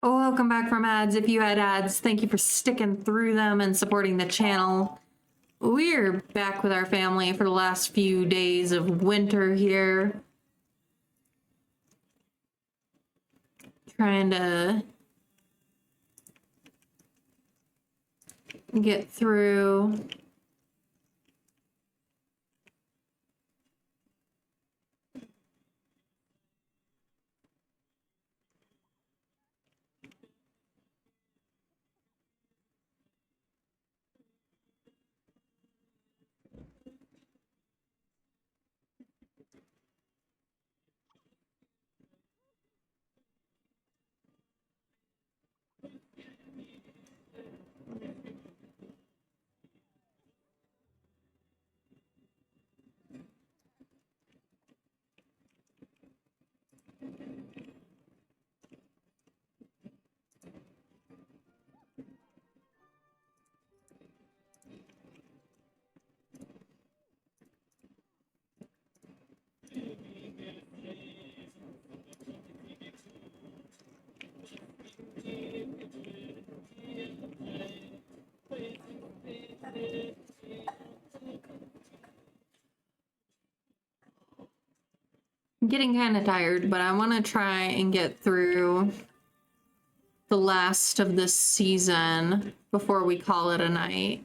Oh, welcome back from ads. If you had ads, thank you for sticking through them and supporting the channel. We're back with our family for the last few days of winter here. Trying to get through. I'm getting kind of tired, but I want to try and get through the last of this season before we call it a night.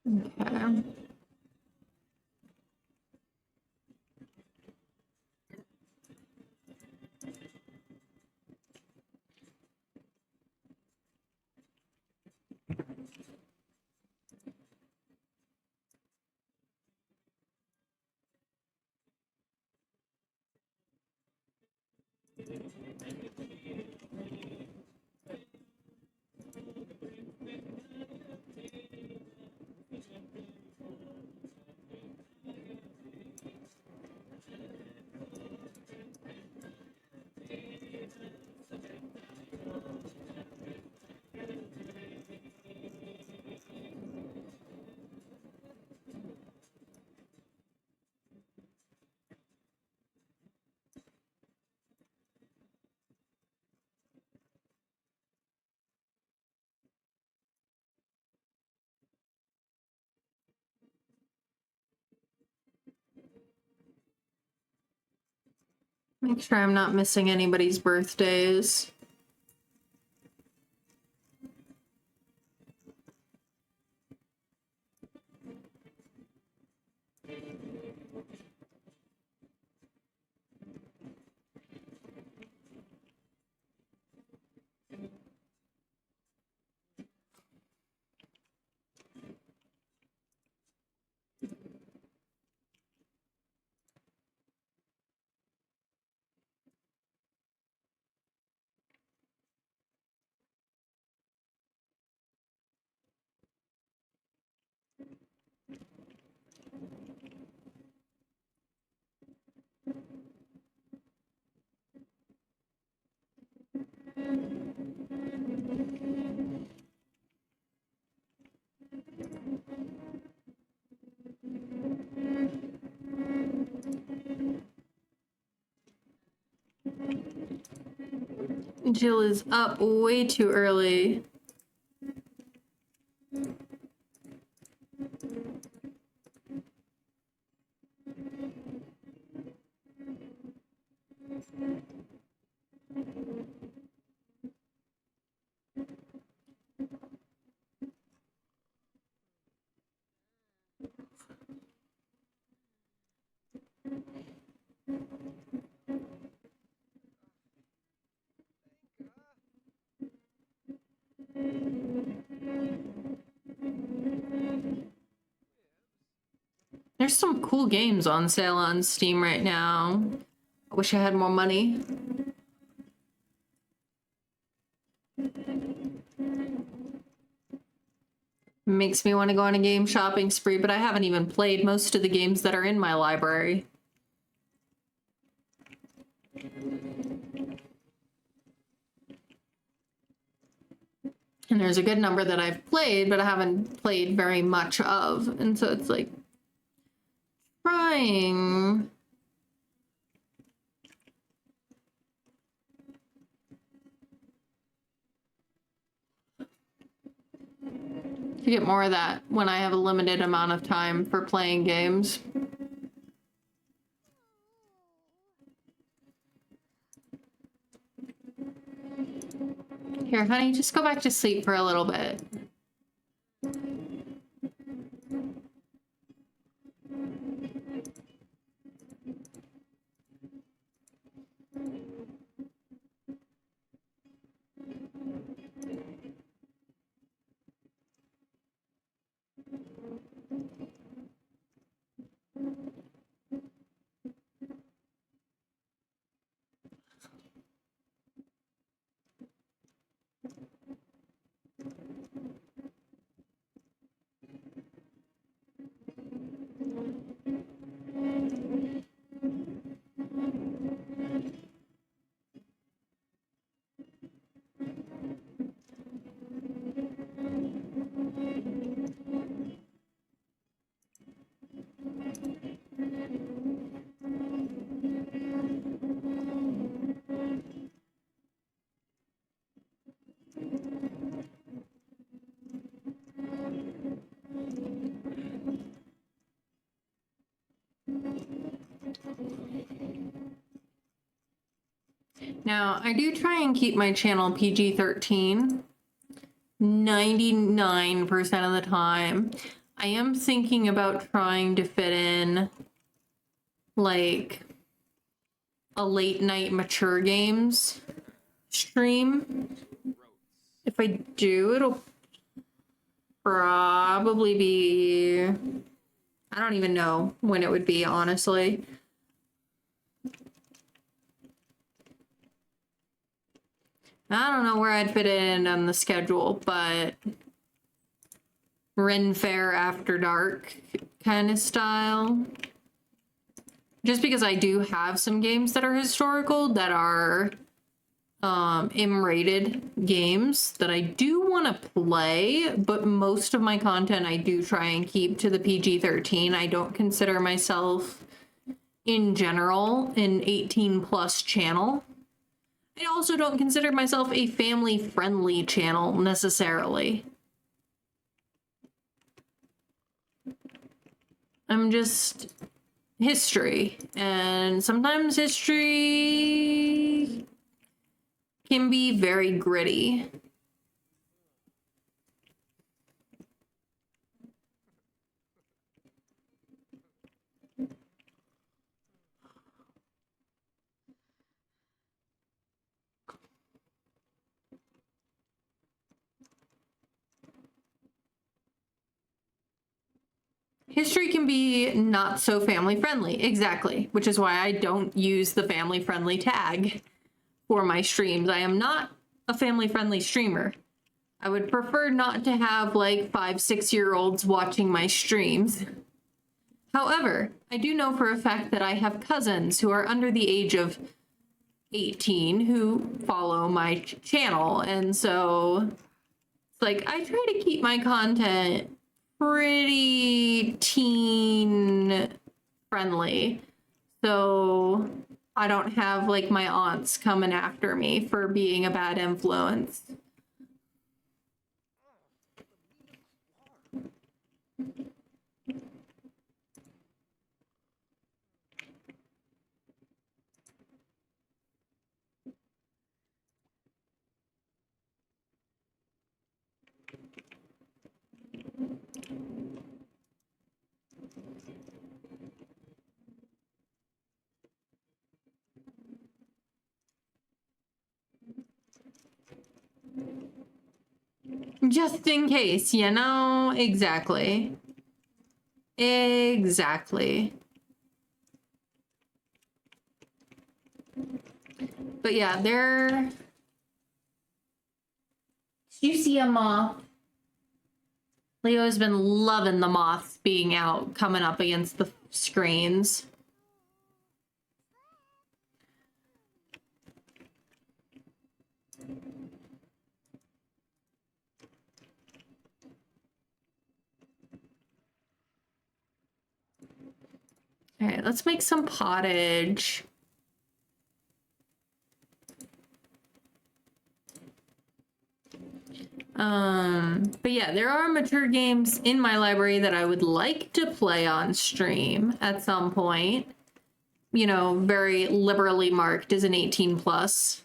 Okay. Make sure I'm not missing anybody's birthdays. Jill is up way too early. There's some cool games on sale on Steam right now. I wish I had more money. Makes me want to go on a game shopping spree, but I haven't even played most of the games that are in my library. And there's a good number that I've played, but I haven't played very much of. And so it's like trying. To get more of that when I have a limited amount of time for playing games. Here, honey, just go back to sleep for a little bit. Now, I do try and keep my channel PG-13 99% of the time. I am thinking about trying to fit in like a late night mature games stream. If I do, it'll probably be, I don't even know when it would be, honestly. I don't know where I'd fit in on the schedule, but Ren Fair After Dark kind of style. Just because I do have some games that are historical that are M-rated games that I do want to play, but most of my content I do try and keep to the PG-13. I don't consider myself, in general, an 18+ channel. I also don't consider myself a family-friendly channel, necessarily. I'm just history, and sometimes history can be very gritty. History can be not so family friendly, exactly, which is why I don't use the family friendly tag for my streams. I am not a family friendly streamer. I would prefer not to have like 5-6-year-olds watching my streams. However, I do know for a fact that I have cousins who are under the age of 18 who follow my channel, and so it's like I try to keep my content pretty teen friendly, so I don't have like my aunts coming after me for being a bad influence. Just in case, you know? Exactly. Exactly. But yeah, they're... Did you see a moth? Leo's been loving the moths being out, coming up against the screens. All right, let's make some pottage. But yeah, there are mature games in my library that I would like to play on stream at some point. You know, very liberally marked as an 18 plus.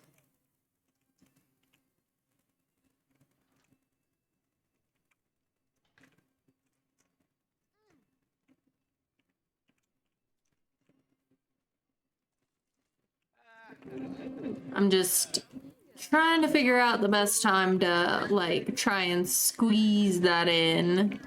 I'm just trying to figure out the best time to, like, try and squeeze that in.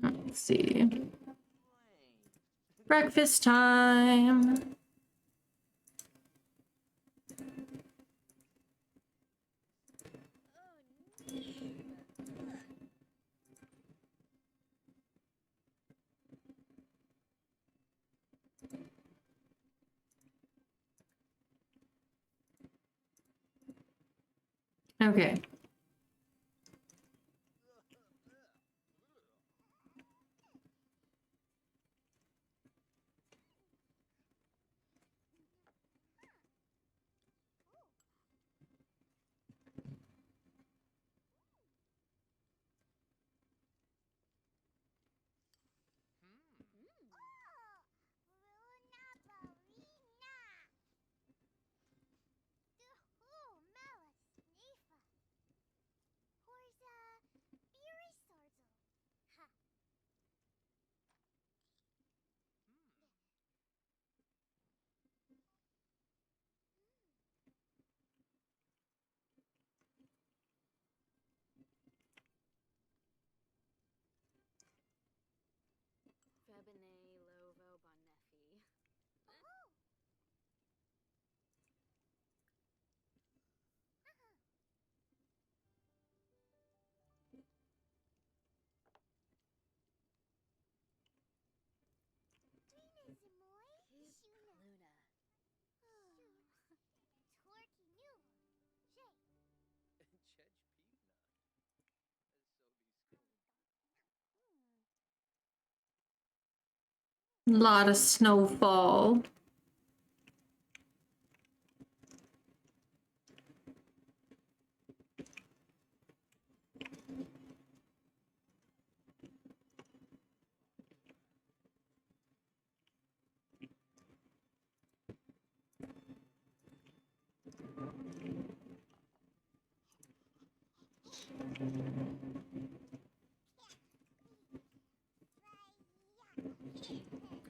Let's see. Breakfast time. Okay. A lot of snowfall.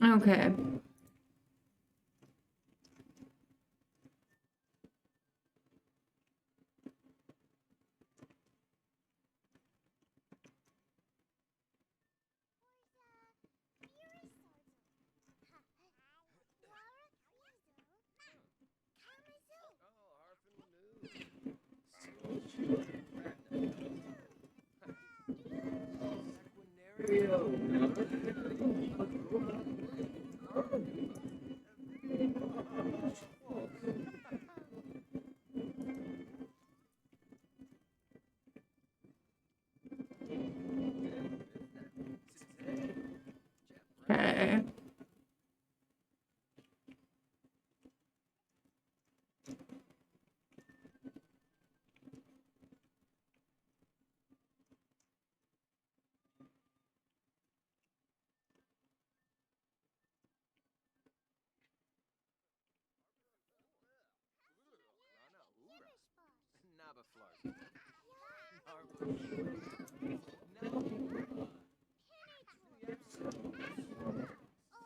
Okay. Okay.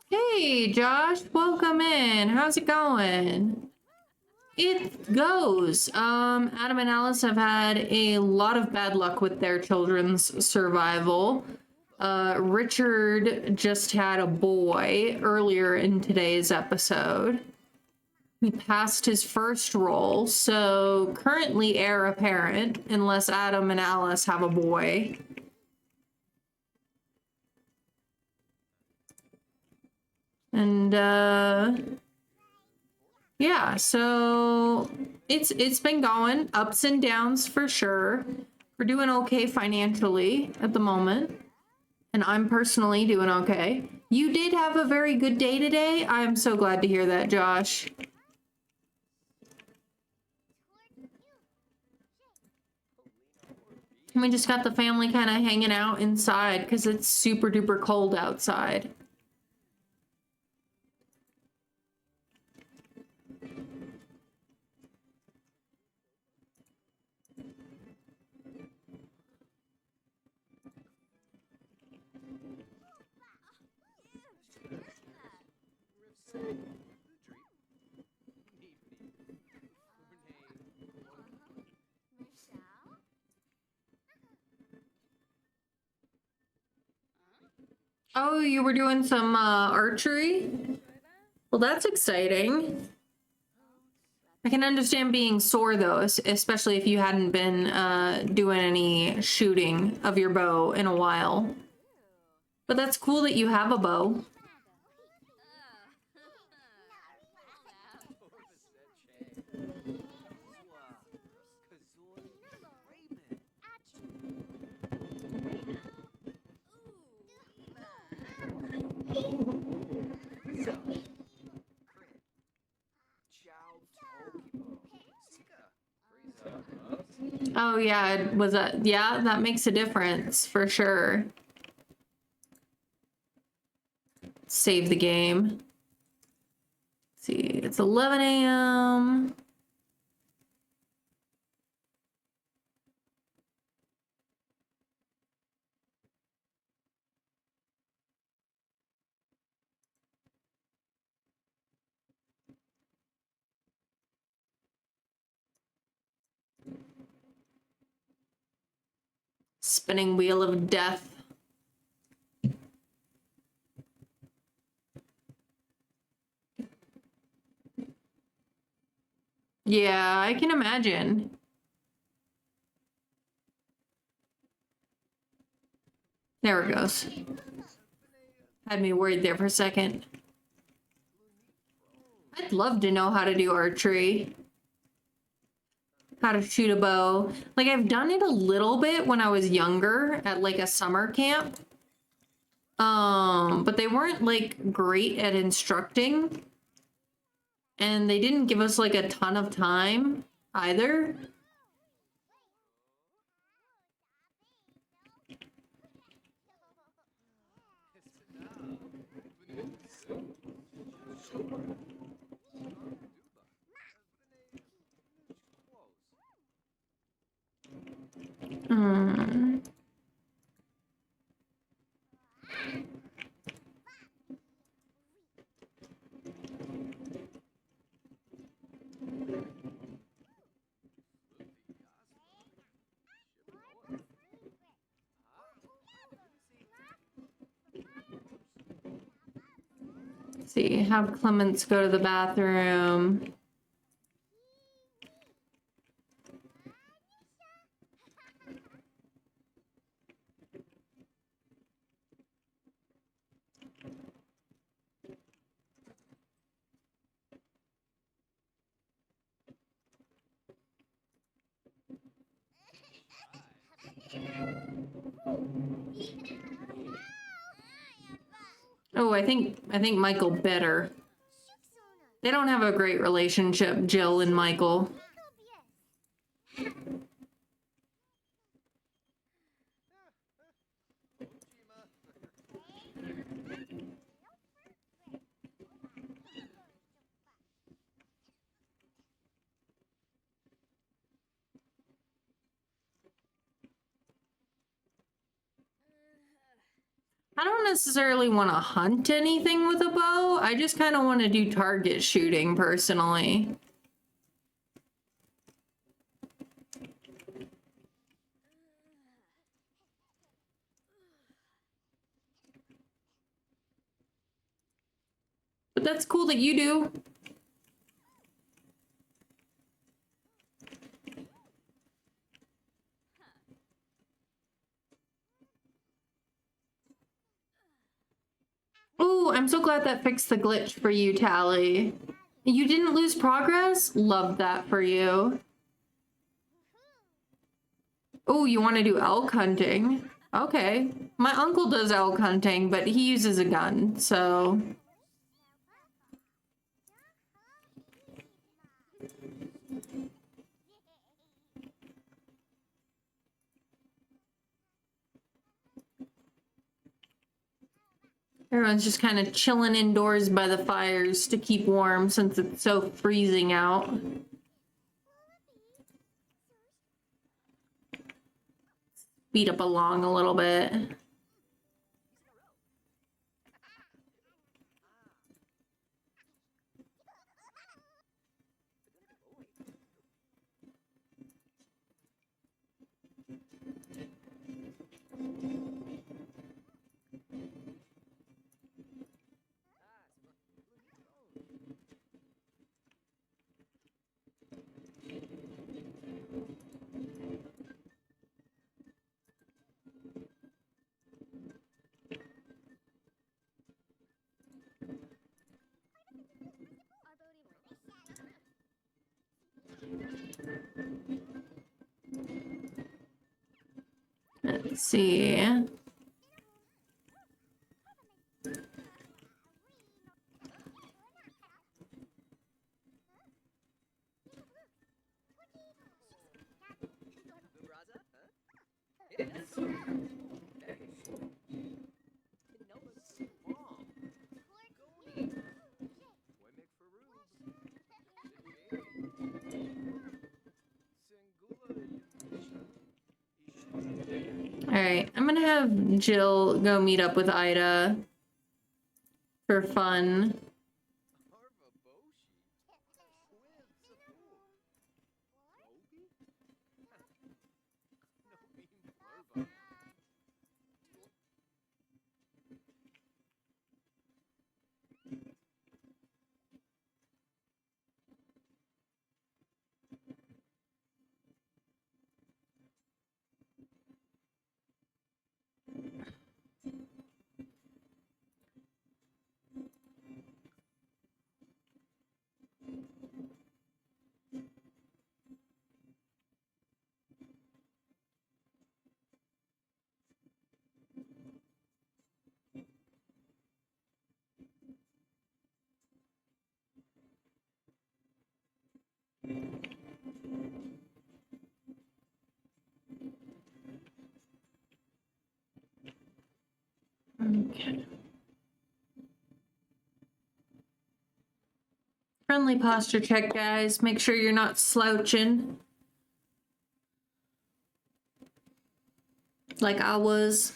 Hey, Josh, welcome in. How's it going? It goes. Adam and Alice have had a lot of bad luck with their children's survival. Richard just had a boy earlier in today's episode. He passed his first roll, so currently heir apparent, unless Adam and Alice have a boy. And yeah, so it's been going ups and downs for sure. We're doing okay financially at the moment, and I'm personally doing okay. You did have a very good day today. I'm so glad to hear that, Josh. We just got the family kind of hanging out inside because it's super duper cold outside. Oh, you were doing some archery? Well, that's exciting. I can understand being sore though, especially if you hadn't been doing any shooting of your bow in a while. But that's cool that you have a bow. Oh yeah, was that? Yeah, that makes a difference for sure. Save the game. Let's see, it's 11 a.m. Spinning wheel of death. Yeah, I can imagine. There it goes. Had me worried there for a second. I'd love to know how to do archery. How to shoot a bow. Like, I've done it a little bit when I was younger at like a summer camp. But they weren't like great at instructing. And they didn't give us like a ton of time either. Let's see, have Clements go to the bathroom. Oh, I think Michael better. They don't have a great relationship, Jill and Michael. I don't necessarily want to hunt anything with a bow. I just kind of want to do target shooting personally. But that's cool that you do. Oh, I'm so glad that fixed the glitch for you, Tally. You didn't lose progress? Love that for you. Oh, you want to do elk hunting? Okay. My uncle does elk hunting, but he uses a gun, so... Everyone's just kind of chilling indoors by the fires to keep warm since it's so freezing out. Speed up along a little bit. Let's see. Alright, I'm gonna have Jill go meet up with Ida for fun. Okay. Friendly posture check, guys. Make sure you're not slouching. Like I was.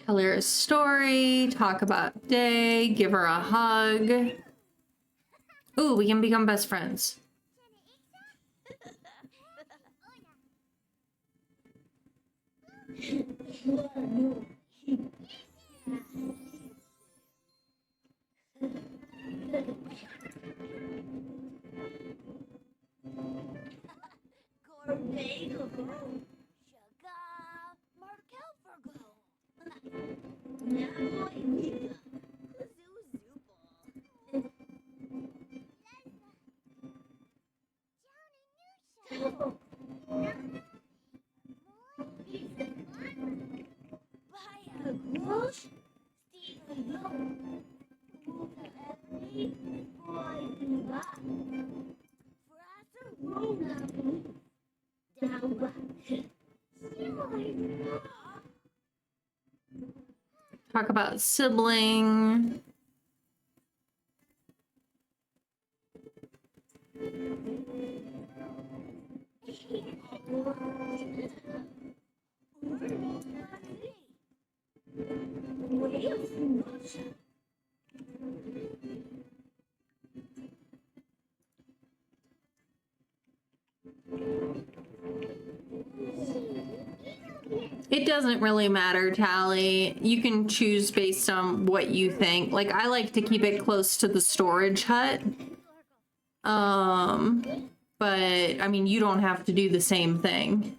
Tell her a story, talk about day, give her a hug. Ooh, we can become best friends. Talk about sibling. It doesn't really matter, Tally. You can choose based on what you think. Like, I like to keep it close to the storage hut. But, I mean, you don't have to do the same thing.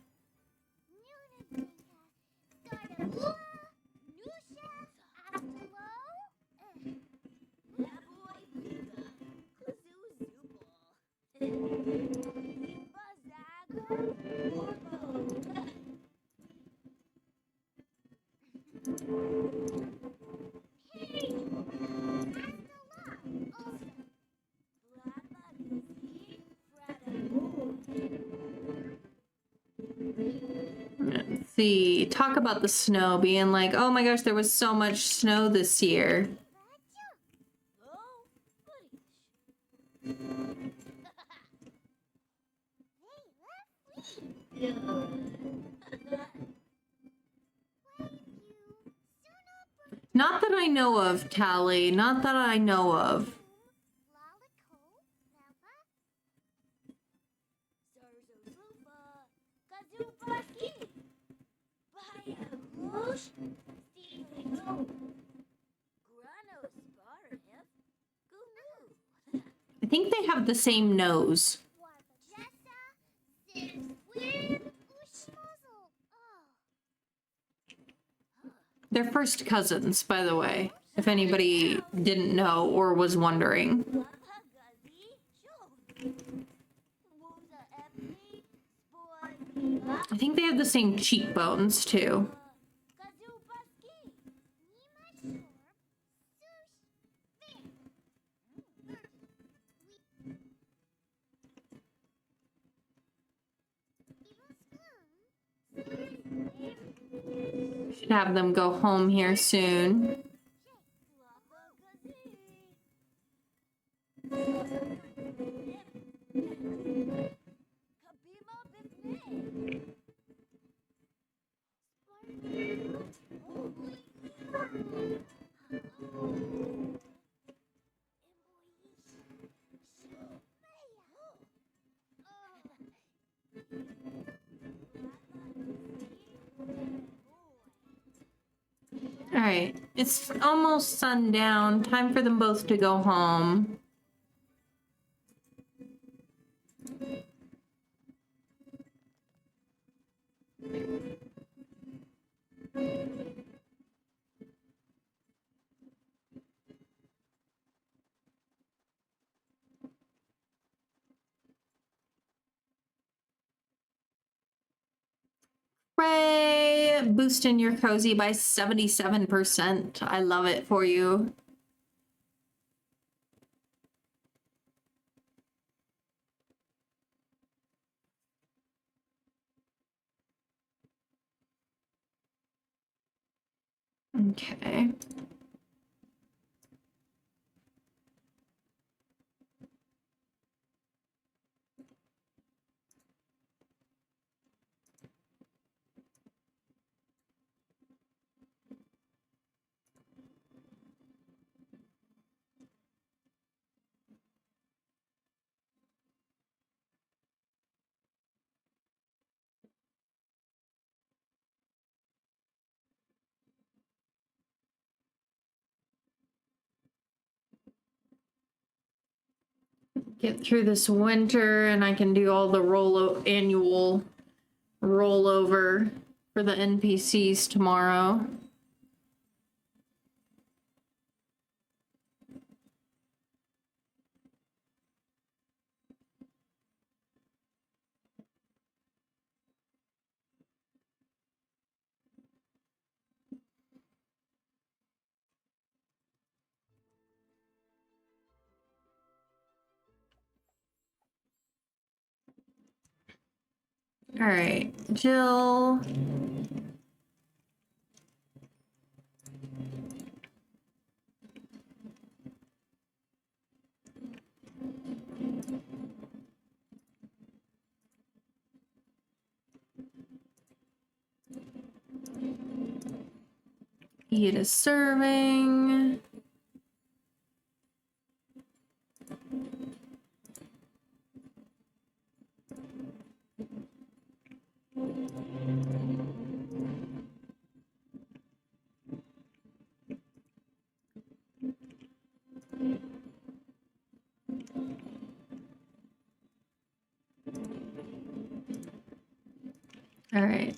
Let's see. Talk about the snow being like, oh my gosh, there was so much snow this year. Not that I know of, Tally. Not that I know of. I think they have the same nose. They're first cousins, by the way, if anybody didn't know or was wondering. I think they have the same cheekbones, too. Should have them go home here soon. All right, it's almost sundown. Time for them both to go home. Hooray! Boosting your cozy by 77%. I love it for you. Okay. get through this winter and I can do all the annual rollover for the NPCs tomorrow. All right, Jill. Eat a serving. All right.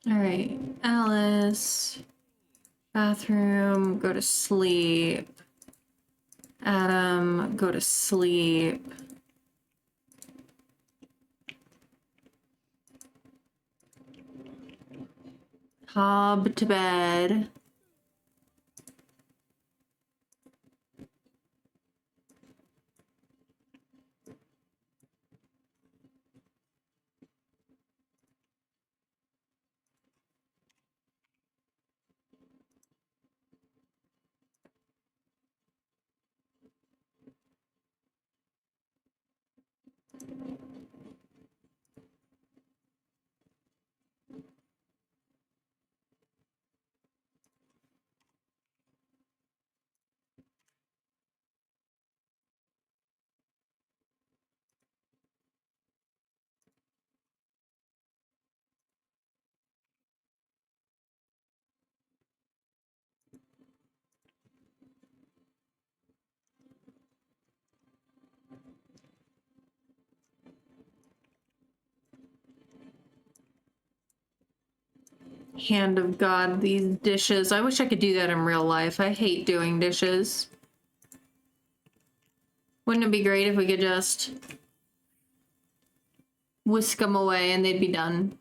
All right, Alice, bathroom, go to sleep. Adam, go to sleep. Hob to bed. Hand of God, these dishes. I wish I could do that in real life. I hate doing dishes. Wouldn't it be great if we could just whisk them away and they'd be done?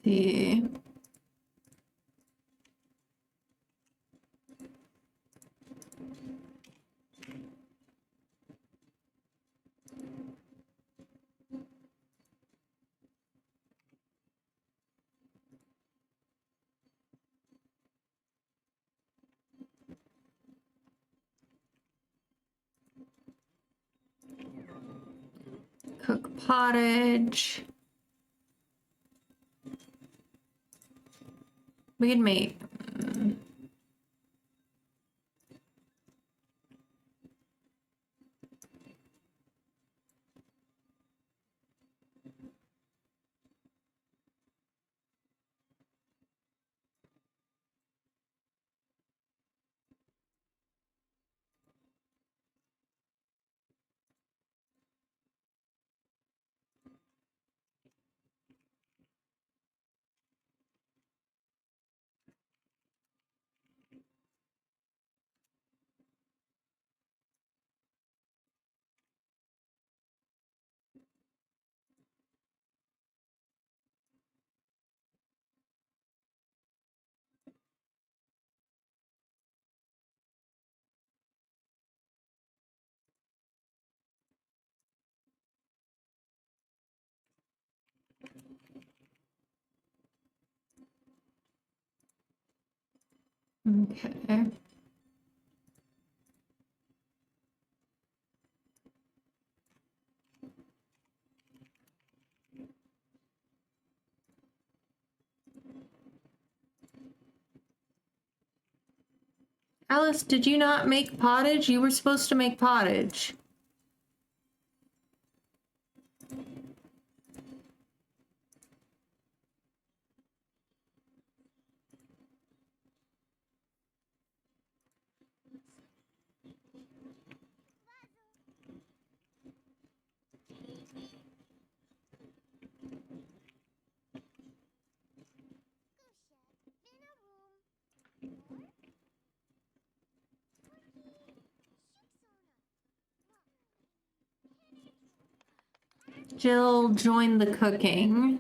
See. Cook pottage. We can make okay. Alice, did you not make pottage? You were supposed to make pottage. Jill joined the cooking.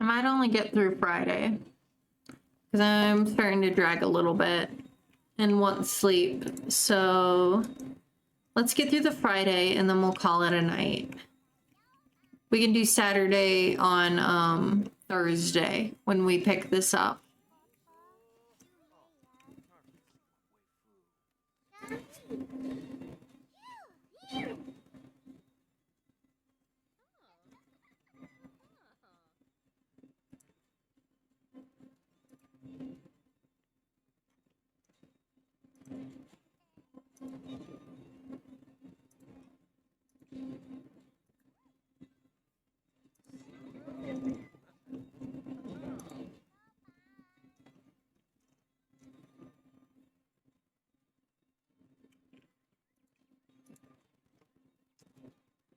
I might only get through Friday because I'm starting to drag a little bit and want sleep. So let's get through the Friday and then we'll call it a night. We can do Saturday on Thursday when we pick this up.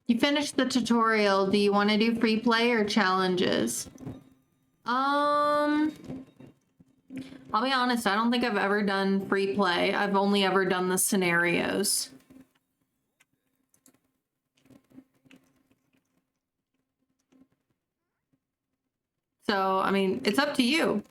You finished the tutorial. Do you want to do free play or challenges? I'll be honest, I don't think I've ever done free play. I've only ever done the scenarios. So, I mean, it's up to you.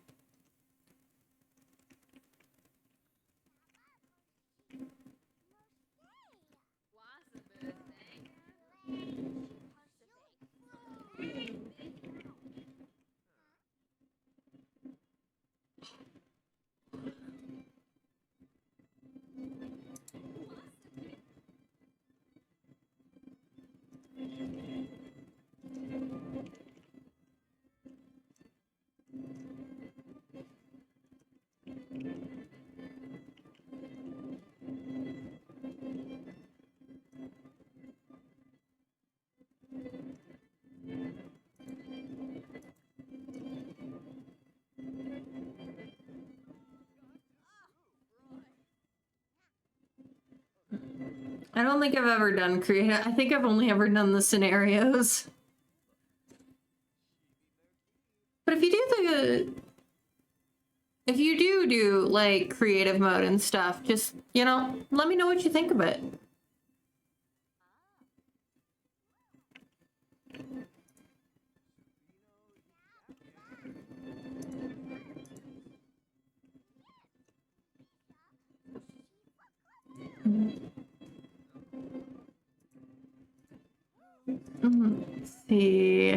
I don't think I've ever done creative. I think I've only ever done the scenarios. But if you do like creative mode and stuff, just, you know, let me know what you think of it. Let's see.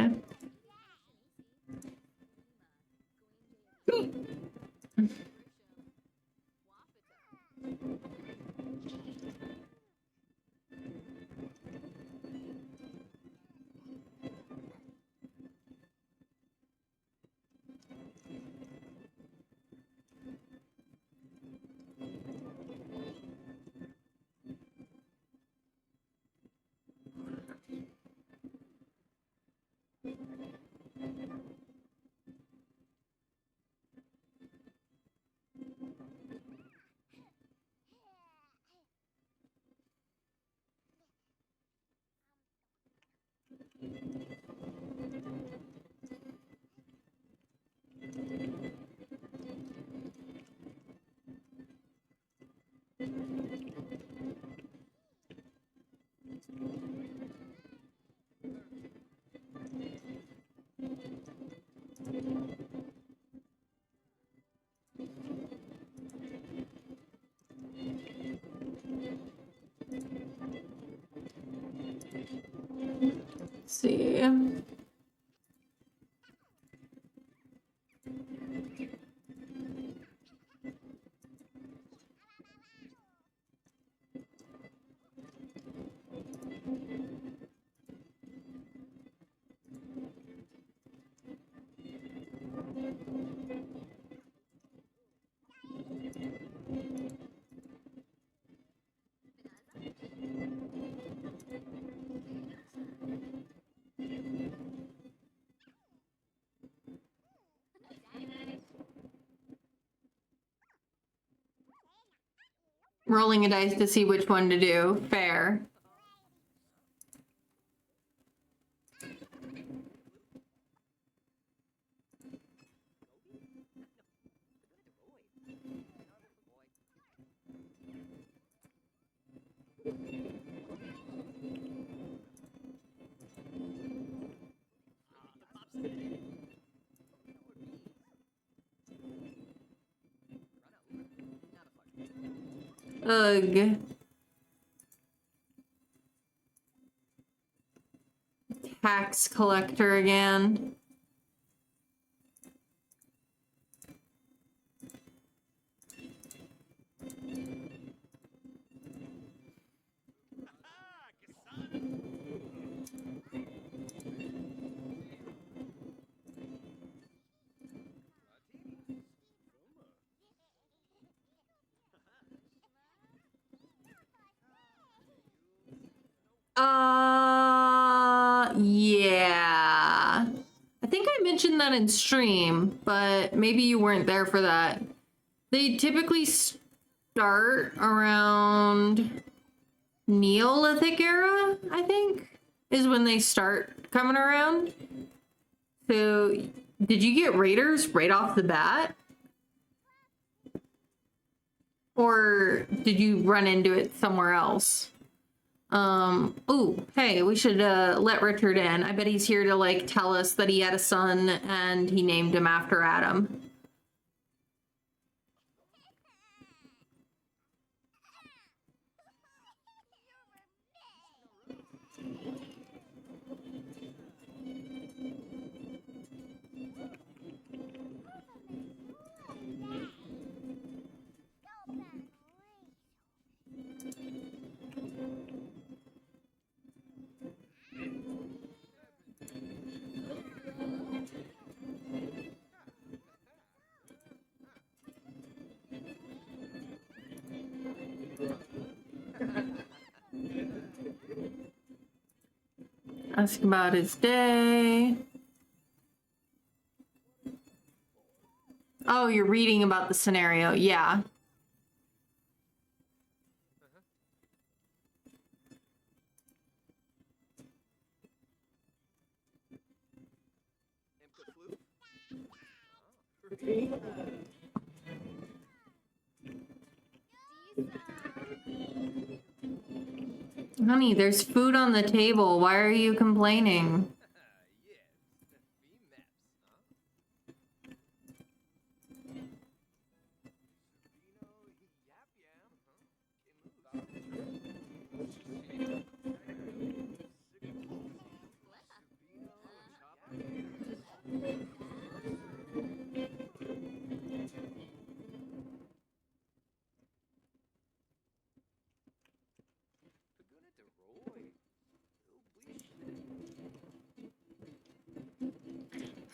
Let's see. Rolling a dice to see which one to do. Fair. Ugh. Tax collector again. Yeah. I think I mentioned that in stream, but maybe you weren't there for that. They typically start around Neolithic era, I think, is when they start coming around. So, did you get raiders right off the bat? Or did you run into it somewhere else? Oh, hey, we should let Richard in. I bet he's here to like tell us that he had a son and he named him after Adam. Ask about his day. Oh, you're reading about the scenario. Yeah. Honey, there's food on the table. Why are you complaining?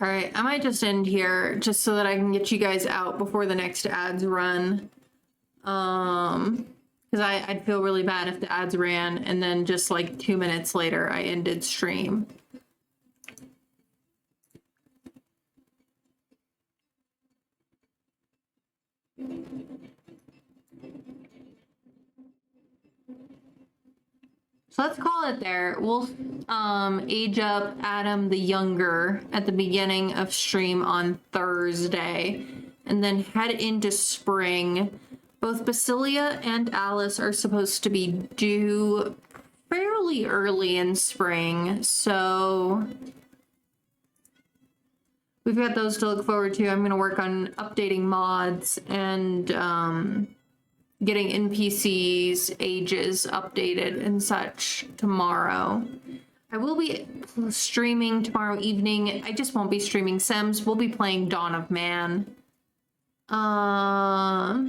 All right, I might just end here just so that I can get you guys out before the next ads run. Because I'd feel really bad if the ads ran and then just like 2 minutes later I ended stream. So let's call it there. We'll age up Adam the Younger at the beginning of stream on Thursday and then head into spring. Both Basilia and Alice are supposed to be due fairly early in spring, so we've got those to look forward to. I'm going to work on updating mods and getting NPCs ages updated and such tomorrow. I will be streaming tomorrow evening. I just won't be streaming Sims. We'll be playing Dawn of Man. Yeah,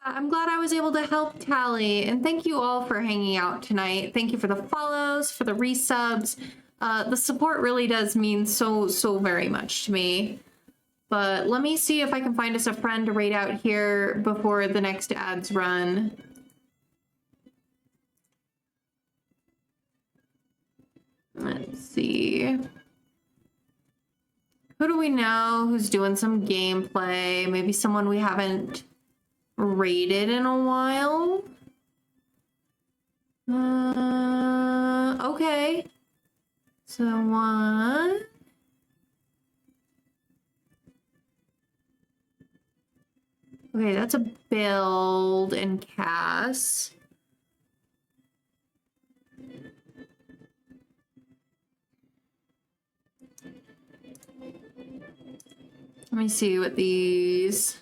I'm glad I was able to help Tally. And thank you all for hanging out tonight. Thank you for the follows, for the resubs. The support really does mean so very much to me. But let me see if I can find us a friend to raid out here before the next ads run. Let's see. Who do we know who's doing some gameplay? Maybe someone we haven't raided in a while? Okay. So one. Okay, that's a build and Cass. Let me see what these...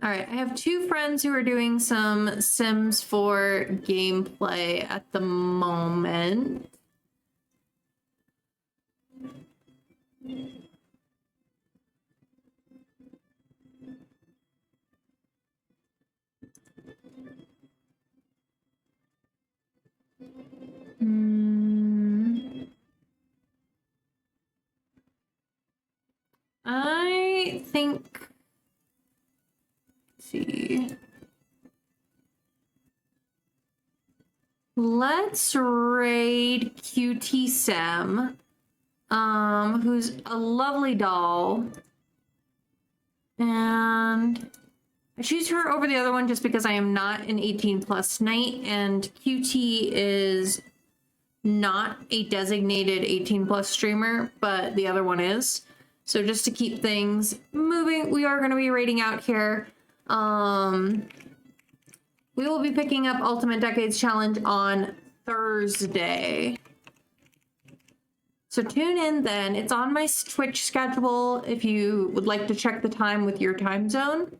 All right, I have two friends who are doing some Sims 4 gameplay at the moment. I I think, let's see. Let's raid QT Sam, who's a lovely doll. And I choose her over the other one just because I am not an 18+ knight, and QT is not a designated 18+ streamer, but the other one is. So just to keep things moving, we are going to be raiding out here. We will be picking up Ultimate Decades Challenge on Thursday. So tune in then. It's on my Twitch schedule if you would like to check the time with your time zone.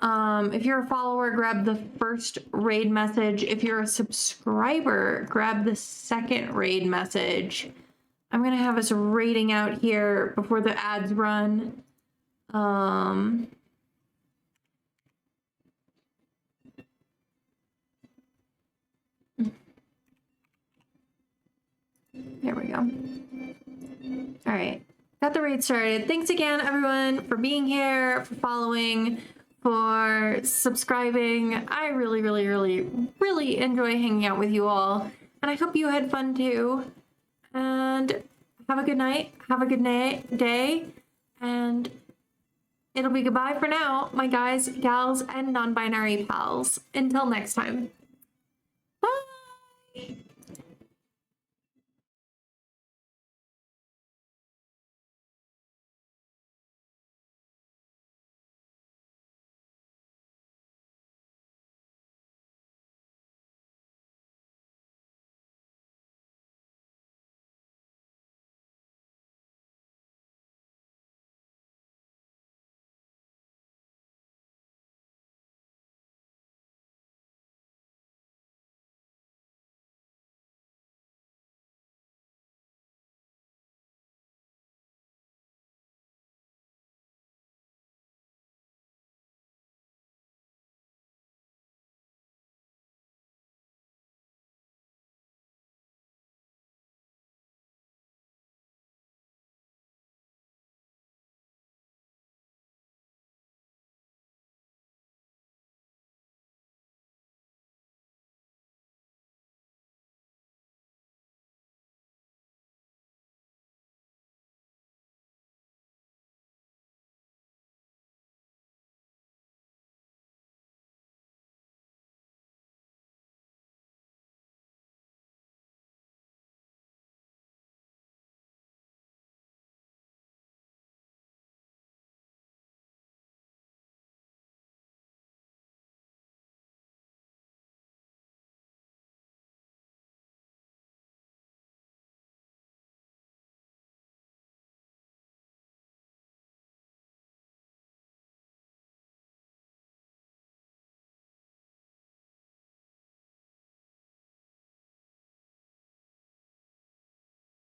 If you're a follower, grab the first raid message. If you're a subscriber, grab the second raid message. I'm going to have us raiding out here before the ads run. There we go. All right. Got the raid started. Thanks again, everyone, for being here, for following, for subscribing. I really, really, really, really enjoy hanging out with you all. And I hope you had fun too. And have a good night. Have a good day. And it'll be goodbye for now, my guys, gals, and non-binary pals. Until next time.